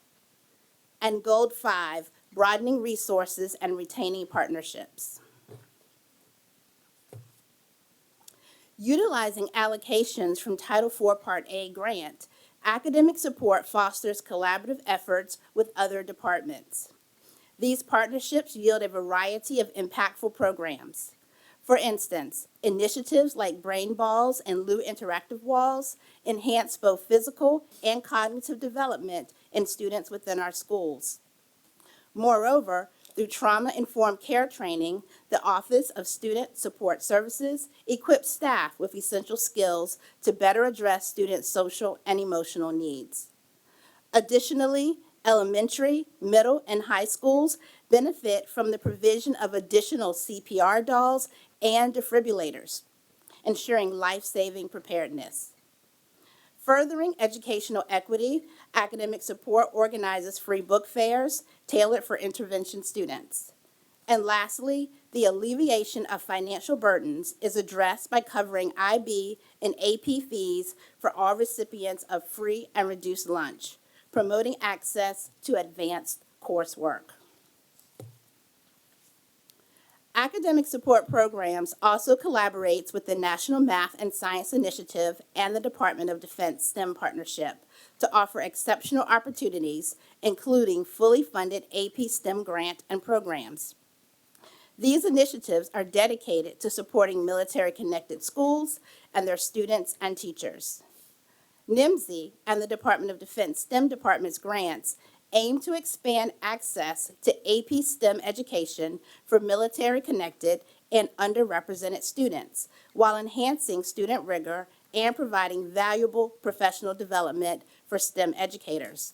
And Goal 5, broadening resources and retaining partnerships. Utilizing allocations from Title IV Part A grant, academic support fosters collaborative efforts with other departments. These partnerships yield a variety of impactful programs. For instance, initiatives like Brain Balls and Lou Interactive Walls enhance both physical and cognitive development in students within our schools. Moreover, through trauma-informed care training, the Office of Student Support Services equips staff with essential skills to better address students' social and emotional needs. Additionally, elementary, middle, and high schools benefit from the provision of additional CPR dolls and defibrillators, ensuring life-saving preparedness. Furthering educational equity, academic support organizes free book fairs tailored for intervention students. And lastly, the alleviation of financial burdens is addressed by covering IB and AP fees for all recipients of free and reduced lunch, promoting access to advanced coursework. Academic support programs also collaborates with the National Math and Science Initiative and the Department of Defense STEM Partnership to offer exceptional opportunities, including fully funded AP STEM grant and programs. These initiatives are dedicated to supporting military-connected schools and their students and teachers. NIMSY and the Department of Defense STEM Department's grants aim to expand access to AP STEM education for military-connected and underrepresented students, while enhancing student rigor and providing valuable professional development for STEM educators.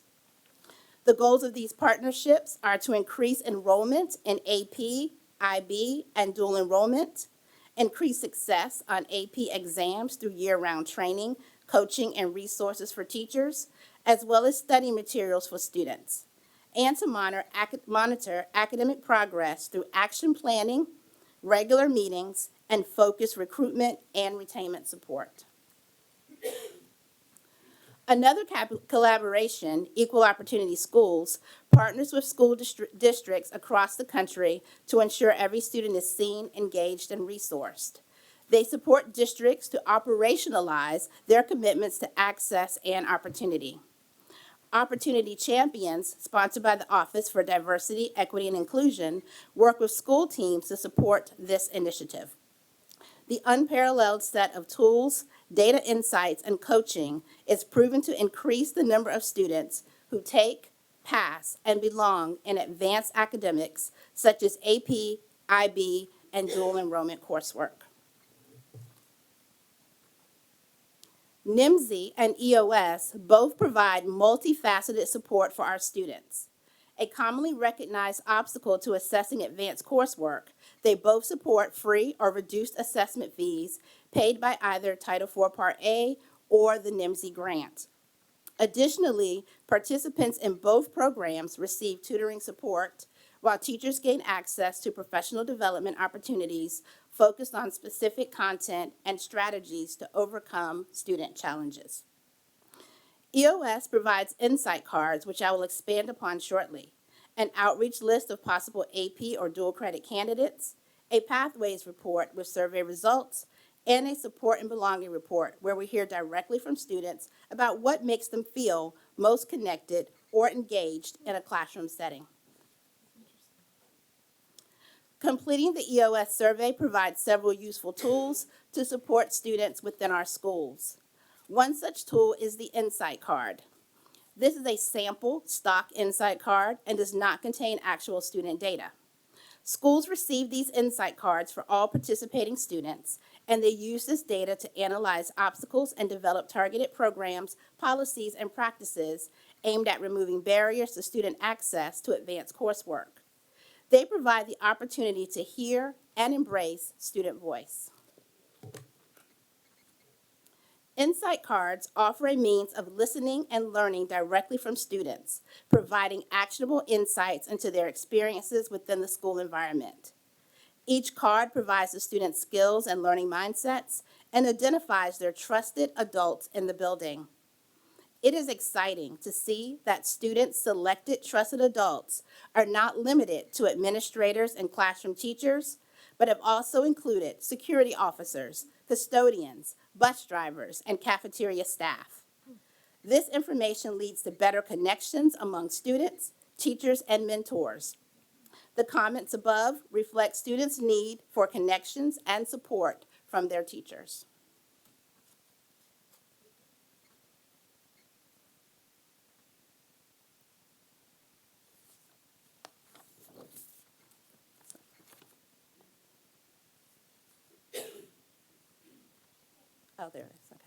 The goals of these partnerships are to increase enrollment in AP, IB, and dual enrollment, increase success on AP exams through year-round training, coaching, and resources for teachers, as well as study materials for students, and to monitor academic progress through action planning, regular meetings, and focused recruitment and retainment support. Another collaboration, Equal Opportunity Schools, partners with school districts across the country to ensure every student is seen, engaged, and resourced. They support districts to operationalize their commitments to access and opportunity. Opportunity Champions, sponsored by the Office for Diversity, Equity, and Inclusion, work with school teams to support this initiative. The unparalleled set of tools, data insights, and coaching is proven to increase the number of students who take, pass, and belong in advanced academics such as AP, IB, and dual enrollment coursework. NIMSY and EOS both provide multifaceted support for our students. A commonly recognized obstacle to assessing advanced coursework, they both support free or reduced assessment fees paid by either Title IV Part A or the NIMSY grant. Additionally, participants in both programs receive tutoring support, while teachers gain access to professional development opportunities focused on specific content and strategies to overcome student challenges. EOS provides insight cards, which I will expand upon shortly, an outreach list of possible AP or dual credit candidates, a pathways report with survey results, and a support and belonging report where we hear directly from students about what makes them feel most connected or engaged in a classroom setting. Completing the EOS survey provides several useful tools to support students within our schools. One such tool is the Insight Card. This is a sample stock Insight Card and does not contain actual student data. Schools receive these Insight Cards for all participating students, and they use this data to analyze obstacles and develop targeted programs, policies, and practices aimed at removing barriers to student access to advanced coursework. They provide the opportunity to hear and embrace student voice. Insight cards offer a means of listening and learning directly from students, providing actionable insights into their experiences within the school environment. Each card provides the student skills and learning mindsets and identifies their trusted adults in the building. It is exciting to see that students' selected trusted adults are not limited to administrators and classroom teachers, but have also included security officers, custodians, bus drivers, and cafeteria staff. This information leads to better connections among students, teachers, and mentors. The comments above reflect students' need for connections and support from their teachers. Oh, there it is, okay.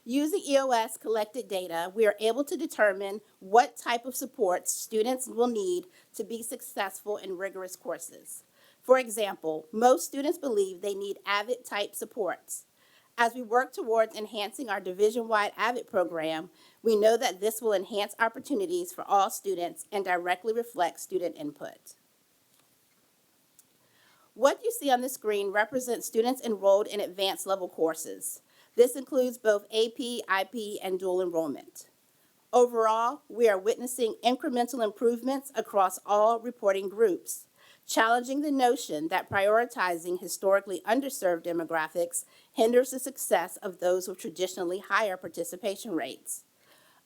Using EOS collected data, we are able to determine what type of supports students will need to be successful in rigorous courses. For example, most students believe they need AVID-type supports. As we work towards enhancing our division-wide AVID program, we know that this will enhance opportunities for all students and directly reflect student input. What you see on the screen represents students enrolled in advanced level courses. This includes both AP, IP, and dual enrollment. Overall, we are witnessing incremental improvements across all reporting groups, challenging the notion that prioritizing historically underserved demographics hinders the success of those with traditionally higher participation rates.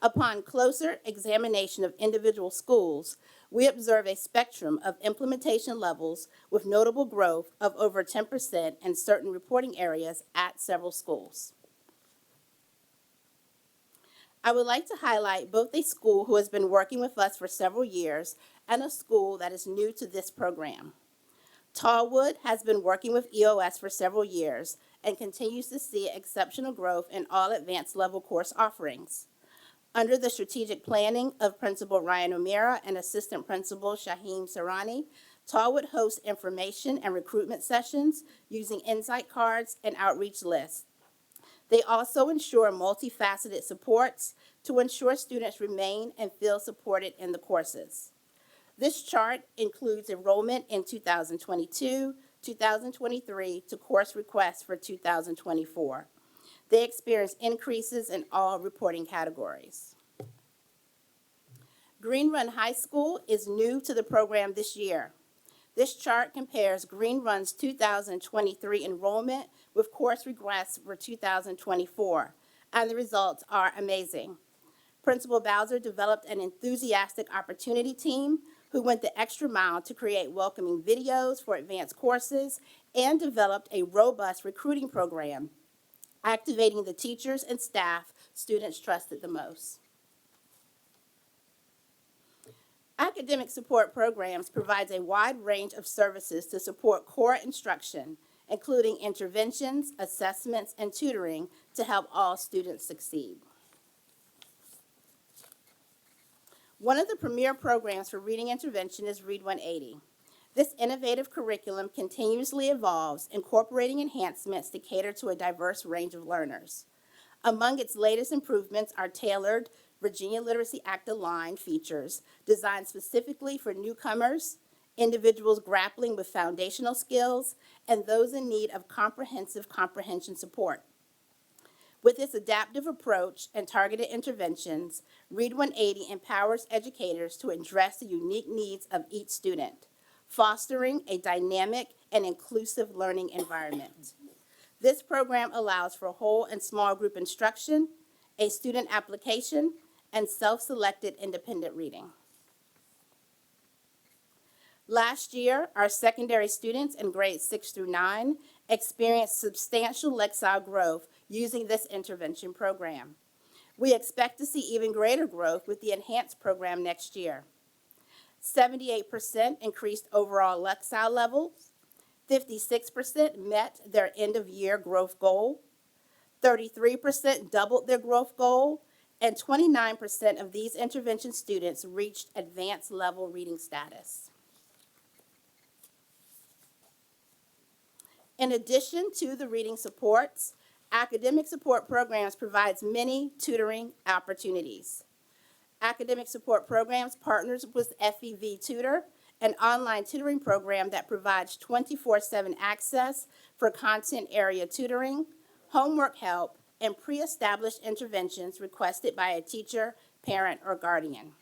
Upon closer examination of individual schools, we observe a spectrum of implementation levels with notable growth of over 10% in certain reporting areas at several schools. I would like to highlight both a school who has been working with us for several years and a school that is new to this program. Tallwood has been working with EOS for several years and continues to see exceptional growth in all advanced level course offerings. Under the strategic planning of Principal Ryan O'Meara and Assistant Principal Shaheem Sarani, Tallwood hosts information and recruitment sessions using insight cards and outreach lists. They also ensure multifaceted supports to ensure students remain and feel supported in the courses. This chart includes enrollment in 2022, 2023 to course requests for 2024. They experienced increases in all reporting categories. Green Run High School is new to the program this year. This chart compares Green Run's 2023 enrollment with course requests for 2024, and the results are amazing. Principal Bowser developed an enthusiastic opportunity team who went the extra mile to create welcoming videos for advanced courses and developed a robust recruiting program, activating the teachers and staff students trusted the most. Academic support programs provides a wide range of services to support core instruction, including interventions, assessments, and tutoring to help all students succeed. One of the premier programs for reading intervention is Read 180. This innovative curriculum continuously evolves, incorporating enhancements to cater to a diverse range of learners. Among its latest improvements are tailored Virginia Literacy Act aligned features designed specifically for newcomers, individuals grappling with foundational skills, and those in need of comprehensive comprehension support. With its adaptive approach and targeted interventions, Read 180 empowers educators to address the unique needs of each student, fostering a dynamic and inclusive learning environment. This program allows for whole and small group instruction, a student application, and self-selected independent reading. Last year, our secondary students in grades 6 through 9 experienced substantial Lexile growth using this intervention program. We expect to see even greater growth with the enhanced program next year. 78% increased overall Lexile levels, 56% met their end-of-year growth goal, 33% doubled their growth goal, and 29% of these intervention students reached advanced level reading status. In addition to the reading supports, academic support programs provides many tutoring opportunities. Academic support programs partners with FEV Tutor, an online tutoring program that provides 24/7 access for content area tutoring, homework help, and pre-established interventions requested by a teacher, parent, or guardian.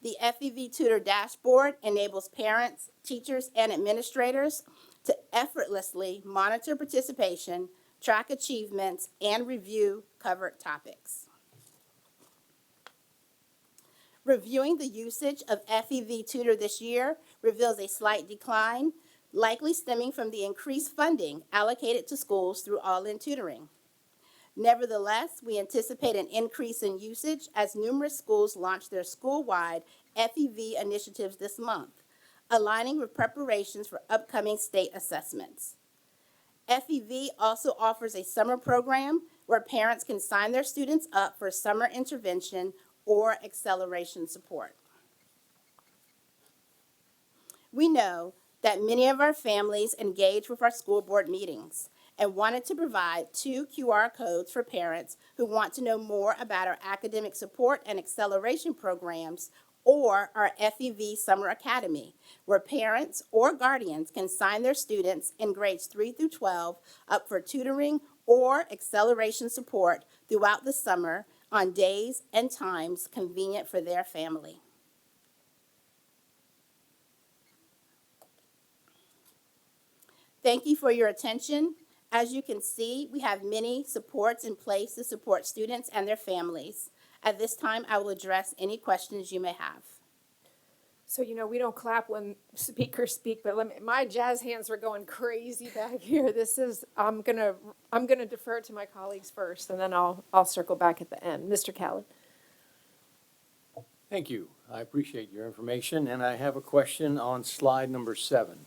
The FEV Tutor Dashboard enables parents, teachers, and administrators to effortlessly monitor participation, track achievements, and review covered topics. Reviewing the usage of FEV Tutor this year reveals a slight decline, likely stemming from the increased funding allocated to schools through All-In Tutoring. Nevertheless, we anticipate an increase in usage as numerous schools launch their school-wide FEV initiatives this month, aligning with preparations for upcoming state assessments. FEV also offers a summer program where parents can sign their students up for summer intervention or acceleration support. We know that many of our families engage with our school board meetings and wanted to provide 2 QR codes for parents who want to know more about our academic support and acceleration programs or our FEV Summer Academy, where parents or guardians can sign their students in grades 3 through 12 up for tutoring or acceleration support throughout the summer on days and times convenient for their family. Thank you for your attention. As you can see, we have many supports in place to support students and their families. At this time, I will address any questions you may have. So, you know, we don't clap when speakers speak, but my jazz hands were going crazy back here. I'm gonna defer to my colleagues first, and then I'll circle back at the end. Mr. Callan. Thank you. I appreciate your information, and I have a question on slide number 7.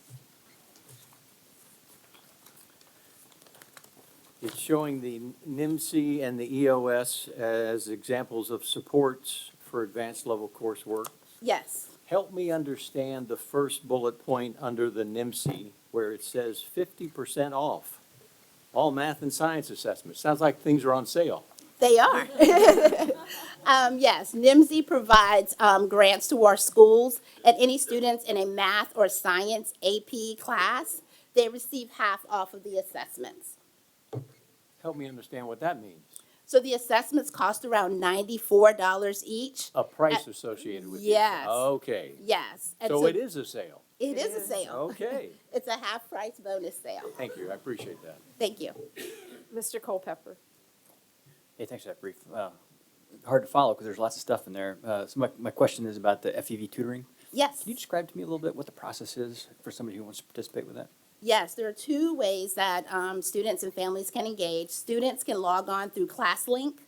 It's showing the NIMSI and the EOS as examples of supports for advanced level coursework. Yes. Help me understand the first bullet point under the NIMSI where it says 50% off all math and science assessments. Sounds like things are on sale. They are. Yes, NIMSI provides grants to our schools, and any students in a math or science AP class, they receive half off of the assessments. Help me understand what that means. So the assessments cost around $94 each. A price associated with it. Yes. Okay. Yes. And So it is a sale. It is a sale. Okay. It's a half price bonus sale. Thank you. I appreciate that. Thank you. Mr. Culpepper. Hey, thanks for that brief. Hard to follow because there's lots of stuff in there. So my question is about the FEV tutoring. Yes. Can you describe to me a little bit what the process is for somebody who wants to participate with that? Yes, there are 2 ways that students and families can engage. Students can log on through ClassLink,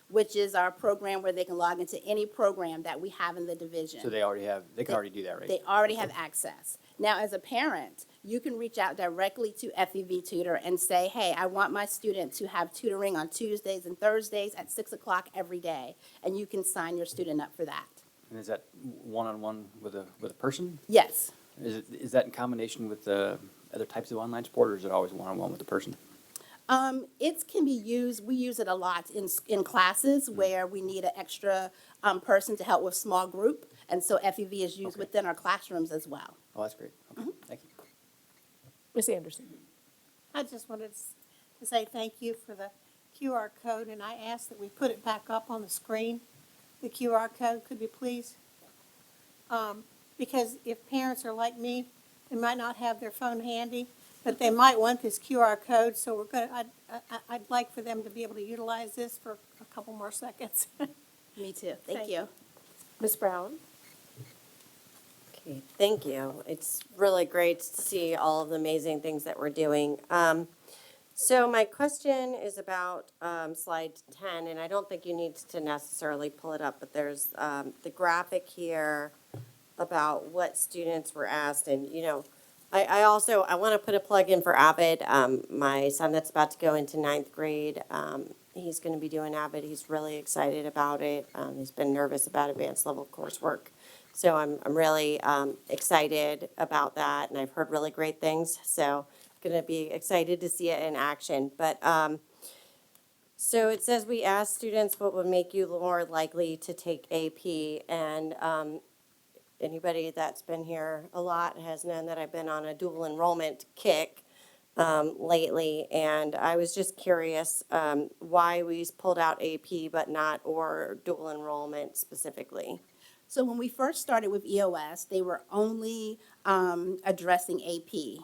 which is our program where they can log into any program that we have in the division. So they can already do that, right? They already have access. Now, as a parent, you can reach out directly to FEV Tutor and say, hey, I want my student to have tutoring on Tuesdays and Thursdays at 6 o'clock every day, and you can sign your student up for that. And is that one-on-one with a person? Yes. Is that in combination with other types of online support, or is it always one-on-one with the person? It can be used, we use it a lot in classes where we need an extra person to help with small group. And so FEV is used within our classrooms as well. Oh, that's great. Okay, thank you. Ms. Anderson. I just wanted to say thank you for the QR code, and I ask that we put it back up on the screen, the QR code, could we please? Because if parents are like me, they might not have their phone handy, but they might want this QR code, so I'd like for them to be able to utilize this for a couple more seconds. Me too. Thank you. Ms. Brown. Okay, thank you. It's really great to see all of the amazing things that we're doing. So my question is about slide 10, and I don't think you need to necessarily pull it up, but there's the graphic here about what students were asked. And, you know, I want to put a plug in for Avid. My son that's about to go into 9th grade, he's going to be doing Avid. He's really excited about it. He's been nervous about advanced level coursework. So I'm really excited about that, and I've heard really great things. So going to be excited to see it in action. But so it says we asked students what would make you more likely to take AP, and anybody that's been here a lot has known that I've been on a dual enrollment kick. lately, and I was just curious why we pulled out AP but not or dual enrollment specifically. So when we first started with EOS, they were only addressing AP.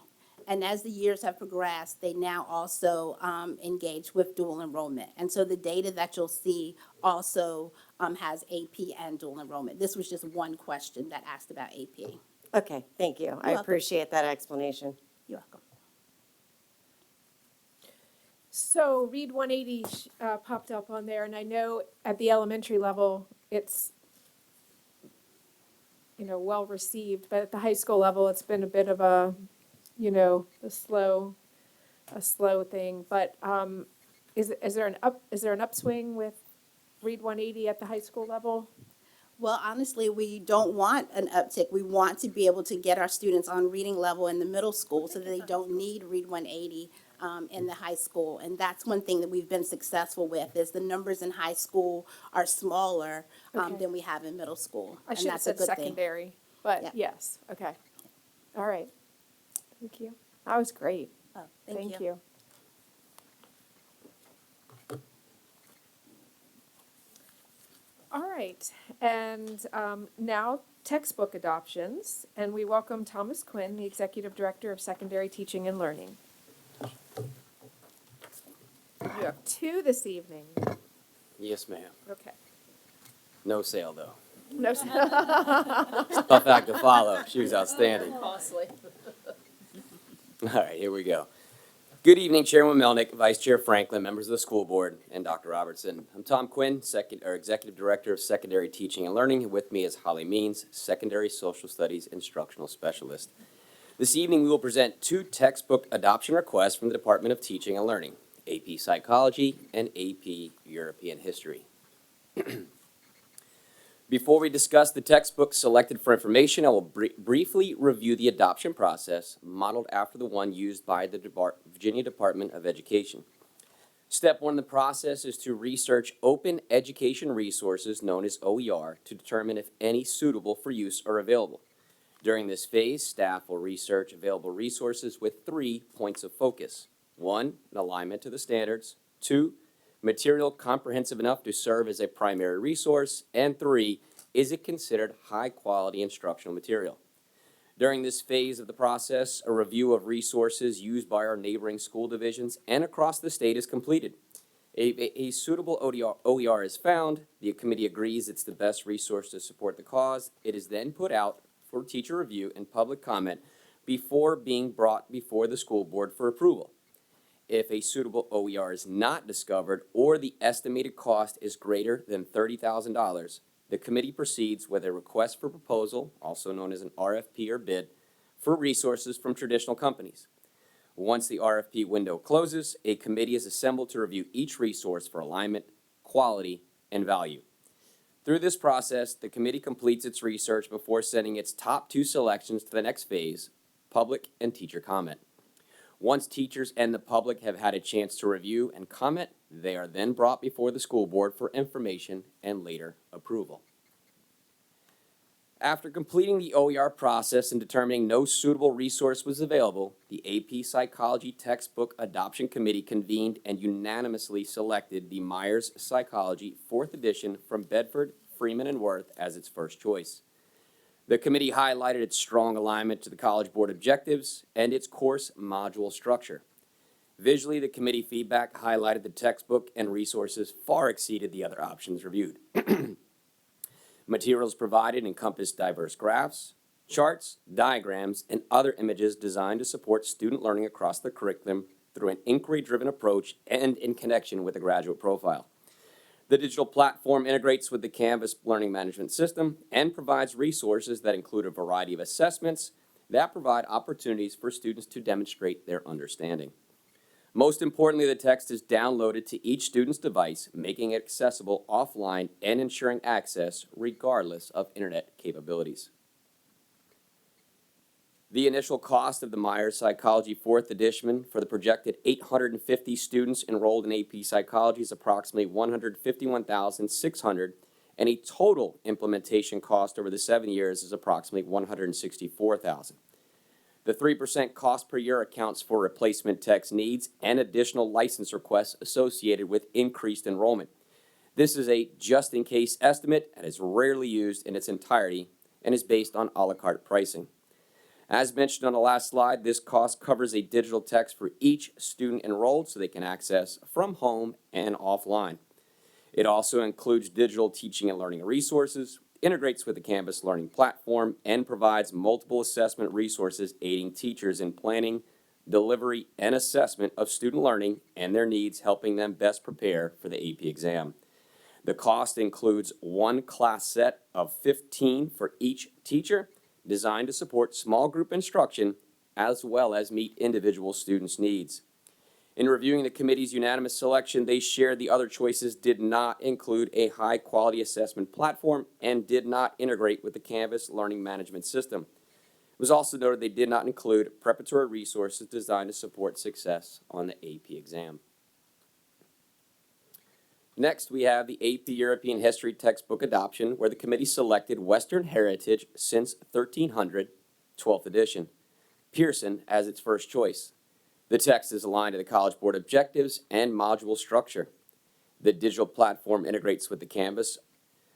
And as the years have progressed, they now also engage with dual enrollment. And so the data that you'll see also has AP and dual enrollment. This was just one question that asked about AP. Okay, thank you. I welcome. appreciate that explanation. You're welcome. So Read 180 popped up on there, and I know at the elementary level, it's, well received, but at the high school level, it's been a bit of a, a slow thing. But is there an upswing with Read 180 at the high school level? Well, honestly, we don't want an uptick. We want to be able to get our students on reading level in the middle school so that they don't need Read 180 in the high school. And that's one thing that we've been successful with is the numbers in high school are smaller Okay. than we have in middle school. I And should have that's a said good thing. secondary, but Yeah. yes, okay. All right. Thank you. That was great. Oh, Thank you. All right, and now textbook adoptions, and we welcome Thomas Quinn, the Executive Director of Secondary Teaching and Learning. You have two this evening. Yes, ma'am. Okay. No sale, though. No. Tough act to follow. She was outstanding. Costly. All right, here we go. Good evening, Chairman Melnick, Vice Chair Franklin, members of the school board, and Dr. Robertson. I'm Tom Quinn, Executive Director of Secondary Teaching and Learning, and with me is Holly Means, Secondary Social Studies Instructional Specialist. This evening, we will present two textbook adoption requests from the Department of Teaching and Learning, AP Psychology and AP European History. Before we discuss the textbooks selected for information, I will briefly review the adoption process modeled after the one used by the Virginia Department of Education. Step one in the process is to research open education resources known as OER to determine if any suitable for use are available. During this phase, staff will research available resources with 3 points of focus. 1, an alignment to the standards. 2, material comprehensive enough to serve as a primary resource. And 3, is it considered high-quality instructional material? During this phase of the process, a review of resources used by our neighboring school divisions and across the state is completed. A suitable OER is found. The committee agrees it's the best resource to support the cause. It is then put out for teacher review and public comment before being brought before the school board for approval. If a suitable OER is not discovered or the estimated cost is greater than $30,000, the committee proceeds with a request for proposal, also known as an RFP or bid, for resources from traditional companies. Once the RFP window closes, a committee is assembled to review each resource for alignment, quality, and value. Through this process, the committee completes its research before sending its top 2 selections to the next phase, public and teacher comment. Once teachers and the public have had a chance to review and comment, they are then brought before the school board for information and later approval. After completing the OER process and determining no suitable resource was available, the AP Psychology Textbook Adoption Committee convened and unanimously selected the Myers Psychology 4th edition from Bedford, Freeman, and Worth as its first choice. The committee highlighted its strong alignment to the College Board objectives and its course module structure. Visually, the committee feedback highlighted the textbook and resources far exceeded the other options reviewed. Materials provided encompassed diverse graphs, charts, diagrams, and other images designed to support student learning across the curriculum through an inquiry-driven approach and in connection with the graduate profile. The digital platform integrates with the Canvas learning management system and provides resources that include a variety of assessments that provide opportunities for students to demonstrate their understanding. Most importantly, the text is downloaded to each student's device, making it accessible offline and ensuring access regardless of internet capabilities. The initial cost of the Myers Psychology 4th edition for the projected 850 students enrolled in AP Psychology is approximately $151,600, and a total implementation cost over the 7 years is approximately $164,000. The 3% cost per year accounts for replacement text needs and additional license requests associated with increased enrollment. This is a just-in-case estimate and is rarely used in its entirety and is based on a la carte pricing. As mentioned on the last slide, this cost covers a digital text for each student enrolled so they can access from home and offline. It also includes digital teaching and learning resources, integrates with the Canvas learning platform, and provides multiple assessment resources aiding teachers in planning, delivery, and assessment of student learning and their needs, helping them best prepare for the AP exam. The cost includes one class set of 15 for each teacher, designed to support small group instruction as well as meet individual students' needs. In reviewing the committee's unanimous selection, they shared the other choices did not include a high-quality assessment platform and did not integrate with the Canvas learning management system. It was also noted they did not include preparatory resources designed to support success on the AP exam. Next, we have the AP European History textbook adoption, where the committee selected Western Heritage since 1300, 12th edition, Pearson as its first choice. The text is aligned to the College Board objectives and module structure. The digital platform integrates with Canvas,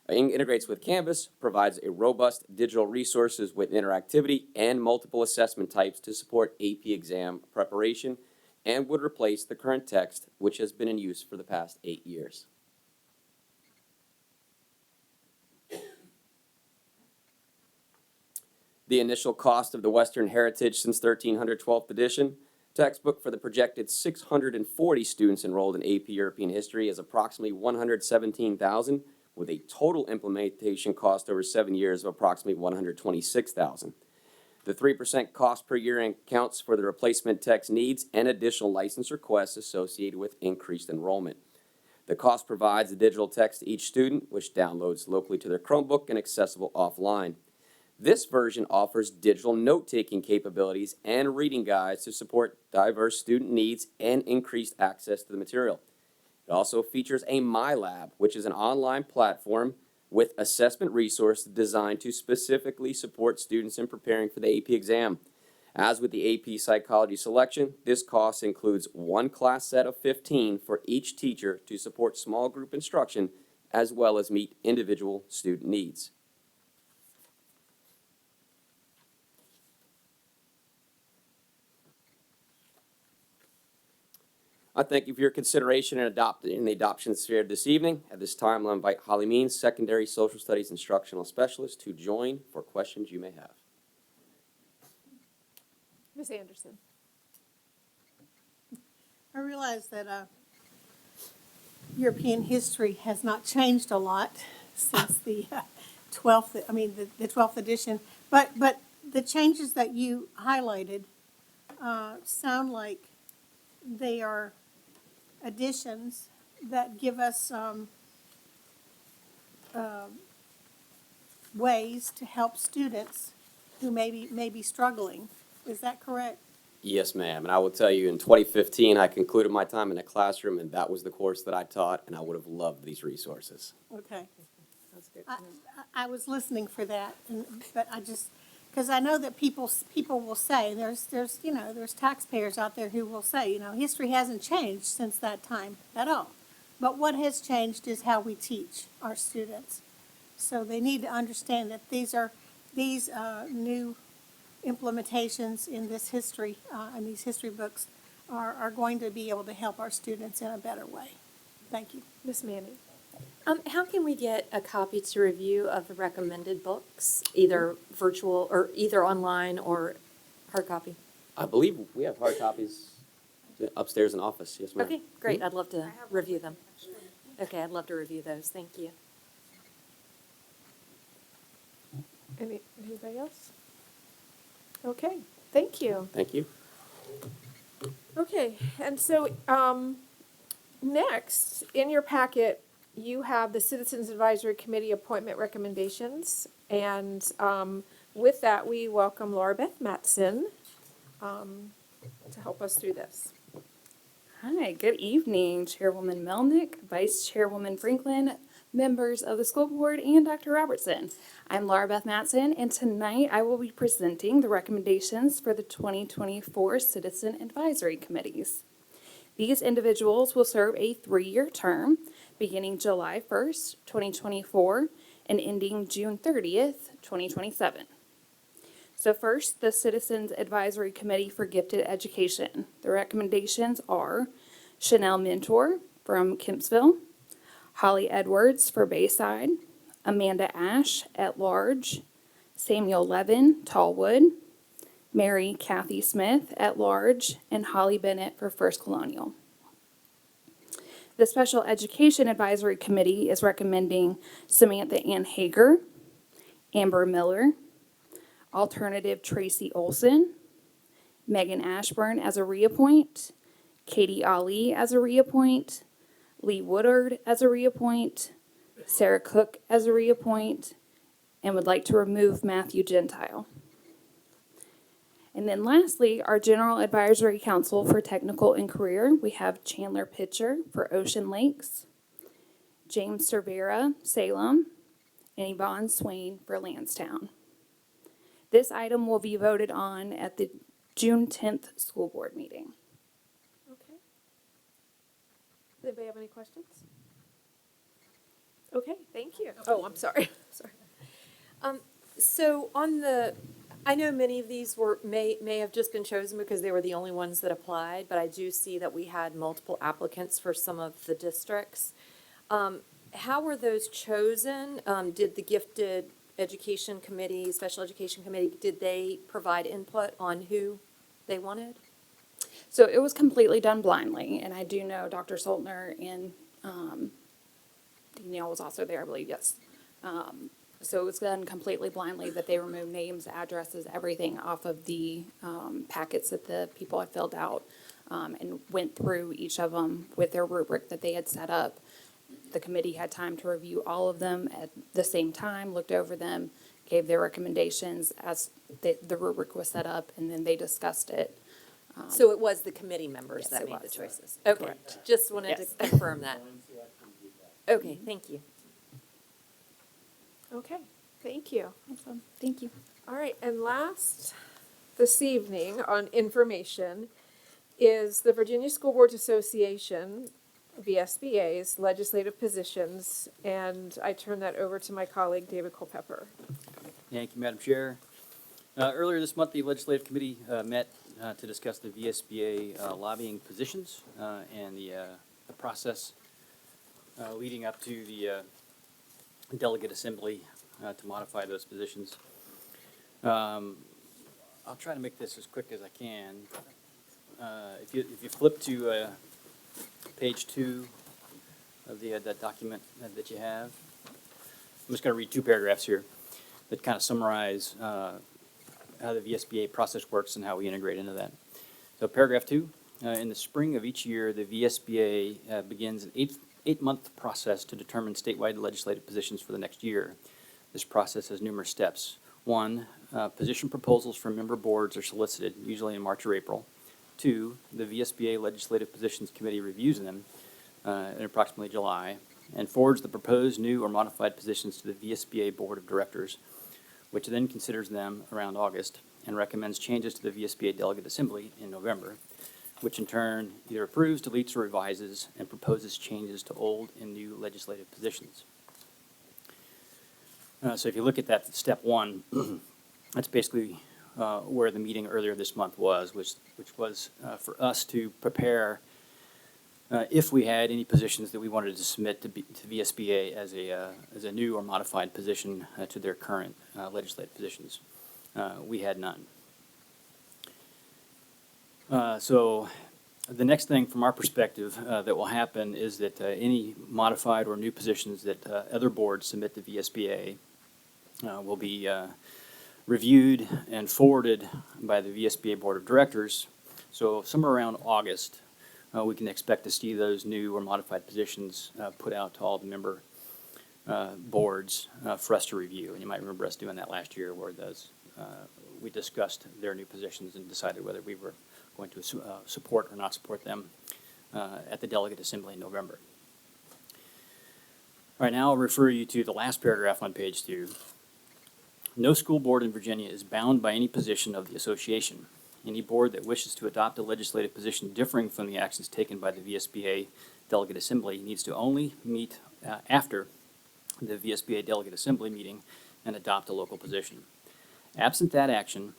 provides a robust digital resources with interactivity and multiple assessment types to support AP exam preparation, and would replace the current text, which has been in use for the past 8 years. The initial cost of the Western Heritage since 1300 12th edition textbook for the projected 640 students enrolled in AP European History is approximately $117,000, with a total implementation cost over 7 years of approximately $126,000. The 3% cost per year accounts for the replacement text needs and additional license requests associated with increased enrollment. The cost provides the digital text to each student, which downloads locally to their Chromebook and accessible offline. This version offers digital note-taking capabilities and reading guides to support diverse student needs and increased access to the material. It also features a MyLab, which is an online platform with assessment resources designed to specifically support students in preparing for the AP exam. As with the AP Psychology selection, this cost includes one class set of 15 for each teacher to support small group instruction as well as meet individual student needs. I thank you for your consideration in the adoption sphere this evening. At this time, I'll invite Holly Means, Secondary Social Studies Instructional Specialist, to join for questions you may have. Ms. Anderson. I realize that European history has not changed a lot since the 12th edition, but the changes that you highlighted sound like they are additions that give us ways to help students who may be struggling. Is that correct? Yes, ma'am. And I will tell you, in 2015, I concluded my time in a classroom, and that was the course that I taught, and I would have loved these resources. Okay. I was listening for that, but I just, because I know that people will say, there's taxpayers out there who will say, history hasn't changed since that time at all. But what has changed is how we teach our students. So they need to understand that these new implementations in this history, in these history books, are going to be able to help our students in a better way. Thank you. Ms. Manning. How can we get a copy to review of the recommended books, either virtual or either online or hard copy? I believe we have hard copies upstairs in office. Yes, ma'am. Okay, great. I'd love to review them. Okay, I'd love to review those. Thank you. Anybody else? Okay, thank you. Thank you. Okay, and so next, in your packet, you have the Citizens Advisory Committee appointment recommendations. And with that, we welcome Laura Beth Matson to help us through this. Hi, good evening, Chairwoman Melnick, Vice Chairwoman Franklin, members of the school board, and Dr. Robertson. I'm Laura Beth Matson, and tonight I will be presenting the recommendations for the 2024 Citizen Advisory Committees. These individuals will serve a 3-year term beginning July 1st, 2024, and ending June 30th, 2027. So first, the Citizens Advisory Committee for Gifted Education. The recommendations are Chanel Mentor from Kempsville, Holly Edwards for Bayside, Amanda Ash at large, Samuel Levin, Tallwood, Mary Kathy Smith at large, and Holly Bennett for First Colonial. The Special Education Advisory Committee is recommending Samantha Ann Hager, Amber Miller, Alternative Tracy Olson, Megan Ashburn as a reappoint, Katie Ali as a reappoint, Lee Woodard as a reappoint, Sarah Cook as a reappoint, and would like to remove Matthew Gentile. And then lastly, our General Advisory Council for Technical and Career, we have Chandler Pitcher for Ocean Lakes, James Cervera, Salem, and Yvonne Swain for Lansdowne. This item will be voted on at the June 10th school board meeting. Okay. Does anybody have any questions? Okay, thank you. Oh, I'm sorry. Sorry. So on the, I know many of these may have just been chosen because they were the only ones that applied, but I do see that we had multiple applicants for some of the districts. How were those chosen? Did the Gifted Education Committee, Special Education Committee, did they provide input on who they wanted? So it was completely done blindly, and I do know Dr. Soltner and Danielle was also there, I believe, yes. So it was done completely blindly, that they removed names, addresses, everything off of the packets that the people had filled out, and went through each of them with their rubric that they had set up. The committee had time to review all of them at the same time, looked over them, gave their recommendations as the rubric was set up, and then they discussed it. So it was the committee members Yes, that it made the was. choices? Okay, Correct. just wanted Yes. to confirm that. Okay, thank you. Okay, thank you. Awesome. Thank you. All right, and last this evening on information is the Virginia School Boards Association, VSBA's legislative positions, and I turn that over to my colleague, David Culpepper. Thank you, Madam Chair. Earlier this month, the Legislative Committee met to discuss the VSBA lobbying positions and the process leading up to the delegate assembly to modify those positions. I'll try to make this as quick as I can. If you flip to page 2 of that document that you have, I'm just going to read 2 paragraphs here that kind of summarize how the VSBA process works and how we integrate into that. So paragraph 2, in the spring of each year, the VSBA begins an eight-month process to determine statewide legislative positions for the next year. This process has numerous steps. 1, position proposals from member boards are solicited, usually in March or April. 2, the VSBA Legislative Positions Committee reviews them in approximately July and forwards the proposed new or modified positions to the VSBA Board of Directors, which then considers them around August and recommends changes to the VSBA Delegate Assembly in November, which in turn either approves, deletes, or revises and proposes changes to old and new legislative positions. So if you look at that step 1, that's basically where the meeting earlier this month was, which was for us to prepare if we had any positions that we wanted to submit to VSBA as a new or modified position to their current legislative positions. We had none. So the next thing from our perspective that will happen is that any modified or new positions that other boards submit to VSBA will be reviewed and forwarded by the VSBA Board of Directors. So somewhere around August, we can expect to see those new or modified positions put out to all the member boards for us to review. And you might remember us doing that last year where we discussed their new positions and decided whether we were going to support or not support them at the Delegate Assembly in November. All right, now I'll refer you to the last paragraph on page 2. No school board in Virginia is bound by any position of the association. Any board that wishes to adopt a legislative position differing from the actions taken by the VSBA Delegate Assembly needs to only meet after the VSBA Delegate Assembly meeting and adopt a local position. Absent that action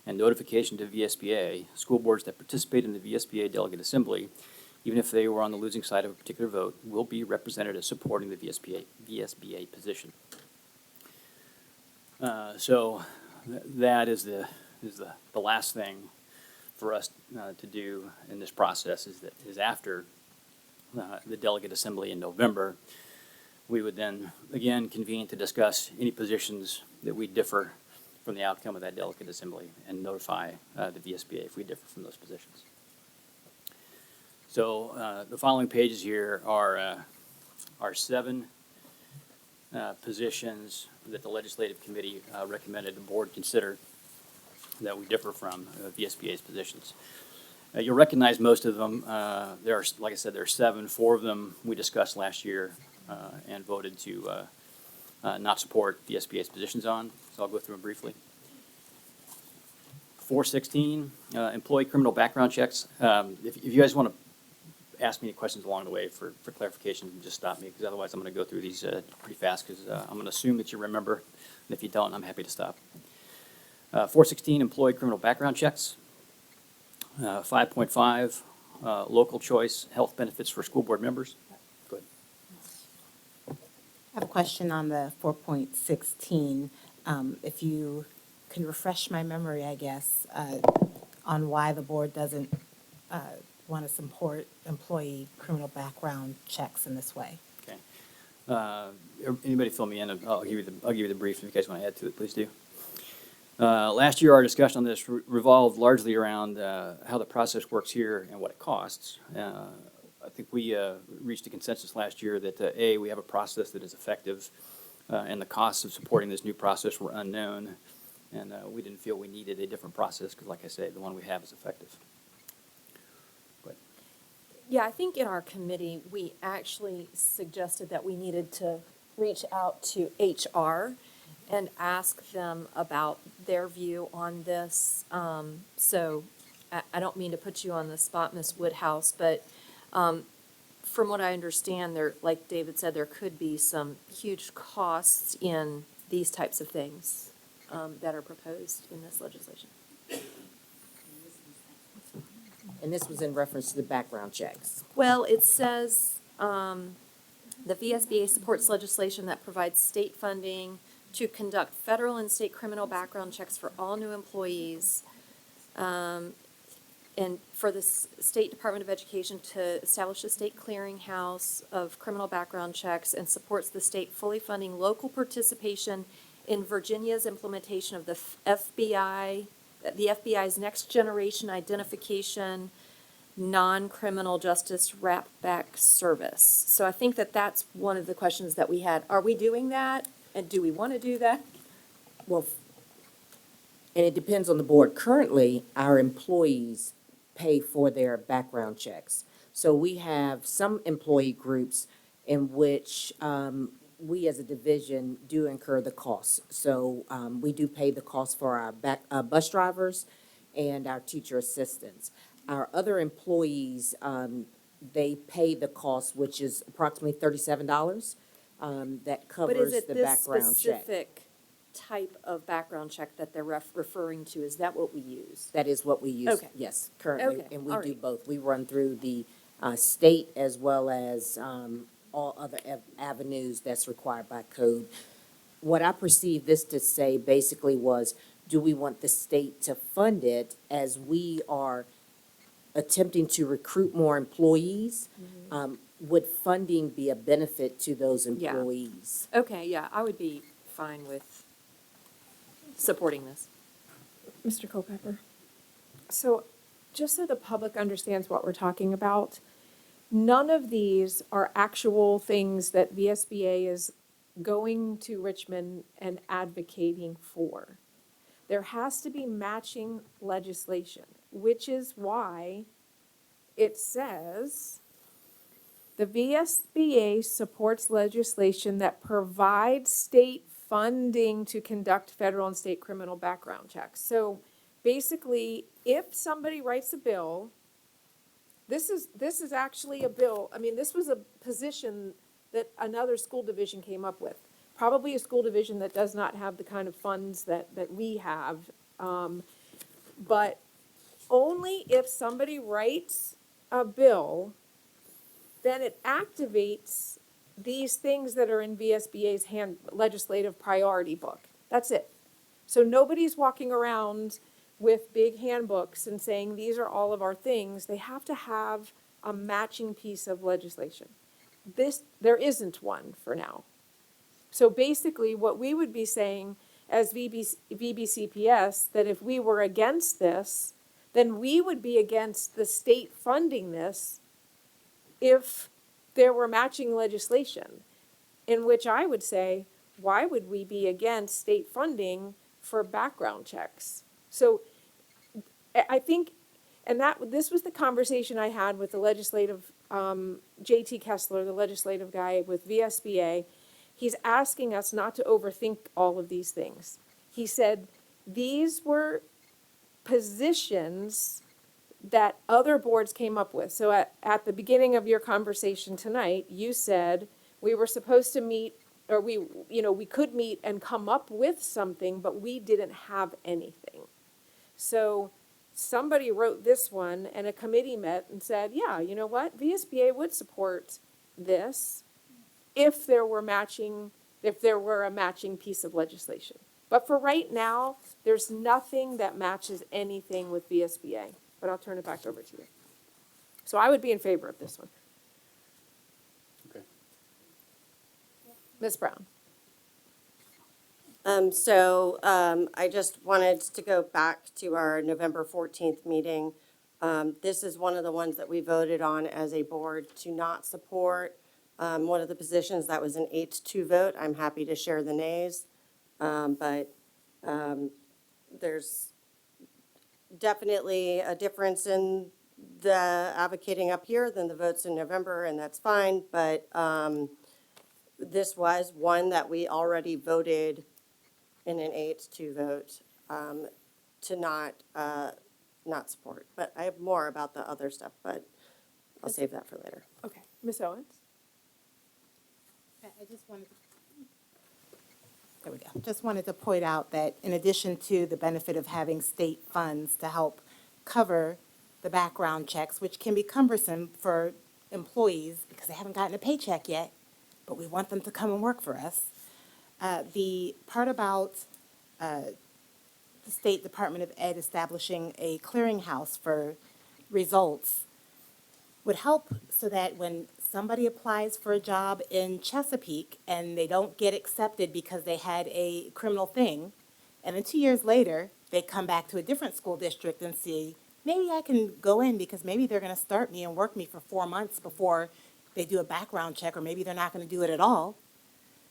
and notification to VSBA, school boards that participate in the VSBA Delegate Assembly, even if they were on the losing side of a particular vote, will be represented as supporting the VSBA position. So that is the last thing for us to do in this process is after the Delegate Assembly in November, we would then again convene to discuss any positions that we differ from the outcome of that Delegate Assembly and notify the VSBA if we differ from those positions. So the following pages here are 7 positions that the Legislative Committee recommended the board consider that we differ from VSBA's positions. You'll recognize most of them. There are, like I said, there are 7. 4 of them we discussed last year and voted to not support VSBA's positions on. So I'll go through them briefly. 416, employee criminal background checks. If you guys want to ask me any questions along the way for clarification, just stop me, because otherwise I'm going to go through these pretty fast, because I'm going to assume that you remember, and if you don't, I'm happy to stop. 416, employee criminal background checks. 5.5, local choice health benefits for school board members. Go ahead. I have a question on the 4.16. If you can refresh my memory, I guess, on why the board doesn't want to support employee criminal background checks in this way. Okay. Anybody fill me in? I'll give you the brief. If you guys want to add to it, please do. Last year, our discussion on this revolved largely around how the process works here and what it costs. I think we reached a consensus last year that A, we have a process that is effective, and the costs of supporting this new process were unknown, and we didn't feel we needed a different process because, like I say, the one we have is effective. Yeah, I think in our committee, we actually suggested that we needed to reach out to HR and ask them about their view on this. So I don't mean to put you on the spot, Ms. Woodhouse, but from what I understand, there, like David said, there could be some huge costs in these types of things that are proposed in this legislation. And this was in reference to the background checks. Well, it says, the VSBA supports legislation that provides state funding to conduct federal and state criminal background checks for all new employees, and for the State Department of Education to establish a state clearinghouse of criminal background checks, and supports the state fully funding local participation in Virginia's implementation of the FBI's Next Generation Identification Non-Criminal Justice Wrap-Back Service. So I think that that's one of the questions that we had. Are we doing that? And do we want to do that? Well, and it depends on the board. Currently, our employees pay for their background checks. So we have some employee groups in which we as a division do incur the costs. So we do pay the cost for our bus drivers and our teacher assistants. Our other employees, they pay the cost, which is approximately $37. That covers the background check. But is it this specific type of background check that they're referring to? Is that what we use? That is what we use, Okay. yes, currently. Okay, And we all do right. both. We run through the state as well as all other avenues that's required by code. What I perceive this to say basically was, do we want the state to fund it as we are attempting to recruit more employees? Would funding be a benefit to those Yeah. employees? Okay, yeah, I would be fine with supporting this. Mr. Culpepper. So, just so the public understands what we're talking about, none of these are actual things that VSBA is going to Richmond and advocating for. There has to be matching legislation, which is why it says The VSBA supports legislation that provides state funding to conduct federal and state criminal background checks. So basically, if somebody writes a bill, this is actually a bill, I mean, this was a position that another school division came up with. Probably a school division that does not have the kind of funds that we have. But only if somebody writes a bill, then it activates these things that are in VSBA's legislative priority book. That's it. So nobody's walking around with big handbooks and saying, these are all of our things. They have to have a matching piece of legislation. There isn't one for now. So basically, what we would be saying as VBCPS, that if we were against this, then we would be against the state funding this if there were matching legislation. In which I would say, why would we be against state funding for background checks? So I think, and this was the conversation I had with the legislative, JT Kessler, the legislative guy with VSBA. He's asking us not to overthink all of these things. He said, these were positions that other boards came up with. So at the beginning of your conversation tonight, you said we were supposed to meet, or we could meet and come up with something, but we didn't have anything. So somebody wrote this one and a committee met and said, yeah, you know what, VSBA would support this if there were a matching piece of legislation. But for right now, there's nothing that matches anything with VSBA. But I'll turn it back over to you. So I would be in favor of this one. Okay. Ms. Brown. I just wanted to go back to our November 14th meeting. This is one of the ones that we voted on as a board to not support. One of the positions that was an 8-2 vote. I'm happy to share the nays. But there's definitely a difference in the advocating up here than the votes in November, and that's fine. But this was one that we already voted in an 8-2 vote to not support. But I have more about the other stuff, but I'll save that for later. Okay. Ms. Owens? I just wanted to, there we go. Just wanted to point out that in addition to the benefit of having state funds to help cover the background checks, which can be cumbersome for employees because they haven't gotten a paycheck yet, but we want them to come and work for us. The part about the State Department of Ed establishing a clearinghouse for results would help so that when somebody applies for a job in Chesapeake and they don't get accepted because they had a criminal thing, and then 2 years later, they come back to a different school district and see, maybe I can go in because maybe they're going to start me and work me for 4 months before they do a background check, or maybe they're not going to do it at all.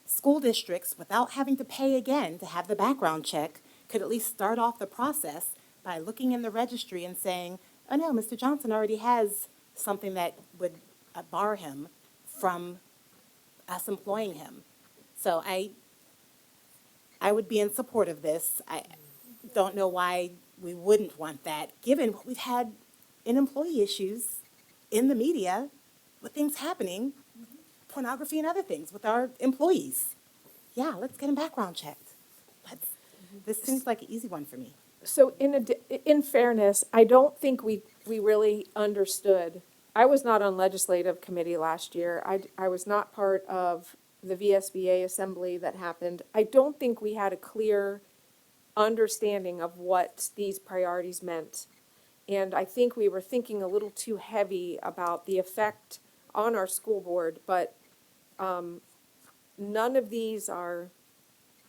School districts, without having to pay again to have the background check, could at least start off the process by looking in the registry and saying, oh no, Mr. Johnson already has something that would bar him from us employing him. So I would be in support of this. I don't know why we wouldn't want that, given what we've had in employee issues in the media with things happening, pornography and other things with our employees. Yeah, let's get them background checked. This seems like an easy one for me. So in fairness, I don't think we really understood. I was not on legislative committee last year. I was not part of the VSBA assembly that happened. I don't think we had a clear understanding of what these priorities meant. And I think we were thinking a little too heavy about the effect on our school board, but none of these are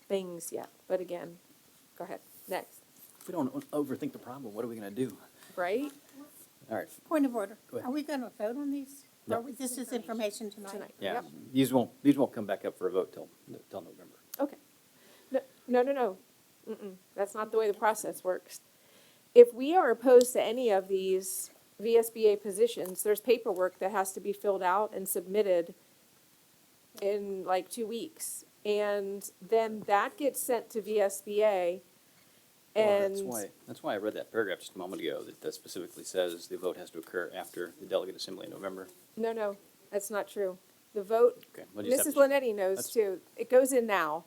things yet. But again, go ahead, next. If we don't overthink the problem, what are we going to do? Right? All right. Point of order. Go ahead. Are we going to vote on these? No. Or this is information tonight? Yeah, Yep. these won't come back up for a vote till November. Okay. No. That's not the way the process works. If we are opposed to any of these, VSBA positions, there's paperwork that has to be filled out and submitted in like 2 weeks. And then that gets sent to VSBA Well, and. that's why I read that paragraph just a moment ago, that specifically says the vote has to occur after the delegate assembly in November. No, that's not true. The vote, Okay, well, you just Mrs. have to- Linetti knows that's- too. It goes in now.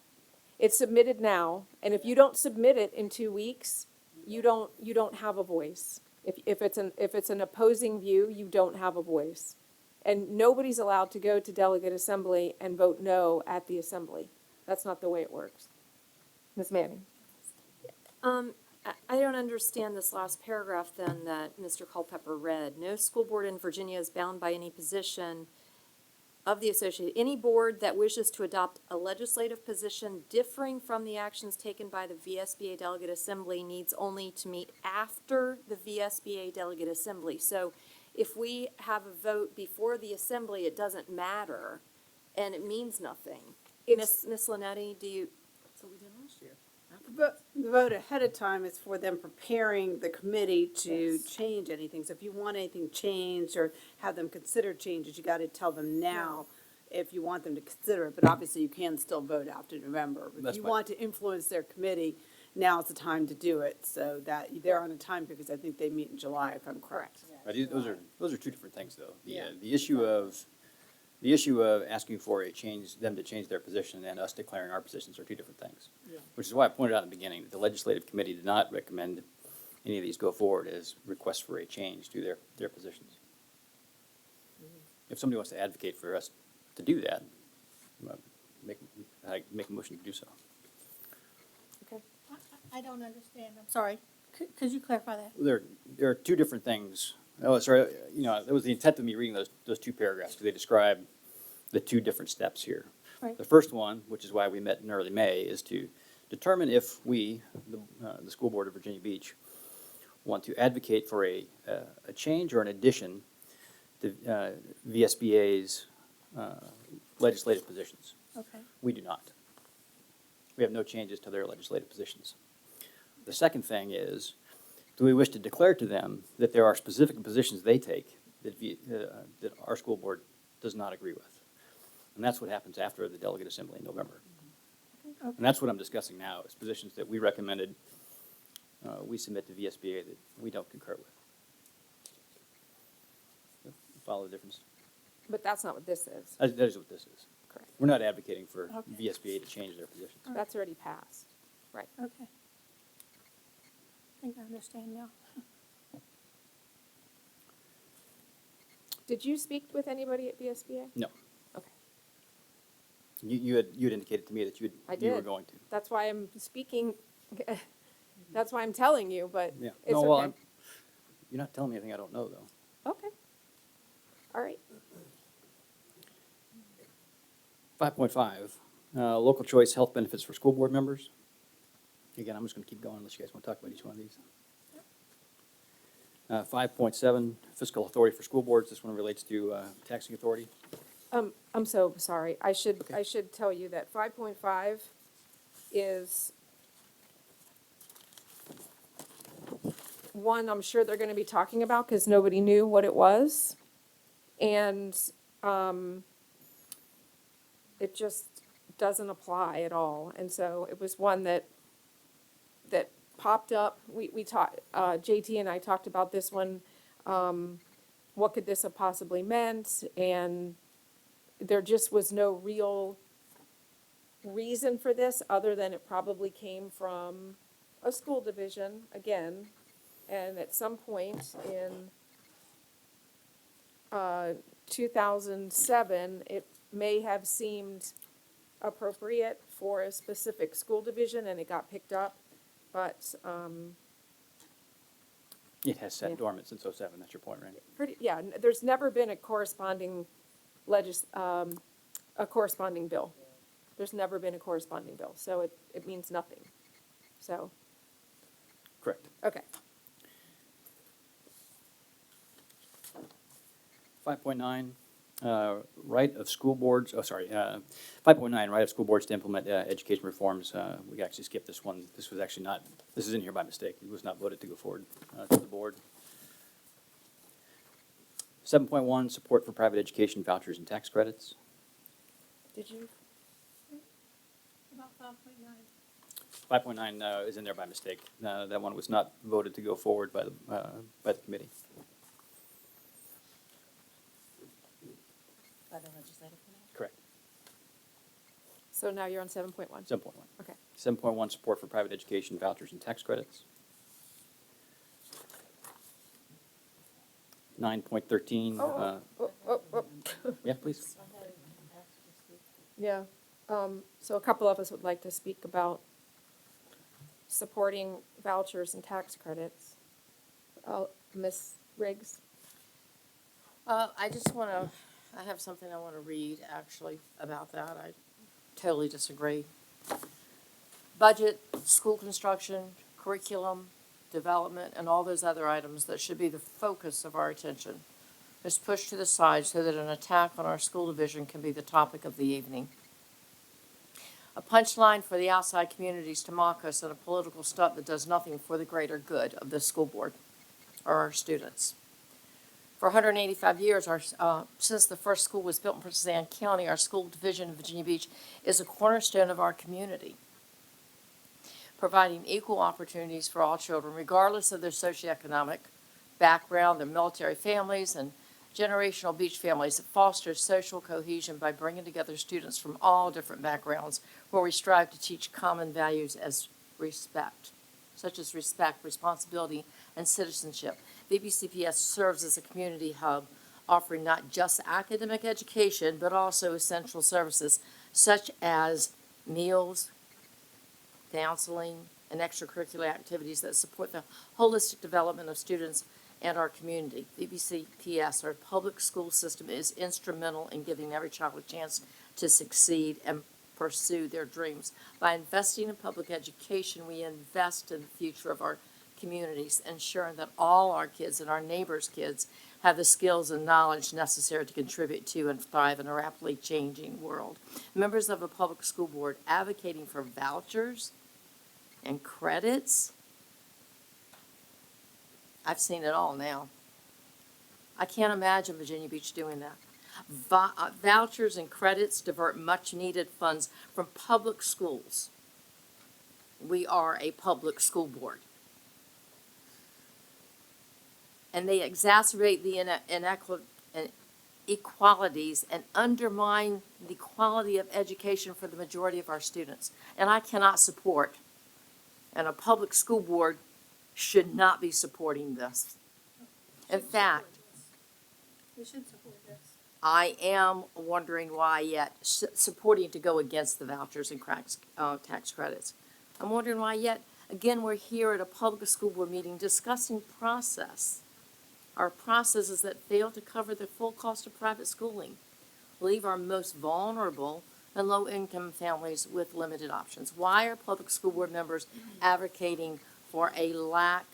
It's submitted now, and if you don't submit it in 2 weeks, you don't have a voice. If it's an opposing view, you don't have a voice. And nobody's allowed to go to delegate assembly and vote no at the assembly. That's not the way it works. Ms. Manning? I don't understand this last paragraph then that Mr. Culpepper read. No school board in Virginia is bound by any position of the associate. Any board that wishes to adopt a legislative position differing from the actions taken by the VSBA delegate assembly needs only to meet after the VSBA delegate assembly. So if we have a vote before the assembly, it doesn't matter and it means nothing. Miss Linetti, do you? That's what we did last year. The vote ahead of time is for them preparing the committee to change anything. So if you want anything changed or have them consider changes, you gotta tell them now if you want them to consider it. But obviously, you can still vote after November. If That's you fine. want to influence their committee, now's the time to do it. So that they're on a time because I think they meet in July, if I'm correct. Right, those are two different things, though. The issue of asking for them to change their position and us declaring our positions are two different things. Yeah. Which is why I pointed out in the beginning that the legislative committee did not recommend any of these go forward as requests for a change to their positions. If somebody wants to advocate for us to do that, make a motion to do so. I don't understand, I'm sorry. Could you clarify that? There are two different things. Oh, sorry, that was the intent of me reading those two paragraphs, because they describe the two different steps here. Right. The first one, which is why we met in early May, is to determine if we, the School Board of Virginia Beach, want to advocate for a change or an addition to VSBA's legislative positions. Okay. We do not. We have no changes to their legislative positions. The second thing is, do we wish to declare to them that there are specific positions they take that our school board does not agree with? And that's what happens after the delegate assembly in November. Okay. And that's what I'm discussing now, is positions that we recommended we submit to VSBA that we don't concur with. Follow the difference? But that's not what this is. That is what this is. Correct. We're not advocating for Okay. VSBA to change their positions. That's already passed. Right. Okay. I think I understand now. Did you speak with anybody at VSBA? No. Okay. You had indicated to me that you were did. going to. That's why I'm speaking, that's why I'm telling you, but Yeah. it's No, well, okay. you're not telling me anything I don't know, though. Okay. All right. 5.5, local choice health benefits for school board members. Again, I'm just going to keep going unless you guys want to talk about each one of these. 5.7, fiscal authority for school boards. This one relates to taxing authority. I'm so sorry. I should tell you that 5.5 is one I'm sure they're gonna be talking about, because nobody knew what it was. And, it just doesn't apply at all. And so it was one that popped up. We talked, JT and I talked about this one. What could this have possibly meant? And there just was no real reason for this, other than it probably came from a school division, again. And at some point in 2007, it may have seemed appropriate for a specific school division, and it got picked up. But It has sat Yeah. dormant since '07, that's your point, right? there's never been a corresponding a corresponding bill. There's never been a corresponding bill, so it means nothing. So, Correct. okay. 5.9, right of school boards, 5.9, right of school boards to implement education reforms. We actually skipped this one. This was actually not, this is in here by mistake. It was not voted to go forward to the board. 7.1, support for private education vouchers and tax credits. Did you? About 5.9. 5.9 is in there by mistake. That one was not voted to go forward by the committee. By the legislative committee? Correct. So now you're on 7.1? 7.1. Okay. 7.1, support for private education vouchers and tax credits. 9.13. Yeah, please. Yeah, so a couple of us would like to speak about supporting vouchers and tax credits. Ms. Riggs? I just want to, I have something I want to read actually about that. I totally disagree. Budget, school construction, curriculum, development, and all those other items that should be the focus of our attention is pushed to the side so that an attack on our school division can be the topic of the evening. A punchline for the outside communities to mock us and a political stunt that does nothing for the greater good of the school board or our students. For 185 years, since the first school was built in Princess Anne County, our school division in Virginia Beach is a cornerstone of our community, providing equal opportunities for all children, regardless of their socioeconomic background, their military families, and generational beach families. It fosters social cohesion by bringing together students from all different backgrounds, where we strive to teach common values as respect, such as respect, responsibility, and citizenship. VBCPS serves as a community hub, offering not just academic education, but also essential services such as meals, counseling, and extracurricular activities that support the holistic development of students and our community. VBCPS, our public school system, is instrumental in giving every child a chance to succeed and pursue their dreams. By investing in public education, we invest in the future of our communities, ensuring that all our kids and our neighbors' kids have the skills and knowledge necessary to contribute to and thrive in a rapidly changing world. Members of a public school board advocating for vouchers and credits, I've seen it all now. I can't imagine Virginia Beach doing that. Vouchers and credits divert much-needed funds from public schools. We are a public school board. And they exacerbate the inequalities and undermine the quality of education for the majority of our students. And I cannot support, and a public school board should not be supporting this. In fact, We should support this. I am wondering why yet supporting to go against the vouchers and tax credits. I'm wondering why yet, again, we're here at a public school board meeting discussing process. Our processes that fail to cover the full cost of private schooling, leave our most vulnerable and low-income families with limited options. Why are public school board members advocating for a lack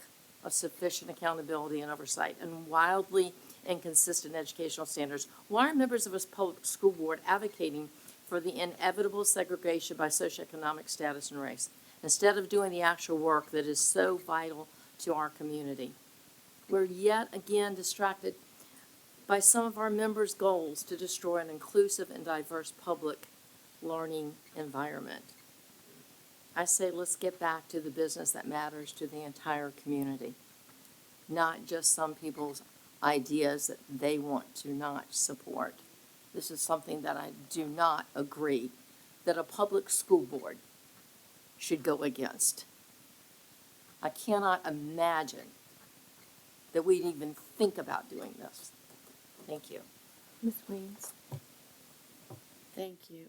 of sufficient accountability and oversight and wildly inconsistent educational standards? Why are members of a public school board advocating for the inevitable segregation by socioeconomic status and race, instead of doing the actual work that is so vital to our community? We're yet again distracted by some of our members' goals to destroy an inclusive and diverse public learning environment. I say let's get back to the business that matters to the entire community, not just some people's ideas that they want to not support. This is something that I do not agree that a public school board should go against. I cannot imagine that we'd even think about doing this. Thank you. Ms. Weems? Thank you.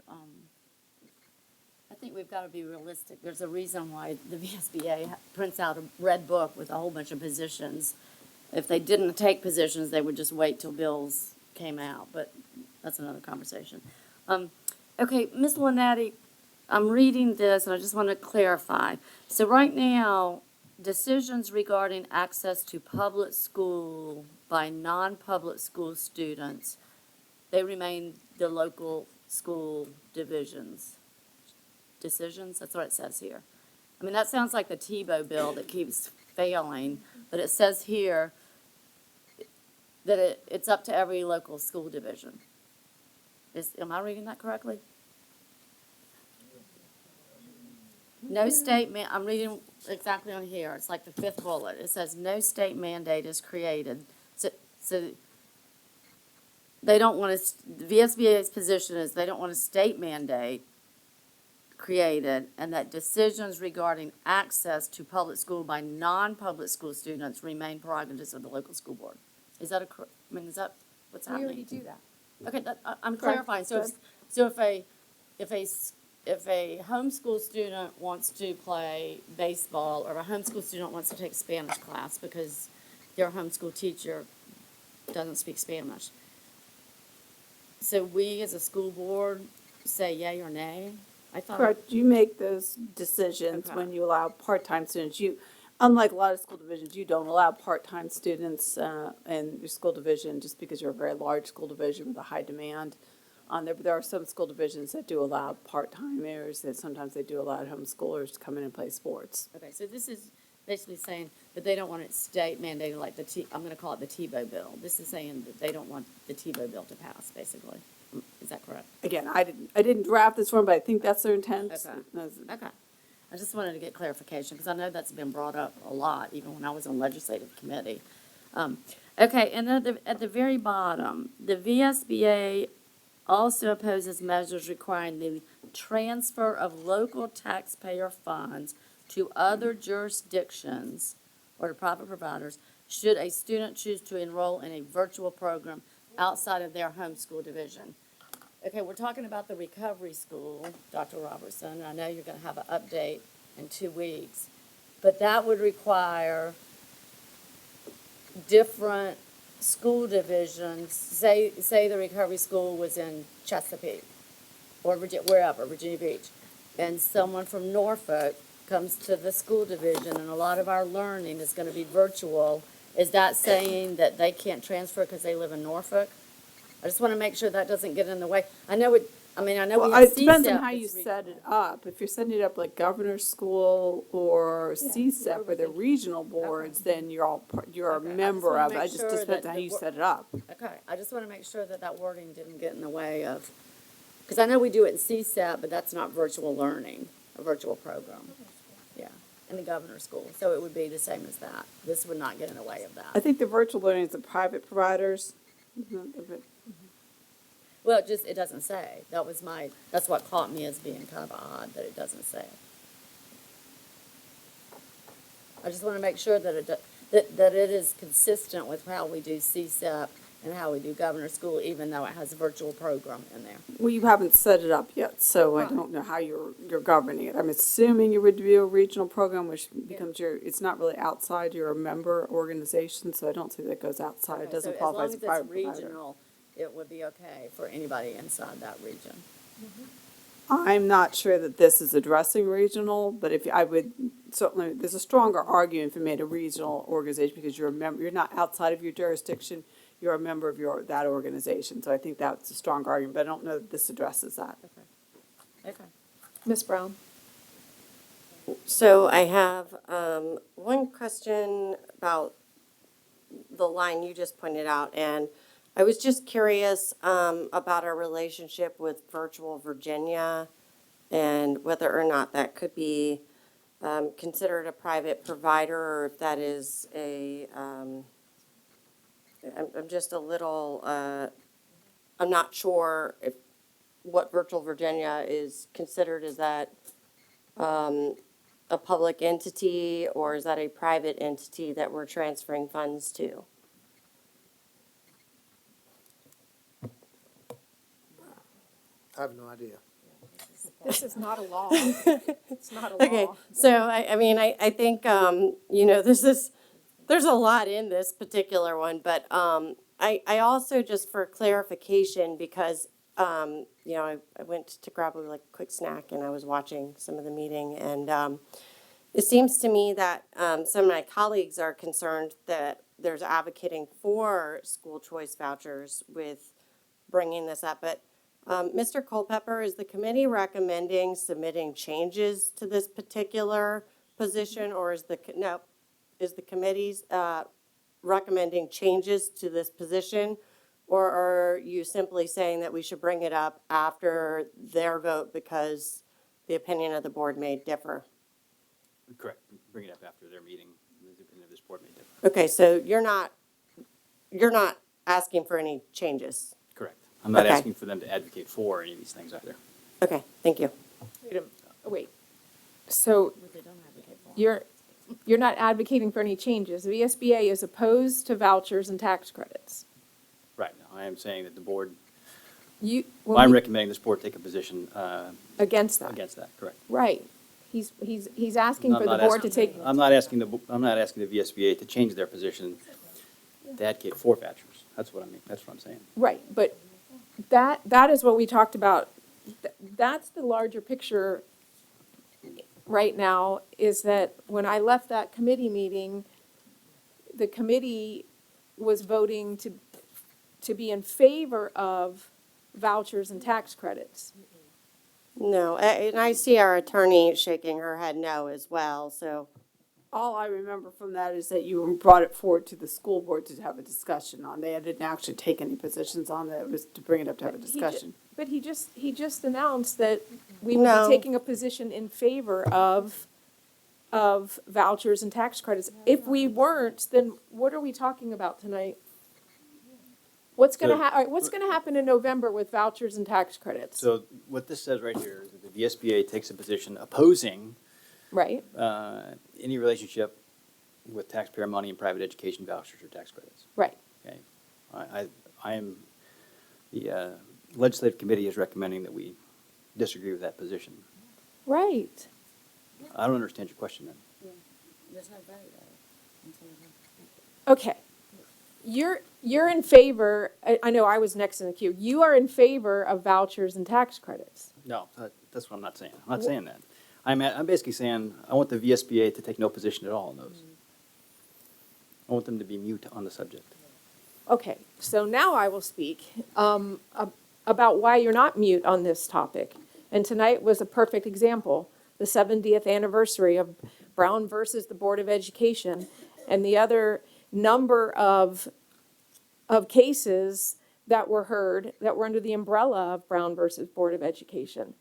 I think we've got to be realistic. There's a reason why the VSBA prints out a red book with a whole bunch of positions. If they didn't take positions, they would just wait till bills came out, but that's another conversation. Okay, Ms. Linetti, I'm reading this and I just want to clarify. So right now, decisions regarding access to public school by non-public school students, they remain the local school divisions' decisions. That's what it says here. I mean, that sounds like the Tebow bill that keeps failing, but it says here, that it's up to every local school division. Am I reading that correctly? No I'm reading exactly on here, it's like the fifth bullet, it says, no state mandate is created. So they don't want to, the VSBA's position is they don't want a state mandate created, and that decisions regarding access to public school by non-public school students remain prerogatives of the local school board. Is that is that what's We happening? already do that. Okay, I'm Correct. clarifying, so if a homeschool student wants to play baseball, or a homeschool student wants to take a Spanish class because their homeschool teacher doesn't speak Spanish, so we as a school board say yay or nay? I thought. Correct, you make those decisions Okay. when you allow part-time students. Unlike a lot of school divisions, you don't allow part-time students in your school division just because you're a very large school division with a high demand on there. But there are some school divisions that do allow part-timers, that sometimes they do allow homeschoolers to come in and play sports. Okay, so this is basically saying that they don't want it state mandated like I'm gonna call it the Tebow bill. This is saying that they don't want the Tebow bill to pass, basically. Is that correct? Again, I didn't draft this one, but I think that's their intent. Okay. I just wanted to get clarification, because I know that's been brought up a lot, even when I was on legislative committee. Okay, and at the very bottom, the VSBA also opposes measures requiring the transfer of local taxpayer funds to other jurisdictions or to private providers should a student choose to enroll in a virtual program outside of their home school division. Okay, we're talking about the recovery school, Dr. Robertson. I know you're gonna have an update in 2 weeks, but that would require different school divisions. Say the recovery school was in Chesapeake or Virginia Beach, and someone from Norfolk comes to the school division, and a lot of our learning is gonna be virtual. Is that saying that they can't transfer because they live in Norfolk? I just want to make sure that doesn't get in the way. I know we have It depends on CSEP how you that's set it up. If you're setting it up like governor's school or CSEP or the regional boards, then you're a Okay, I just member wanna of it. make It just sure depends that on how the you wo- set it up. Okay, I just want to make sure that wording didn't get in the way of, because I know we do it in CSEP, but that's not virtual learning, a virtual program. Yeah, in the governor's school, so it would be the same as that. This would not get in the way of I that. think the virtual learning is the private providers. Well, it doesn't say. That's what caught me as being kind of odd, that it doesn't say. I just want to make sure that that it is consistent with how we do CSEP and how we do governor's school, even though it has a virtual program in there. Well, you haven't set it up yet, so I don't know how you're governing it. I'm assuming you would do a regional program, which becomes it's not really outside, you're a member organization, so I don't think that goes outside. It Okay, doesn't so qualify as a As long private as provider. it's regional, it would be okay for anybody inside that region. I'm not sure that this is addressing regional, but I would certainly, there's a stronger argument if you made a regional organization because you're a member, you're not outside of your jurisdiction, you're a member of that organization. So I think that's a strong argument, but I don't know that this addresses that. Okay. Ms. Brown? So I have one question about the line you just pointed out, and I was just curious about our relationship with Virtual Virginia and whether or not that could be considered a private provider, or if that is I'm just a little, I'm not sure if what Virtual Virginia is considered. Is that a public entity, or is that a private entity that we're transferring funds to? I have no idea. This is not a law. It's not a law. Okay, so I mean, I think, there's a lot in this particular one, but I also, just for clarification, because, I went to grab a quick snack and I was watching some of the meeting, and it seems to me that some of my colleagues are concerned that there's advocating for school choice vouchers with bringing this up, but Mr. Culpepper, is the committee recommending submitting changes to this particular position, or is the committee's recommending changes to this position? Or are you simply saying that we should bring it up after their vote because the opinion of the board may differ? Correct. Bring it up after their meeting. The opinion of this board may differ. Okay, so you're not asking for any changes? Correct. I'm not Okay. asking for them to advocate for any of these things either. Okay, thank you. Wait. So you're not advocating for any changes. The VSBA is opposed to vouchers and tax credits. Right. Now, I am saying that the board, When I'm we- recommending this board take a position Against that. against that, correct. Right. He's asking I'm for the not board to asking- take, I'm not asking the VSBA to change their position to advocate for vouchers. That's what I mean, that's what I'm saying. right, but that is what we talked about. That's the larger picture right now, is that when I left that committee meeting, the committee was voting to be in favor of vouchers and tax credits. No, and I see our attorney shaking her head no as well, so. All I remember from that is that you brought it forward to the school board to have a discussion on. They didn't actually take any positions on it. It was to bring it up to have a discussion. But he just announced that we would No. be taking a position in favor of vouchers and tax credits. If we weren't, then what are we talking about tonight? What's gonna So- all right, what's gonna happen in November with vouchers and tax credits? So what this says right here is that the VSBA takes a position opposing Right? any relationship with taxpayer money and private education vouchers or tax credits. Right. Okay. I am, the legislative committee is recommending that we disagree with that position. Right. I don't understand your question then. Okay. You're in favor, I know I was next in the queue. You are in favor of vouchers and tax credits. No, that's what I'm not saying. I'm not saying that. I'm basically saying, I want the VSBA to take no position at all on those. I want them to be mute on the subject. Okay, so now I will speak about why you're not mute on this topic. And tonight was a perfect example, the 70th anniversary of Brown versus the Board of Education, and the other number of cases that were heard that were under the umbrella of Brown versus Board of Education.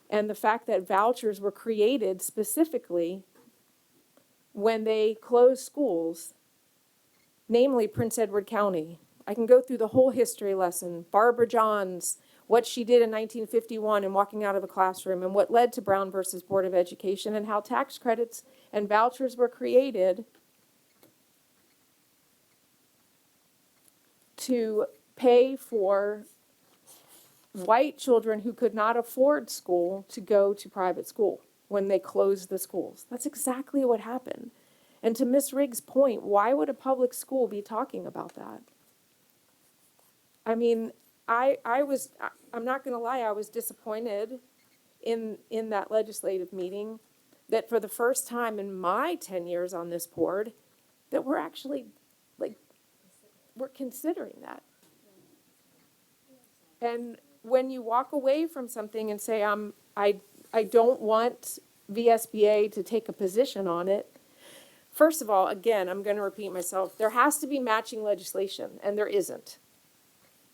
And the fact that vouchers were created specifically when they closed schools, namely Prince Edward County. I can go through the whole history lesson. Barbara Johns, what she did in 1951 and walking out of a classroom, and what led to Brown versus Board of Education, and how tax credits and vouchers were created to pay for white children who could not afford school to go to private school when they closed the schools. That's exactly what happened. And to Ms. Riggs' point, why would a public school be talking about that? I mean, I'm not gonna lie, I was disappointed in that legislative meeting that for the first time in my 10 years on this board, that we're actually, we're considering that. And when you walk away from something and say, I don't want VSBA to take a position on it, first of all, again, I'm gonna repeat myself, there has to be matching legislation, and there isn't.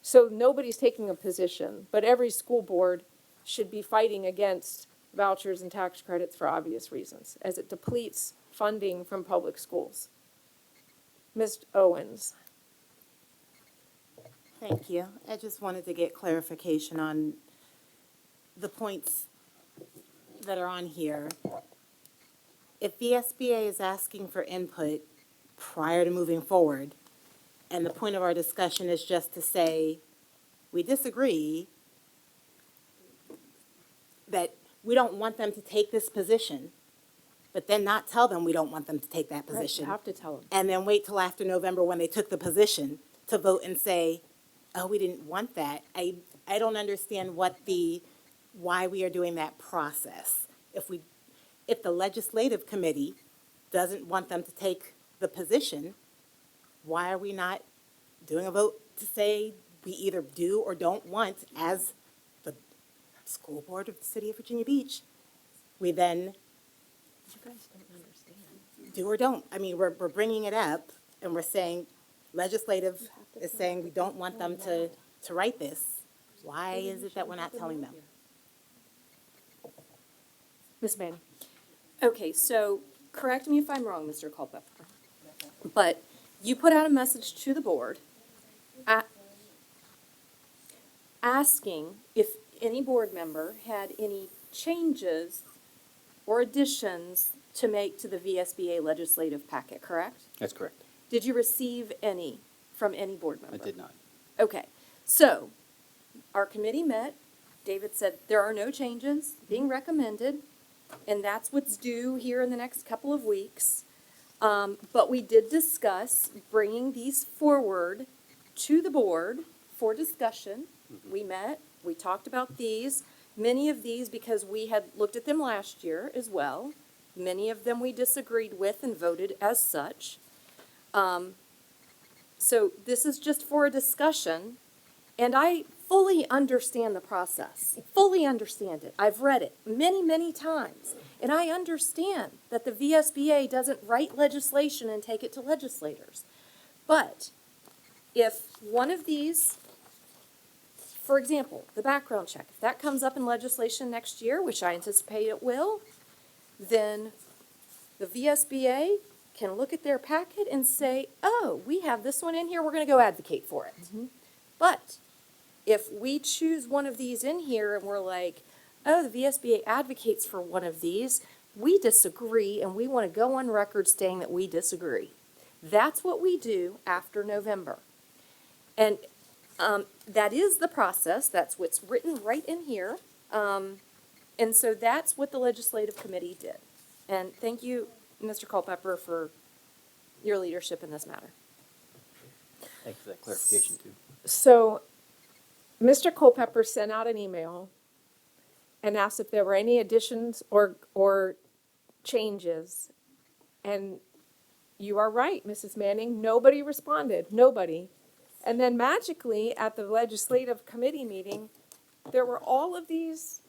So nobody's taking a position, but every school board should be fighting against vouchers and tax credits for obvious reasons, as it depletes funding from public schools. Ms. Owens. Thank you. I just wanted to get clarification on the points that are on here. If VSBA is asking for input prior to moving forward, and the point of our discussion is just to say, we disagree, that we don't want them to take this position, but then not tell them we don't want them to take that position. You have to tell them. And then wait till after November when they took the position to vote and say, oh, we didn't want that. I don't understand why we are doing that process. If the legislative committee doesn't want them to take the position, why are we not doing a vote to say we either do or don't want, as the school board of the city of Virginia Beach, we then You guys don't understand. do or don't? I mean, we're bringing it up and we're saying, legislative is saying we don't want them to write this. Why is it that we're not telling them? Ms. Manning? Okay, so correct me if I'm wrong, Mr. Culpepper, but you put out a message to the board asking if any board member had any changes or additions to make to the VSBA legislative packet, correct? That's correct. Did you receive any from any board I member? did not. Okay, so our committee met. David said there are no changes being recommended, and that's what's due here in the next couple of weeks. But we did discuss bringing these forward to the board for discussion. We met, we talked about these, many of these because we had looked at them last year as well. Many of them we disagreed with and voted as such. So this is just for a discussion, and I fully understand the process, fully understand it. I've read it many, many times, and I understand that the VSBA doesn't write legislation and take it to legislators. But if one of these, for example, the background check, if that comes up in legislation next year, which I anticipate it will, then the VSBA can look at their packet and say, oh, we have this one in here, we're going to go advocate for it. But if we choose one of these in here and we're like, oh, the VSBA advocates for one of these, we disagree and we want to go on record saying that we disagree. That's what we do after November. And that is the process. That's what's written right in here. And so that's what the legislative committee did. And thank you, Mr. Culpepper, for your leadership in this matter. Thank you for that clarification, too. So, Mr. Culpepper sent out an email and asked if there were any additions or changes. And you are right, Mrs. Manning, nobody responded, nobody. And then magically, at the legislative committee meeting, there were all of these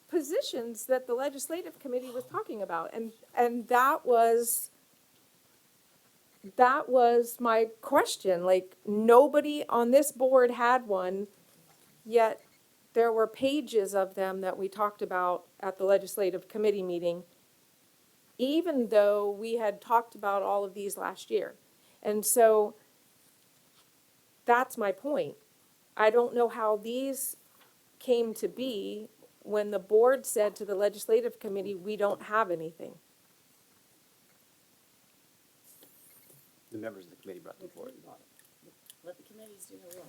positions that the legislative committee was talking about. And that was my question. Like, nobody on this board had one, yet there were pages of them that we talked about at the legislative committee meeting, even though we had talked about all of these last year. And so that's my point. I don't know how these came to be when the board said to the legislative committee, we don't have anything. The members of the committee brought them forward. Let the committees do their work.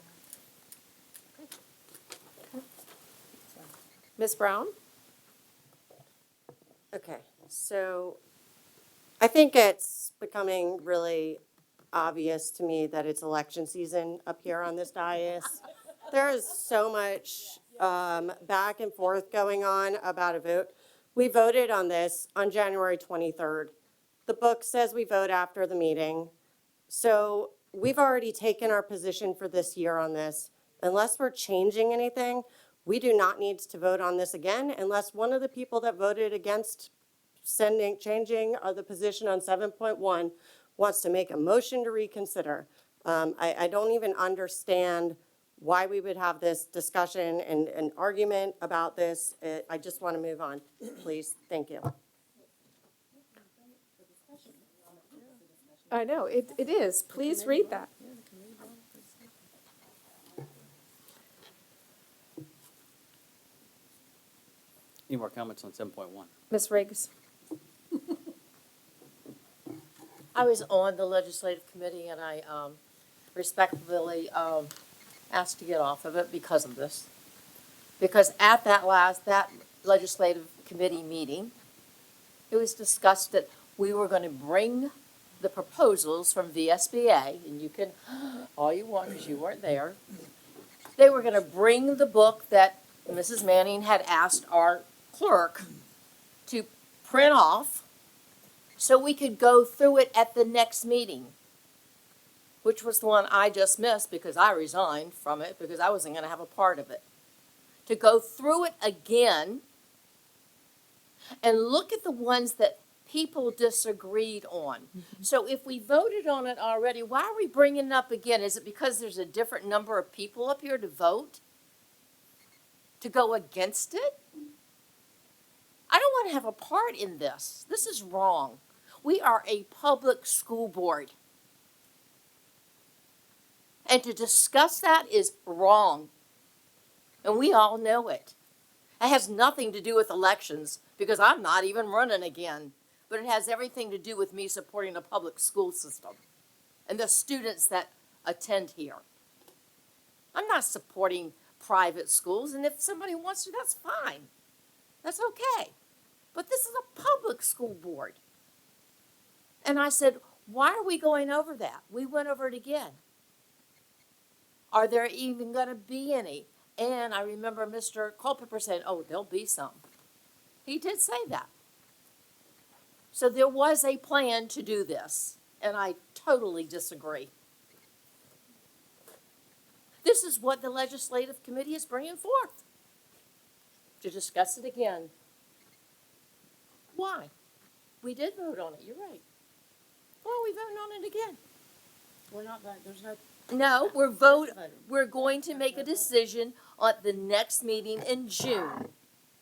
Ms. Brown? Okay, so I think it's becoming really obvious to me that it's election season up here on this dais. There is so much back and forth going on about a vote. We voted on this on January 23rd. The book says we vote after the meeting. So we've already taken our position for this year on this. Unless we're changing anything, we do not need to vote on this again unless one of the people that voted against changing the position on 7.1 wants to make a motion to reconsider. I don't even understand why we would have this discussion and an argument about this. I just want to move on, please. Thank you. I know, it is. Please read that. Any more comments on 7.1? Ms. Riggs? I was on the legislative committee and I respectfully asked to get off of it because of this. Because at that legislative committee meeting, it was discussed that we were going to bring the proposals from VSBA, and you can, all you want because you weren't there. They were going to bring the book that Mrs. Manning had asked our clerk to print off so we could go through it at the next meeting, which was the one I just missed because I resigned from it because I wasn't going to have a part of it. To go through it again and look at the ones that people disagreed on. So if we voted on it already, why are we bringing it up again? Is it because there's a different number of people up here to vote? To go against it? I don't want to have a part in this. This is wrong. We are a public school board. And to discuss that is wrong. And we all know it. It has nothing to do with elections because I'm not even running again. But it has everything to do with me supporting the public school system and the students that attend here. I'm not supporting private schools, and if somebody wants to, that's fine. That's okay. But this is a public school board. And I said, why are we going over that? We went over it again. Are there even going to be any? And I remember Mr. Culpepper saying, oh, there'll be some. He did say that. So there was a plan to do this, and I totally disagree. This is what the legislative committee is bringing forth, to discuss it again. Why? We did vote on it, you're right. Why are we voting on it again? We're not, there's no. No, we're going to make a decision at the next meeting in June,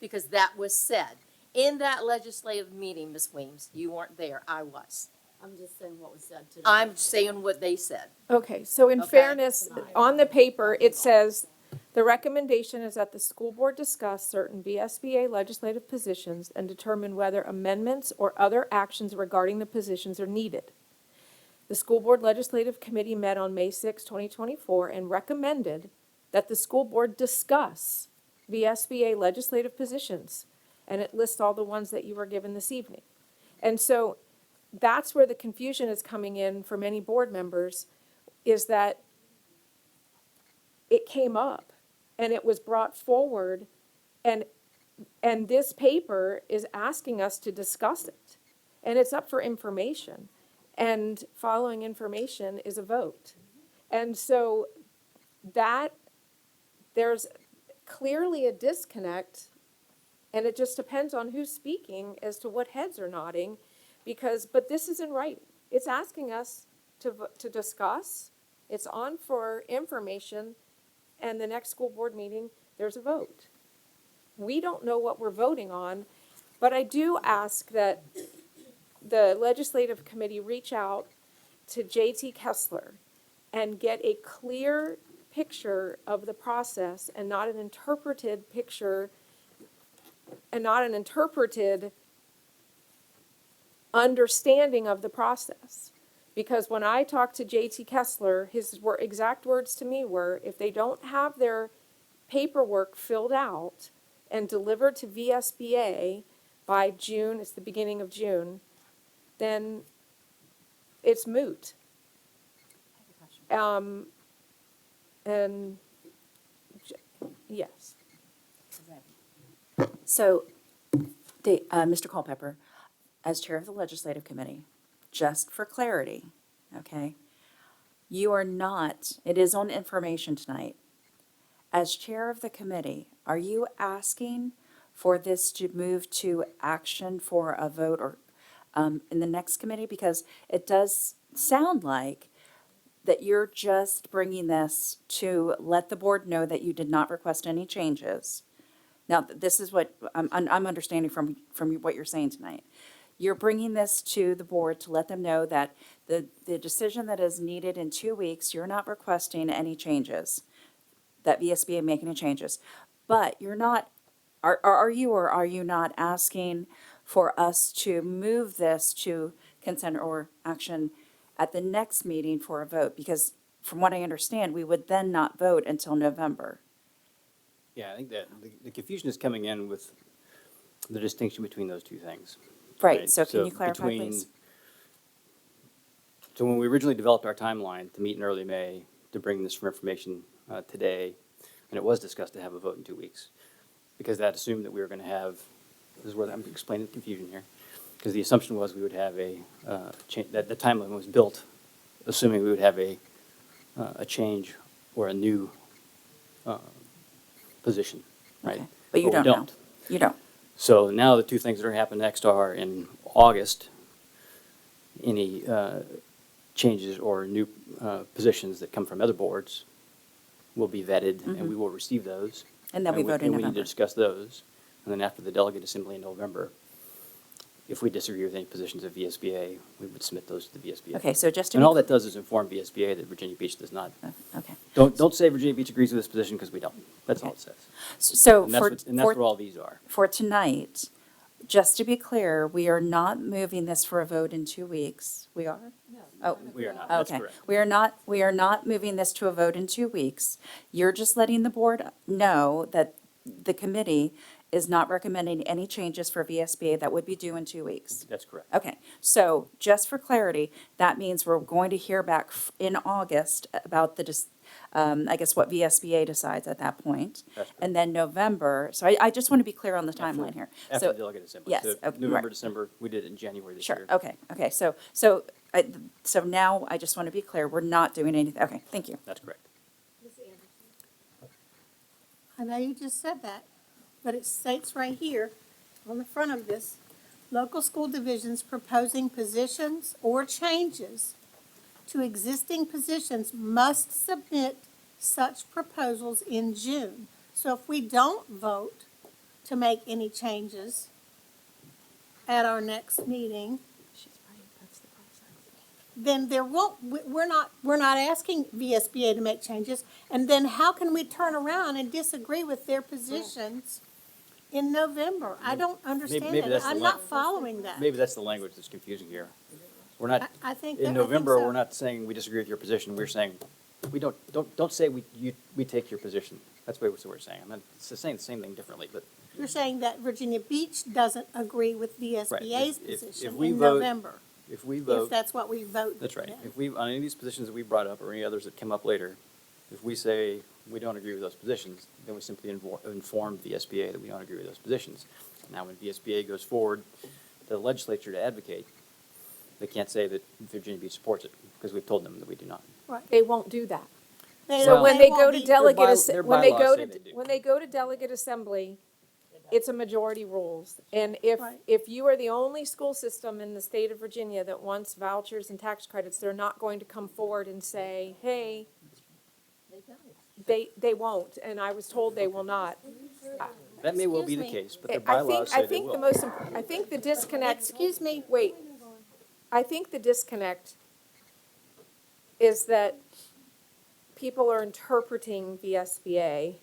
because that was said. In that legislative meeting, Ms. Weems, you weren't there, I was. I'm just saying what was said today. I'm saying what they said. Okay, so in Okay. fairness, on the paper, it says, the recommendation is that the school board discuss certain VSBA legislative positions and determine whether amendments or other actions regarding the positions are needed. The school board legislative committee met on May 6, 2024, and recommended that the school board discuss VSBA legislative positions, and it lists all the ones that you were given this evening. And so that's where the confusion is coming in for many board members, is that it came up and it was brought forward, and this paper is asking us to discuss it. And it's up for information. And following information is a vote. And so that, there's clearly a disconnect, and it just depends on who's speaking as to what heads are nodding. But this is in writing. It's asking us to discuss. It's on for information, and the next school board meeting, there's a vote. We don't know what we're voting on, but I do ask that the legislative committee reach out to J.T. Kessler and get a clear picture of the process and not an interpreted picture and not an interpreted understanding of the process. Because when I talked to J.T. Kessler, his exact words to me were, if they don't have their paperwork filled out and delivered to VSBA by June, it's the beginning of June, then it's moot. Yes. So, Mr. Culpepper, as chair of the legislative committee, just for clarity, okay, you are not, it is on information tonight. As chair of the committee, are you asking for this to move to action for a vote or in the next committee? Because it does sound like that you're just bringing this to let the board know that you did not request any changes. Now, this is what I'm understanding from what you're saying tonight. You're bringing this to the board to let them know that the decision that is needed in 2 weeks, you're not requesting any changes, that VSBA make any changes. But you're not, are you or are you not asking for us to move this to consent or action at the next meeting for a vote? Because from what I understand, we would then not vote until November. Yeah, I think that the confusion is coming in with the distinction between those two things. Right, so can you clarify, please? So when we originally developed our timeline to meet in early May, to bring this for information today, and it was discussed to have a vote in 2 weeks, because that assumed that we were going to have, this is where I'm explaining the confusion here, because the assumption was we would have that the timeline was built, assuming we would have a change or a new position, right? Okay. But you don't know. You don't. So now the two things that are happening next are in August, any changes or new positions that come from other boards will be vetted, and we will receive those. And then we vote in And we need November. to discuss those. And then after the delegate assembly in November, if we disagree with any positions of VSBA, we would submit those to the VSBA. Okay, so just to And be all that does is inform VSBA that Virginia Beach does not. Okay. Don't say Virginia Beach agrees with this position, because we don't. That's all it says. So And that's for, what- and that's for, what all these are. for tonight, just to be clear, we are not moving this for a vote in 2 weeks. We are? Oh, We are not, that's okay. correct. We are not moving this to a vote in 2 weeks. You're just letting the board know that the committee is not recommending any changes for VSBA that would be due in 2 weeks. That's correct. Okay, so just for clarity, that means we're going to hear back in August about I guess what VSBA decides at that point. That's correct. And then November, so I just want to be clear on the timeline here. After So the delegate assembly. yes, So okay, right. November, December, we did it in January this year. Sure, okay, so now I just want to be clear, we're not doing anything, okay, thank you. That's correct. I know you just said that, but it states right here on the front of this, local school divisions proposing positions or changes to existing positions must submit such proposals in June. So if we don't vote to make any changes at our next meeting, then there won't, we're not asking VSBA to make changes. And then how can we turn around and disagree with their positions in November? I don't understand maybe that. that's the I'm not following that. Maybe that's the language that's confusing here. We're not, I think in that- I think November, so. we're not saying we disagree with your position. We're saying, we don't say we take your position. That's what we're saying. I mean, it's saying the same thing differently, but. You're saying that Virginia Beach doesn't agree with Right. VSBA's If position we in vote- November, If we if vote, that's what we vote. that's right. then. If we, on any of these positions that we brought up or any others that come up later, if we say we don't agree with those positions, then we simply inform the SBA that we don't agree with those positions. Now, when VSBA goes forward to the legislature to advocate, they can't say that Virginia Beach supports it, because we've told them that we do not. They won't do that. They So don't- when they won't go to be- delegate, their when they bylaws go say to, they do. when they go to delegate assembly, it's a majority rules. And Right. if you are the only school system in the state of Virginia that wants vouchers and tax credits, they're not going to come forward and say, hey, they won't, and I was told they will not. That may well be the Excuse me. case, but their I think, bylaws I say they think the will. most, I think the disconnect. Excuse me. Wait. I think the disconnect is that people are interpreting VSBA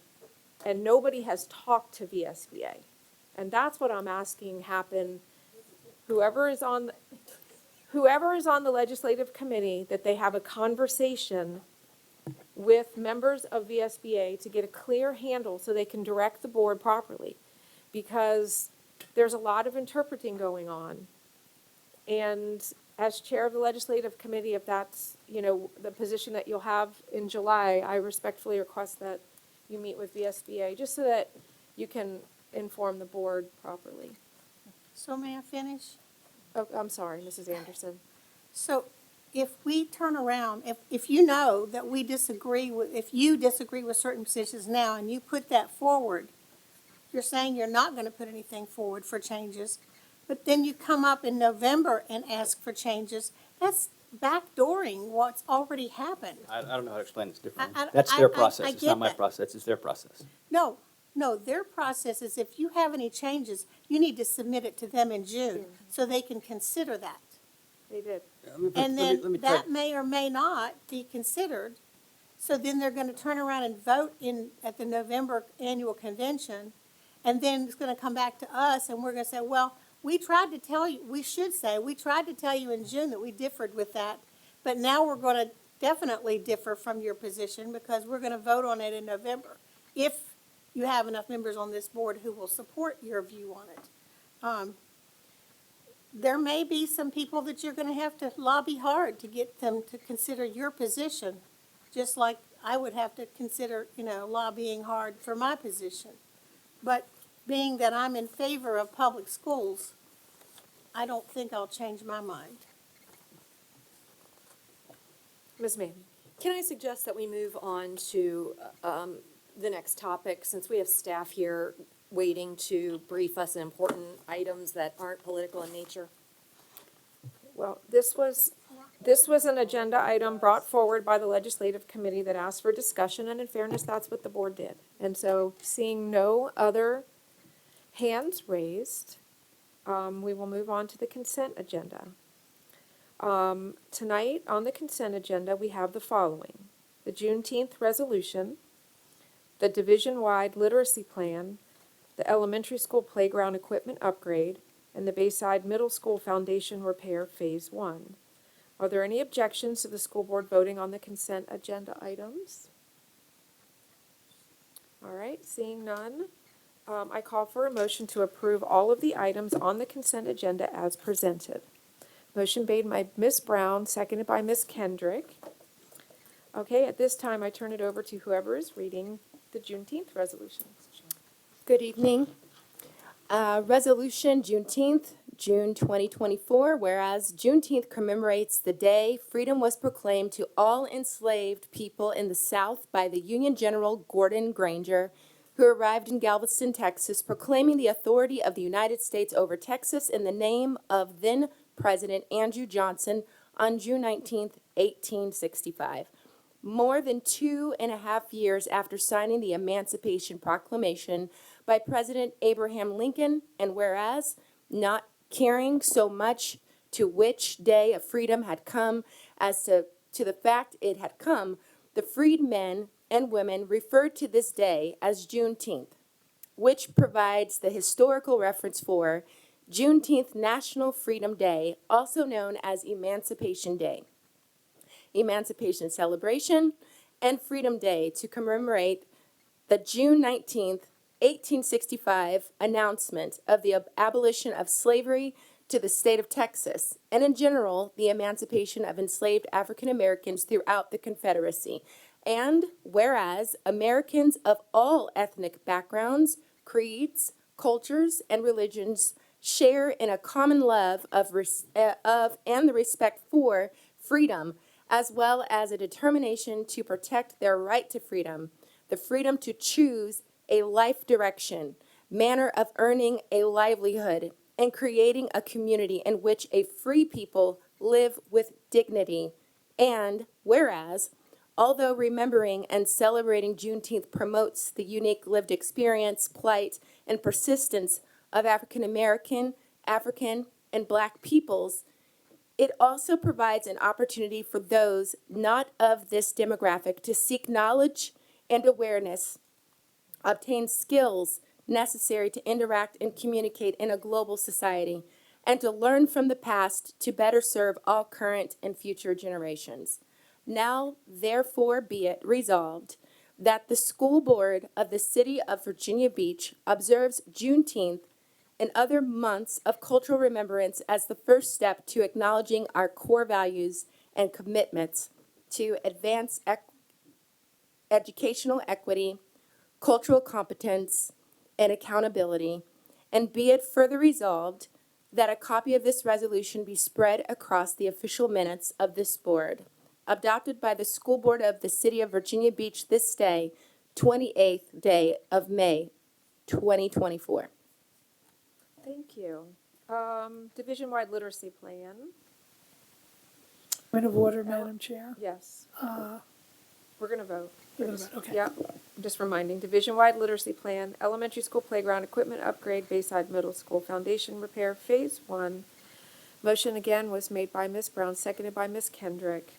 and nobody has talked to VSBA. And that's what I'm asking happen, whoever is on the legislative committee, that they have a conversation with members of VSBA to get a clear handle so they can direct the board properly. Because there's a lot of interpreting going on. And as chair of the legislative committee, if that's, the position that you'll have in July, I respectfully request that you meet with VSBA, just so that you can inform the board properly. So may I finish? Oh, I'm sorry, Mrs. Anderson. So if we turn around, if you know that we disagree with, if you disagree with certain positions now and you put that forward, you're saying you're not gonna put anything forward for changes, but then you come up in November and ask for changes, that's backdooring what's already happened. I don't know how to explain this differently. I- That's their I process. It's get not my that. process. It's their process. No, their process is if you have any changes, you need to submit it to them in June, so they can consider that. They did. And then that may or may not be considered. So then they're gonna turn around and vote at the November annual convention. And then it's gonna come back to us and we're gonna say, well, we tried to tell you, we should say, we tried to tell you in June that we differed with that. But now we're gonna definitely differ from your position because we're gonna vote on it in November. If you have enough members on this board who will support your view on it. There may be some people that you're gonna have to lobby hard to get them to consider your position, just like I would have to consider, lobbying hard for my position. But being that I'm in favor of public schools, I don't think I'll change my mind. Ms. Manning. Can I suggest that we move on to the next topic, since we have staff here waiting to brief us on important items that aren't political in nature? Well, this was an agenda item brought forward by the legislative committee that asked for discussion, and in fairness, that's what the board did. And so, seeing no other hands raised, we will move on to the consent agenda. Tonight, on the consent agenda, we have the following: the Juneteenth resolution, the division-wide literacy plan, the elementary school playground equipment upgrade, and the Bayside Middle School Foundation Repair Phase 1. Are there any objections to the school board voting on the consent agenda items? All right, seeing none, I call for a motion to approve all of the items on the consent agenda as presented. Motion made by Ms. Brown, seconded by Ms. Kendrick. Okay, at this time, I turn it over to whoever is reading the Juneteenth resolution. Good evening. Resolution Juneteenth, June 2024, whereas Juneteenth commemorates the day freedom was proclaimed to all enslaved people in the South by the Union General Gordon Granger, who arrived in Galveston, Texas, proclaiming the authority of the United States over Texas in the name of then President Andrew Johnson on June 19, 1865. More than 2.5 years after signing the Emancipation Proclamation by President Abraham Lincoln, and whereas not caring so much to which day of freedom had come as to the fact it had come, the freed men and women referred to this day as Juneteenth, which provides the historical reference for Juneteenth National Freedom Day, also known as Emancipation Day, Emancipation Celebration, and Freedom Day to commemorate the June 19th, 1865 announcement of the abolition of slavery to the state of Texas, and in general, the emancipation of enslaved African Americans throughout the Confederacy. And whereas Americans of all ethnic backgrounds, creeds, cultures, and religions share in a common love of and the respect for freedom, as well as a determination to protect their right to freedom, the freedom to choose a life direction, manner of earning a livelihood, and creating a community in which a free people live with dignity. And whereas, although remembering and celebrating Juneteenth promotes the unique lived experience, plight, and persistence of African American, African, and Black peoples, it also provides an opportunity for those not of this demographic to seek knowledge and awareness, obtain skills necessary to interact and communicate in a global society, and to learn from the past to better serve all current and future generations. Now, therefore, be it resolved that the school board of the City of Virginia Beach observes Juneteenth and other months of cultural remembrance as the first step to acknowledging our core values and commitments to advance educational equity, cultural competence, and accountability, and be it further resolved that a copy of this resolution be spread across the official minutes of this board, adopted by the School Board of the City of Virginia Beach this day, 28th day of May, 2024. Thank you. Division-wide literacy plan. Point of order, Madam Chair. Yes. Uh, We're going to vote. We're gonna vote, okay. Yep. I'm just reminding, division-wide literacy plan, elementary school playground equipment upgrade, Bayside Middle School Foundation repair, Phase 1. Motion again was made by Ms. Brown, seconded by Ms. Kendrick.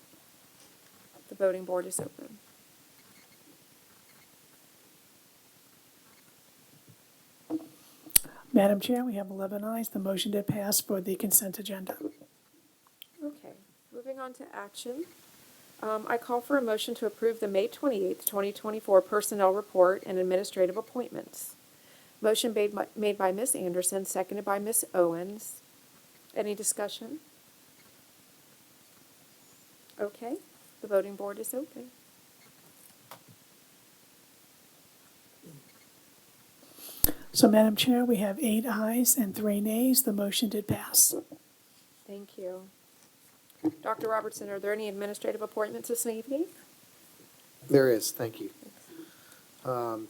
The voting board is open. Madam Chair, we have 11 ayes. The motion did pass for the consent agenda. Okay, moving on to action. I call for a motion to approve the May 28th, 2024 personnel report and administrative appointments. Motion made by Ms. Anderson, seconded by Ms. Owens. Any discussion? Okay, the voting board is open. So, Madam Chair, we have 8 ayes and 3 nays. The motion did pass. Thank you. Dr. Robertson, are there any administrative appointments this evening? There is, thank you.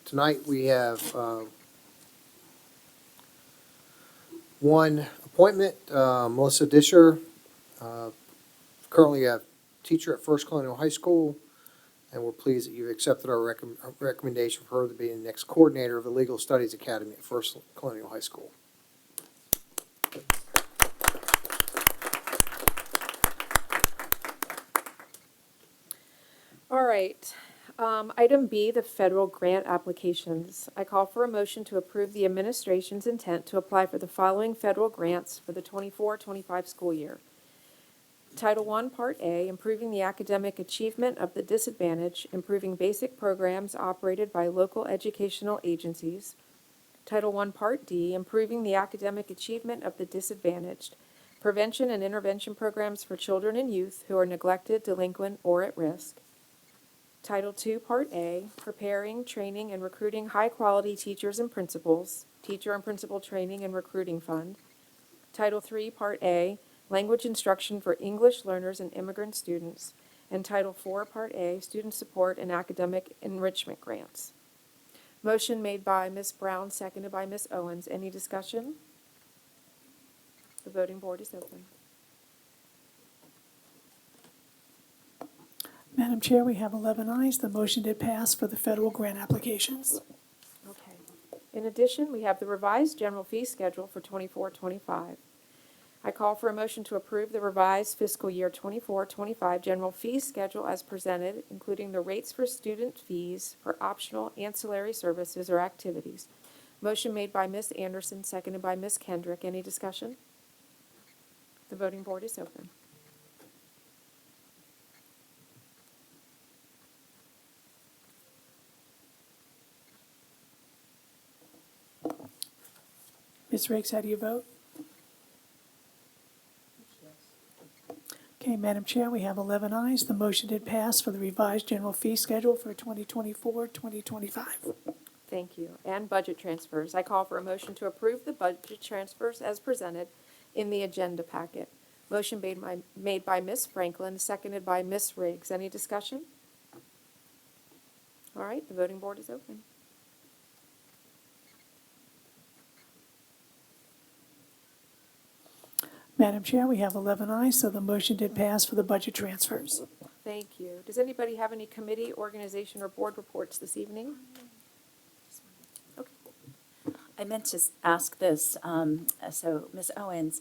Tonight we have one appointment, Melissa Disher, Currently a teacher at First Colonial High School, and we're pleased that you've accepted our recommendation for her to be the next coordinator of the Legal Studies Academy at First Colonial High School. All right. Item B, the federal grant applications. I call for a motion to approve the administration's intent to apply for the following federal grants for the 24-25 school year. Title I, Part A, improving the academic achievement of the disadvantaged, improving basic programs operated by local educational agencies. Title I, Part D, improving the academic achievement of the disadvantaged, prevention and intervention programs for children and youth who are neglected, delinquent, or at risk. Title II, Part A, preparing, training, and recruiting high-quality teachers and principals, Teacher and Principal Training and Recruiting Fund. Title III, Part A, language instruction for English learners and immigrant students. And Title IV, Part A, student support and academic enrichment grants. Motion made by Ms. Brown, seconded by Ms. Owens. Any discussion? The voting board is open. Madam Chair, we have 11 ayes. The motion did pass for the federal grant applications. Okay. In addition, we have the revised general fee schedule for 24-25. I call for a motion to approve the revised fiscal year 24-25 general fee schedule as presented, including the rates for student fees for optional ancillary services or activities. Motion made by Ms. Anderson, seconded by Ms. Kendrick. Any discussion? The voting board is open. Ms. Riggs, how do you vote? Okay, Madam Chair, we have 11 ayes. The motion did pass for the revised general fee schedule for 2024-2025. Thank you. And budget transfers. I call for a motion to approve the budget transfers as presented in the agenda packet. Motion made by Ms. Franklin, seconded by Ms. Riggs. Any discussion? All right, the voting board is open. Madam Chair, we have 11 ayes, so the motion did pass for the budget transfers. Thank you. Does anybody have any committee, organization, or board reports this evening? I meant to ask this, so Ms. Owens,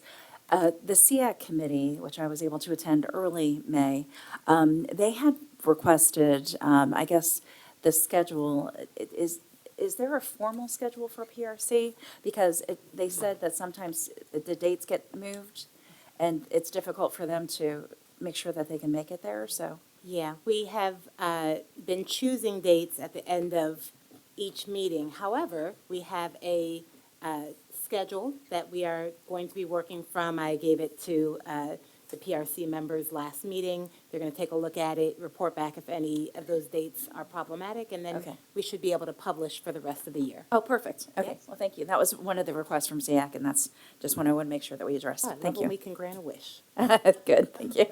the SEAC committee, which I was able to attend early May, they had requested, I guess, the schedule, is there a formal schedule for PRC? Because they said that sometimes the dates get moved, and it's difficult for them to make sure that they can make it there, so. Yeah, we have been choosing dates at the end of each meeting. However, we have a schedule that we are going to be working from. I gave it to the PRC members last meeting. They're going to take a look at it, report back if any of those dates are problematic, and then Okay. we should be able to publish for the rest of the year. Oh, perfect. Okay, Yes. well, thank you. That was one of the requests from SEAC, and that's just one I would make sure that we addressed. Oh, I love Thank when we you. can grant a wish. Good, thank you.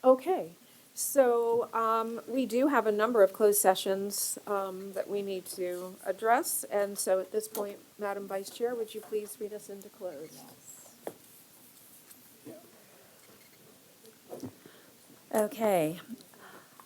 Okay, so we do have a number of closed sessions that we need to address. And so at this point, Madam Vice Chair, would you please read us into close? Okay.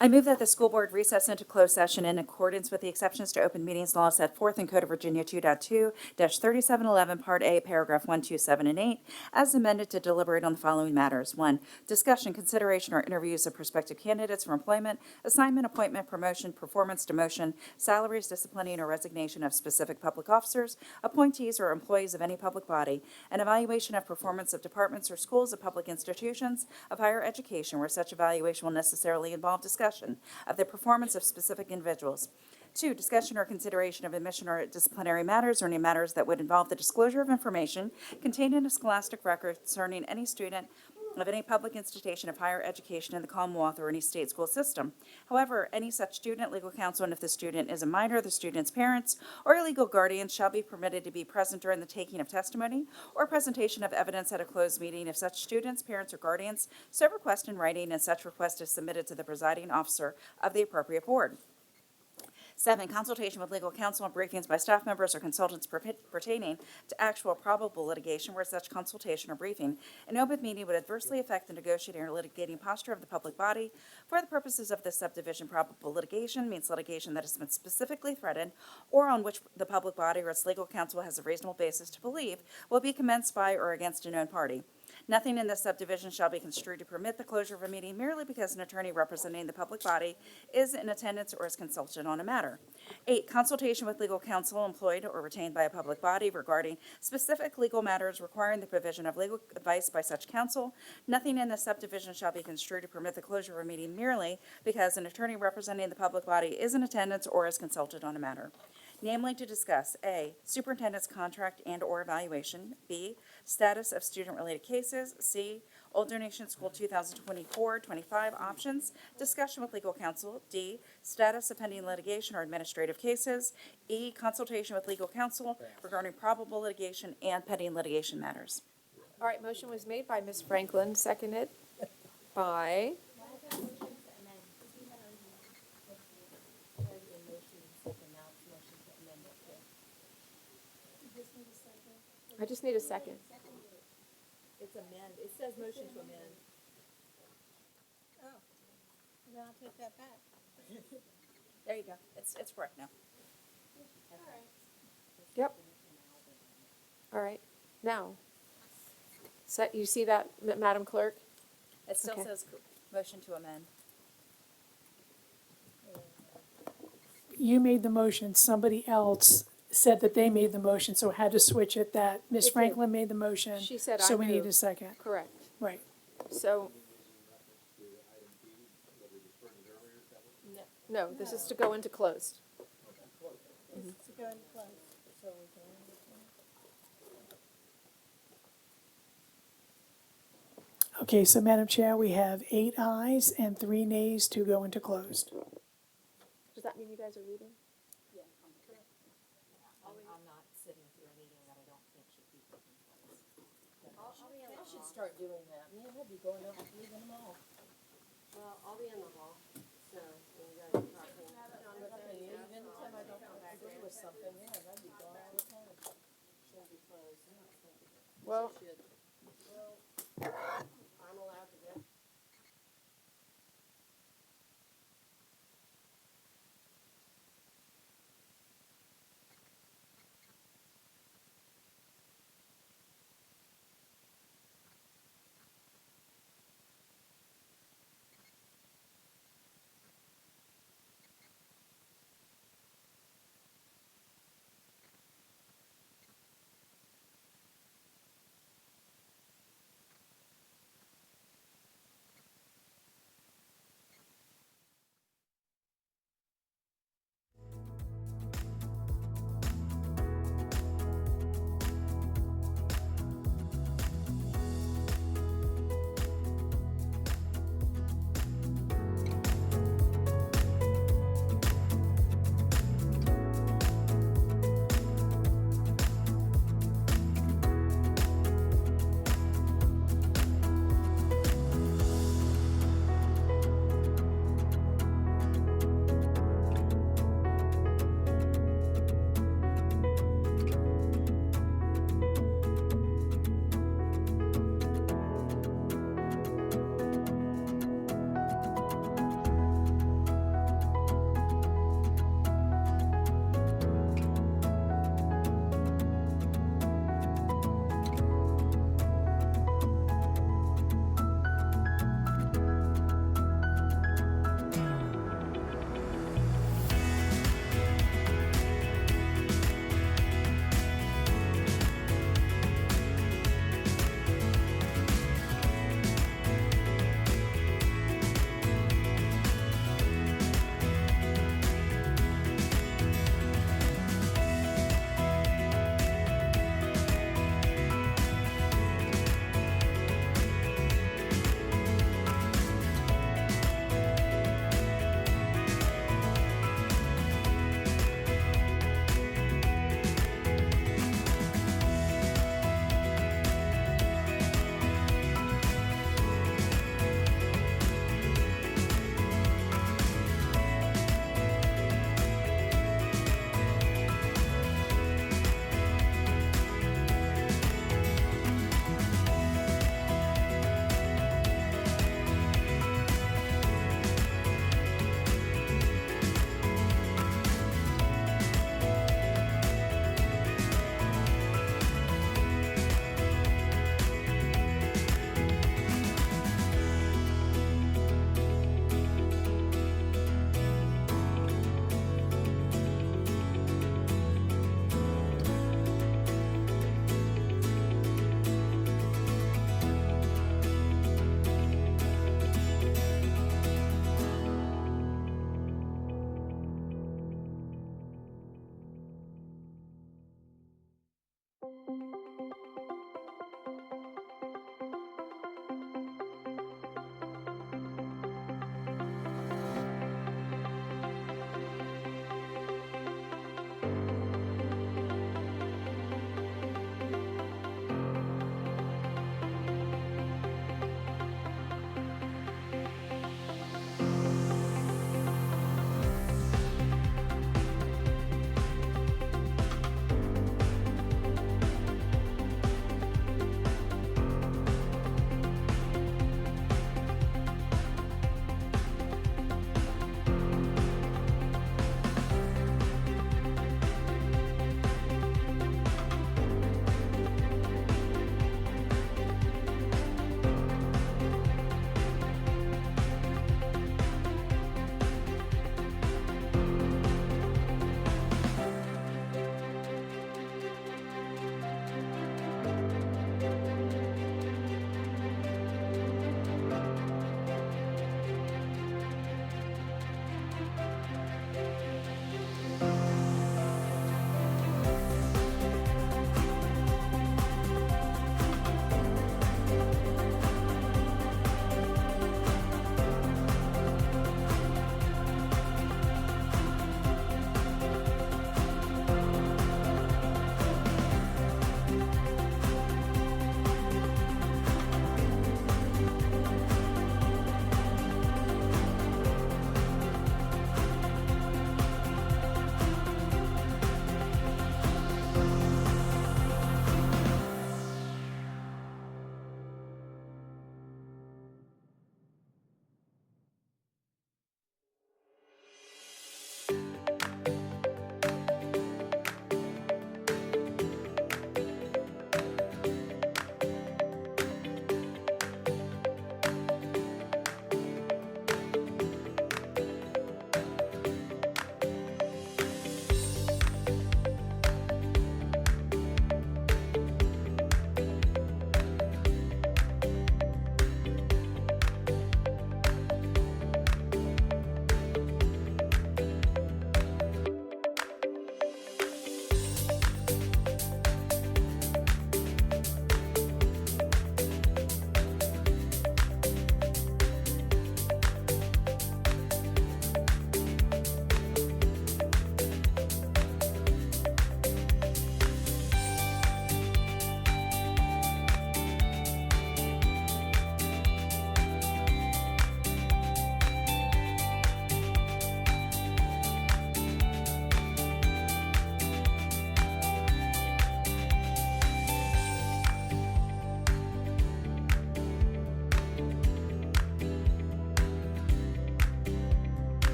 I move that the school board recess into closed session in accordance with the exceptions to open meetings law set forth in Code of Virginia 2.2-3711, Part A, Paragraph 1, 2, 7, and 8, as amended to deliberate on the following matters. 1, discussion, consideration, or interviews of prospective candidates for employment, assignment, appointment, promotion, performance, demotion, salaries, disciplining, or resignation of specific public officers, appointees, or employees of any public body, and evaluation of performance of departments or schools of public institutions of higher education where such evaluation will necessarily involve discussion of the performance of specific individuals. 2, discussion or consideration of admission or disciplinary matters or any matters that would involve the disclosure of information contained in a scholastic record concerning any student of any public institution of higher education in the Commonwealth or any state school system. However, any such student, legal counsel, and if the student is a minor, the student's parents or a legal guardian shall be permitted to be present during the taking of testimony or presentation of evidence at a closed meeting if such students, parents, or guardians so request in writing and such request is submitted to the presiding officer of the appropriate board. 7, consultation with legal counsel and briefings by staff members or consultants pertaining to actual probable litigation where such consultation or briefing in open meeting would adversely affect the negotiating or litigating posture of the public body. For the purposes of this subdivision, probable litigation means litigation that has been specifically threatened or on which the public body or its legal counsel has a reasonable basis to believe will be commenced by or against a known party. Nothing in this subdivision shall be construed to permit the closure of a meeting merely because an attorney representing the public body is in attendance or is consulted on a matter. 8, consultation with legal counsel employed or retained by a public body regarding specific legal matters requiring the provision of legal advice by such counsel. Nothing in this subdivision shall be construed to permit the closure of a meeting merely because an attorney representing the public body is in attendance or is consulted on a matter. Namely, to discuss A, superintendent's contract and/or evaluation, B, status of student-related cases, C, Old Donation School 2024-25 options, discussion with legal counsel, D, status of pending litigation or administrative cases, E, consultation with legal counsel regarding probable litigation and pending litigation matters. All right, motion was made by Ms. Franklin, seconded by, I just need a second. It's amend, it says motion to amend. Oh, then I'll take that back. There you go. It's correct now. Yep. All right, now, you see that, Madam Clerk? It still Okay. says motion to amend. You made the motion, somebody else said that they made the motion, so had to switch it that Ms. It did. Franklin made the motion. She said I So we need a moved. second. Correct. Right. So. No, this is to go into closed. To go into close. Okay, so Madam Chair, we have 8 ayes and 3 nays to go into closed. Does that mean you guys are leaving? I'm not sitting through a meeting that I don't think should be taking place. I should start doing that. Man, I'd be going up and leaving them all. Well, I'll be in the hall, so when you guys are talking. But anytime I don't agree with something, yeah, I'd be gone all the time. Should be closed. Well, I'm allowed to go.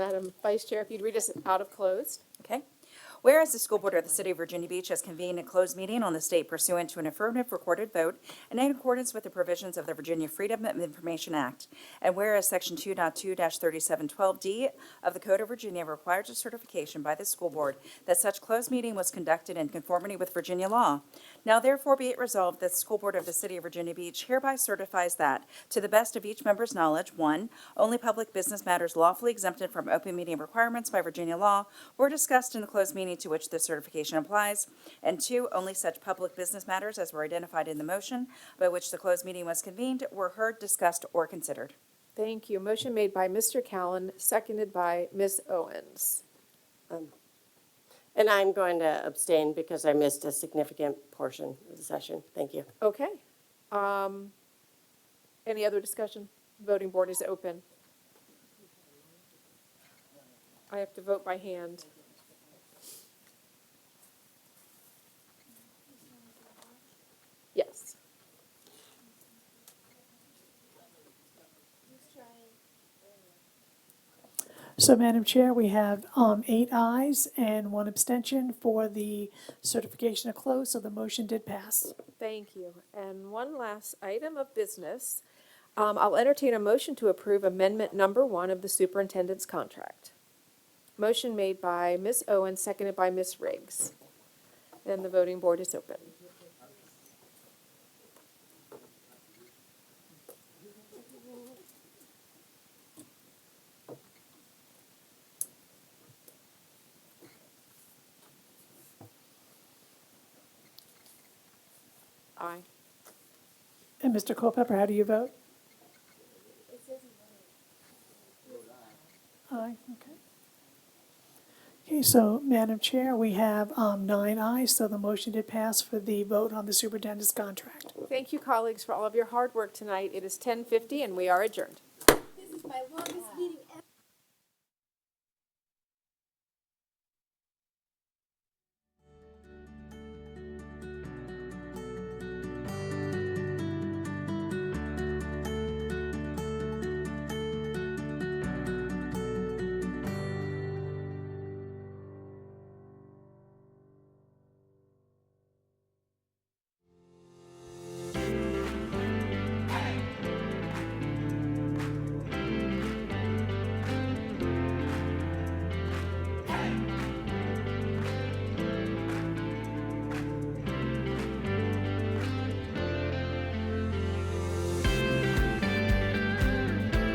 Madam Vice Chair, if you'd read us out of closed. Okay. Whereas the School Board of the City of Virginia Beach has convened a closed meeting on the state pursuant to an affirmative recorded vote and in accordance with the provisions of the Virginia Freedom of Information Act. And whereas Section 2.2-3712D of the Code of Virginia requires a certification by the school board that such closed meeting was conducted in conformity with Virginia law. Now therefore be it resolved that the School Board of the City of Virginia Beach hereby certifies that, to the best of each member's knowledge, 1, only public business matters lawfully exempted from open meeting requirements by Virginia law were discussed in the closed meeting to which this certification applies, and 2, only such public business matters as were identified in the motion by which the closed meeting was convened were heard, discussed, or considered. Thank you. Motion made by Mr. Callen, seconded by Ms. Owens. And I'm going to abstain because I missed a significant portion of the session. Thank you. Okay. Any other discussion? Voting board is open. I have to vote by hand. Yes. So, Madam Chair, we have 8 ayes and 1 abstention for the certification of close, so the motion did pass. Thank you. And one last item of business. I'll entertain a motion to approve amendment number 1 of the superintendent's contract. Motion made by Ms. Owens, seconded by Ms. Riggs. And the voting board is open. Aye. And Mr. Culpepper, how do you vote? Aye, okay. Okay, so, Madam Chair, we have 9 ayes, so the motion did pass for the vote on the superintendent's contract. Thank you, colleagues, for all of your hard work tonight. It is 10:50 and we are adjourned. This is my longest meeting